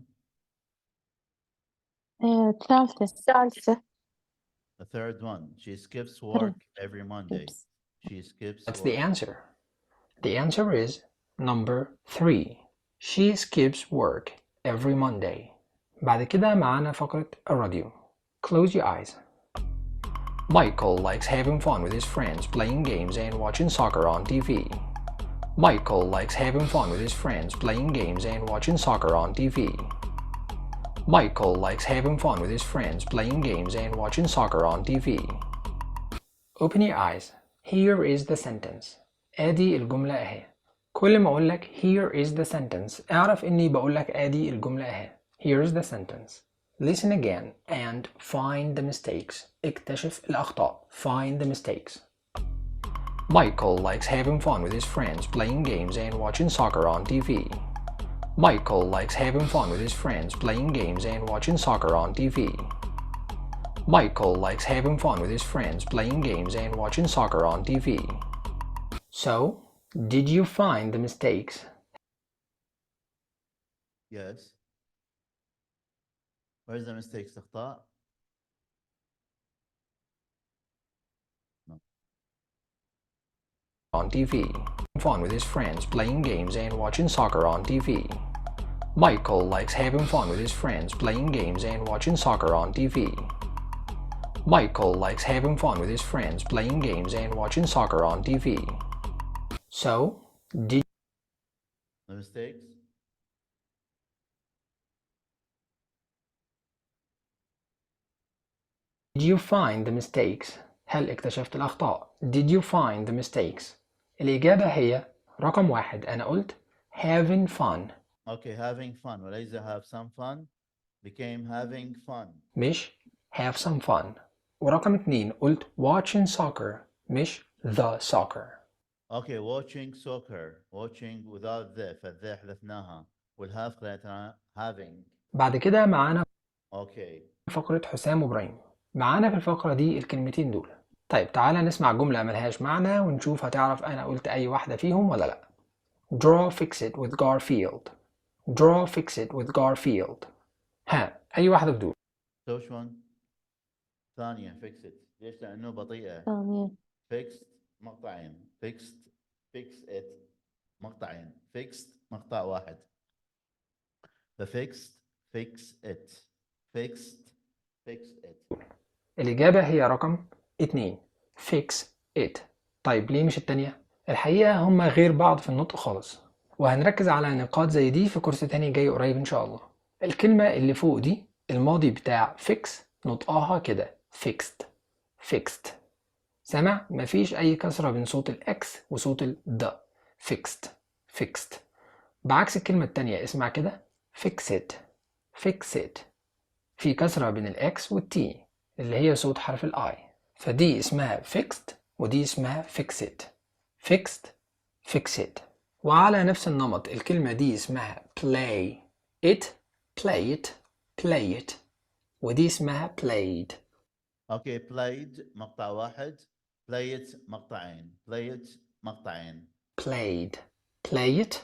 الثالثة. الثالثة. The third one. She skips work every Monday. She skips What's work. the answer? The answer is number 3. She skips work every Monday. بعد كده معانا فقرة الراديو. Close your eyes. Michael likes having fun with his friends, playing games and watching soccer on TV. Michael likes having fun with his friends, playing games and watching soccer on TV. Michael likes having fun with his friends, playing games and watching soccer on TV. Open your eyes. Here is the sentence. ادي الجملة اهي. كل ما اقول لك here is the sentence اعرف اني بقول لك ادي الجملة اهي. Here is the sentence. Listen again and find the mistakes. اكتشف الأخطاء. Find the mistakes. Michael likes having fun with his friends, playing games and watching soccer on TV. Michael likes having fun with his friends, playing games and watching soccer on TV. Michael likes having fun with his friends, playing games and watching soccer on TV. So, did you find the mistakes? Yes. Where's the mistakes? أخطاء? No. On TV. Fun with his friends, playing games and watching soccer on TV. Michael likes having fun with his friends, playing games and watching soccer on TV. Michael likes having fun with his friends, playing games and watching soccer on TV. So, did The mistakes? you find the mistakes? هل اكتشفت الأخطاء؟ Did you find the mistakes? الإجابة هي رقم 1. أنا قلت having fun. Okay, having fun. وليس have some fun became having fun. مش have some fun. ورقم 2 قلت watching soccer مش the soccer. Okay, watching soccer. Watching without the. فالذا حذفناها. والهاف خليتها having. بعد كده معانا Okay. فقرة حسام وإبراهيم. معانا في الفقرة دي الكلمتين دول. طيب تعالى نسمع جملة ملهاش معنى ونشوف هتعرف أنا قلت أي واحدة فيهم ولا لأ. Draw fix it with Garfield. Draw fix it with Garfield. ها أي واحدة بدول. So which one? ثانية fix it. ليش؟ لأنه بطيئة. ثانية. Fixed مقطعين. Fixed fix it مقطعين. Fixed مقطع واحد. The fixed fix it. Fixed fix it. الإجابة هي رقم 2. Fix it. طيب ليه مش التانية؟ الحقيقة هما غير بعض في النطق خالص، وهنركز على نقاط زي دي في كورس تاني جاي قريب إن شاء الله. الكلمة اللي فوق دي الماضي بتاع fix نطقها كده fixed fixed. سامع؟ مفيش أي كسرة بين صوت الإكس وصوت الد. fixed fixed. بعكس الكلمة التانية اسمع كده fix it fix it. في كسرة بين الإكس والتي اللي هي صوت حرف الآي، فدي اسمها fixed ودي اسمها fix it. fixed fix it. وعلى نفس النمط الكلمة دي اسمها play it play it play it ودي اسمها played. Okay, played مقطع واحد. Play it مقطعين. Play it مقطعين. played play it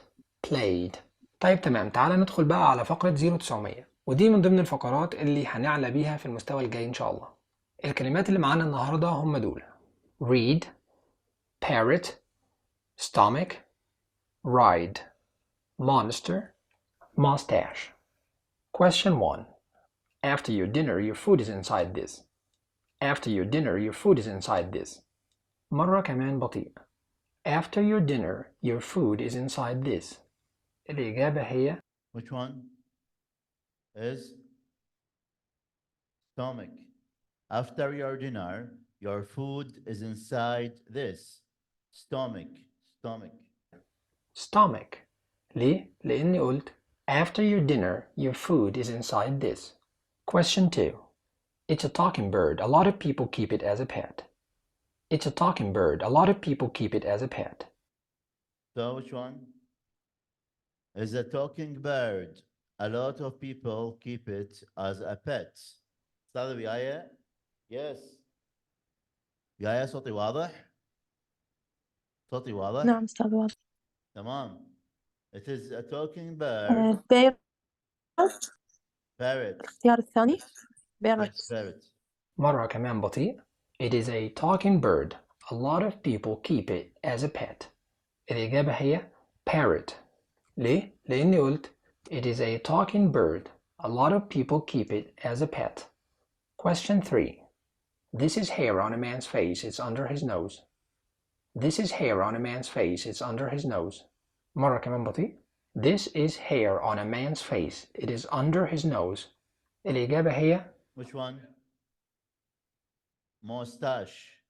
played. طيب تمام، تعالى ندخل بقى على فقرة 0900 ودي من ضمن الفقرات اللي هنعلى بيها في المستوى الجاي إن شاء الله. الكلمات اللي معانا النهاردة هم دول: read parrot stomach ride monster mustache. Question 1. After your dinner your food is inside this. After your dinner your food is inside this. مرة كمان بطيء. After your dinner your food is inside this. الإجابة هي Which one is stomach? After your dinner, your food is inside this. Stomach. Stomach. stomach. ليه؟ لأني قلت After your dinner, your food is inside this. Question 2. It's a talking bird. A lot of people keep it as a pet. It's a talking bird. A lot of people keep it as a pet. So which one? Is a talking bird. A lot of people keep it as a pet. استاذ وياي؟ Yes. وياي صوتي واضح؟ صوتي واضح؟ نعم أستاذ واضح. تمام. It is a talking bird. Parrot. الاختيار الثاني Yes, parrot. مرة كمان بطيء. It is a talking bird. A lot of people keep it as a pet. الإجابة هي parrot. ليه؟ لأني قلت it is a talking bird. A lot of people keep it as a pet. Question 3. This is hair on a man's face. It's under his nose. This is hair on a man's face. It's under his nose. مرة كمان بطيء. This is hair on a man's face. It is under his nose. الإجابة هي Which one? Mustache.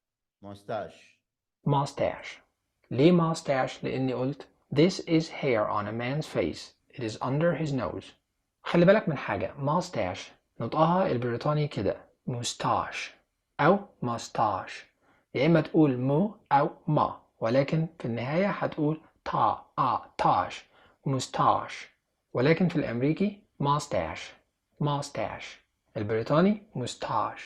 Mustache. mustache. ليه mustache؟ لأني قلت this is hair on a man's face. It is under his nose. خلي بالك من حاجة. mustache نطقها البريطاني كده mustache أو mustache. يا إما تقول مو أو ما، ولكن في النهاية هتقول تاش mustache. ولكن في الأمريكي mustache. البريطاني mustache.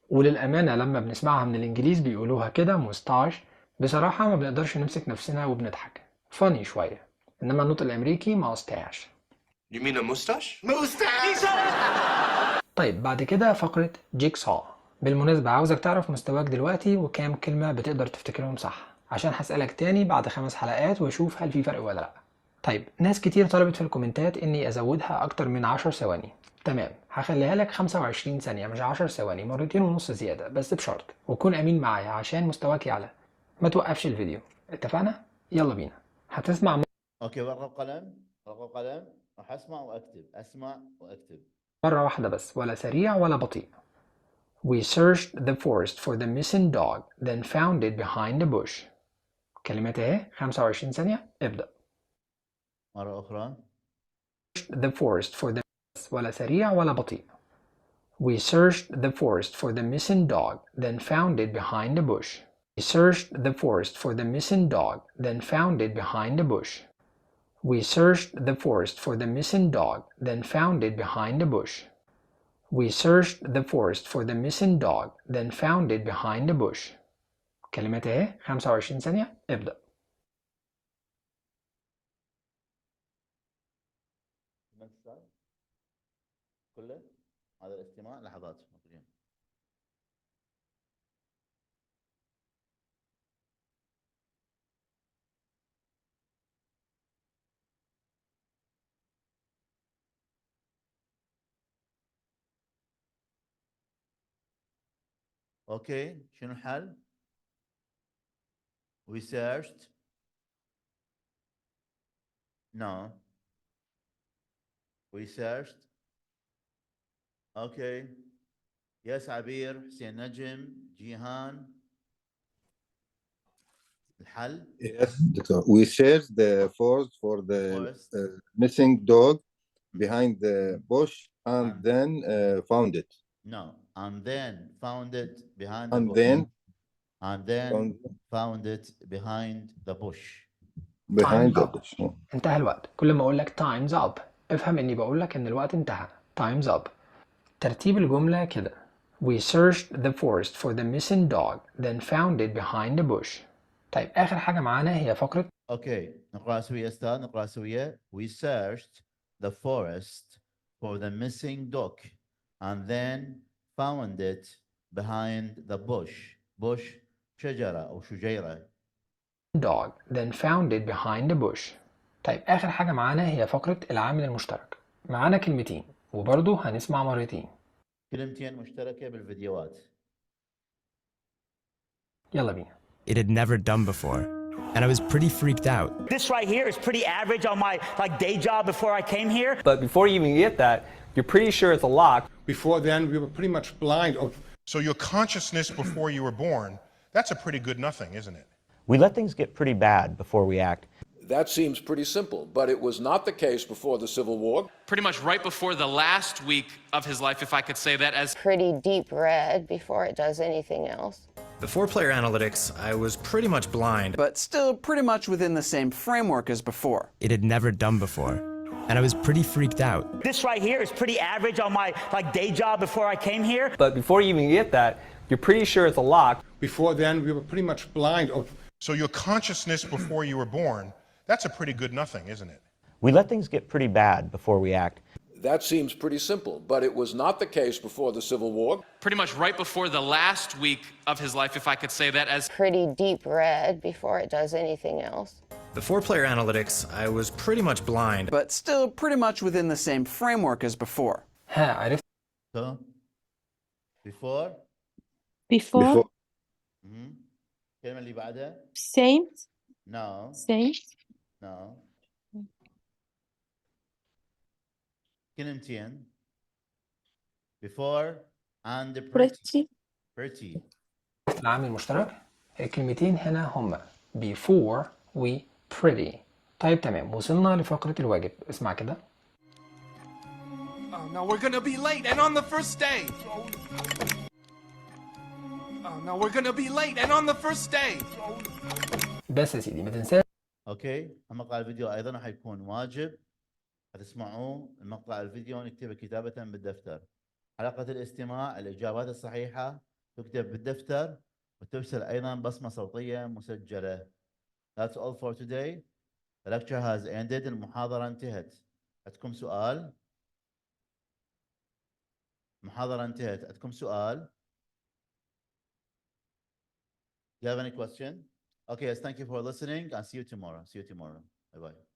وللأمانة لما بنسمعها من الإنجليز بيقولوها كده mustache. بصراحة ما بنقدرش نمسك نفسنا وبنضحك. funny شوية. إنما النطق الأمريكي mustache. You mean a mustache? طيب بعد كده فقرة jigsaw. بالمناسبة عاوزك تعرف مستواك دلوقتي وكام كلمة بتقدر تفتكرهم صح، عشان هسألك تاني بعد 5 حلقات واشوف هل في فرق ولا لأ. طيب ناس كتير طلبت في الكومنتات إني أزودها أكتر من 10 ثواني. تمام، هخليها لك 25 ثانية مش 10 ثواني، مرتين ونص زيادة، بس بشرط وكون أمين معايا عشان مستواك يعلى. ما توقفش الفيديو، اتفقنا؟ يلا بينا. هتسمع اوكي، ورقة وقلم. راح اسمع واكتب. مرة واحدة بس، ولا سريع ولا بطيء. We searched the forest for the missing dog, then found it behind a bush. كلمات اهي 25 ثانية، ابدأ. مرة أخرى. The forest for the ولا سريع ولا بطيء. We searched the forest for the missing dog, then found it behind a bush. We searched the forest for the missing dog, then found it behind a bush. We searched the forest for the missing dog, then found it behind a bush. We searched the forest for the missing dog, then found it behind a bush. كلمات اهي 25 ثانية، ابدأ. كله هذا الاستماع لحظات. اوكي، شنو الحل؟ We searched. No. We searched. Okay. Yes, عبير، حسين نجم، جيهان. الحل؟ Yes, doctor. We searched the forest for the missing dog behind the bush and then found it. No, and then found it behind And the bush. then found it behind the bush. behind the bush. انتهى الوقت. كل ما اقول لك time's up افهم اني بقول لك ان الوقت انتهى. time's up. ترتيب الجملة كده. We searched the forest for the missing dog, then found it behind the bush. طيب آخر حاجة معانا هي فقرة. اوكي، نقرأ سوية استاذ، نقرأ سوية. We searched the forest for the missing dog and then found it behind the bush. bush شجرة أو شجيرة. dog, then found it behind the bush. طيب آخر حاجة معانا هي فقرة العامل المشترك. معانا كلمتين وبرضه هنسمع مرتين. كلمتين مشتركة بالفيديوهات. يلا بينا. It had never done before, and I was pretty freaked out. This right here is pretty average on my day job before I came here. But before you even get that, you're pretty sure it's a lock. Before then, we were pretty much blind. So your consciousness before you were born, that's a pretty good nothing, isn't it? We let things get pretty bad before we act. That seems pretty simple, but it was not the case before the Civil War. Pretty much right before the last week of his life, if I could say that, as Pretty deep red before it does anything else. Before player analytics, I was pretty much blind, but still pretty much within the same framework as before. it had never done before, and I was pretty freaked out. This right here is pretty average on my day job before I came here. But before you even get that, you're pretty sure it's a lock. Before then, we were pretty much blind. So your consciousness before you were born, that's a pretty good nothing, isn't it? We let things get pretty bad before we act. That seems pretty simple, but it was not the case before the Civil War. pretty much right before the last week of his life, if I could say that, as Pretty deep red before it does anything else. Before player analytics, I was pretty much blind, but still pretty much within the same framework as before. ها عرفت So, before. Before. الكلمة اللي بعدها. Saint. No. Saint. No. كلمتين. Before and pretty. Pretty. العامل المشترك الكلمتين هنا هما before و pretty. طيب تمام وصلنا لفقرة الواجب اسمع كده. Oh no, we're gonna be late and on the first day. Oh no, we're gonna be late and on the first day. بس يا سيدي ما تنساش. اوكي مقطع الفيديو ايضا حيكون واجب هتسمعوه مقطع الفيديو نكتبه كتابة بالدفتر. حلقة الاستماع الإجابات الصحيحة تكتب بالدفتر وترسل أيضا بصمة صوتية مسجلة. That's all for today. The lecture has ended. المحاضرة انتهت. عندكم سؤال؟ المحاضرة انتهت. عندكم سؤال؟ Do you have any question? Okay, yes, thank you for listening and see you tomorrow. See you tomorrow. Bye-bye.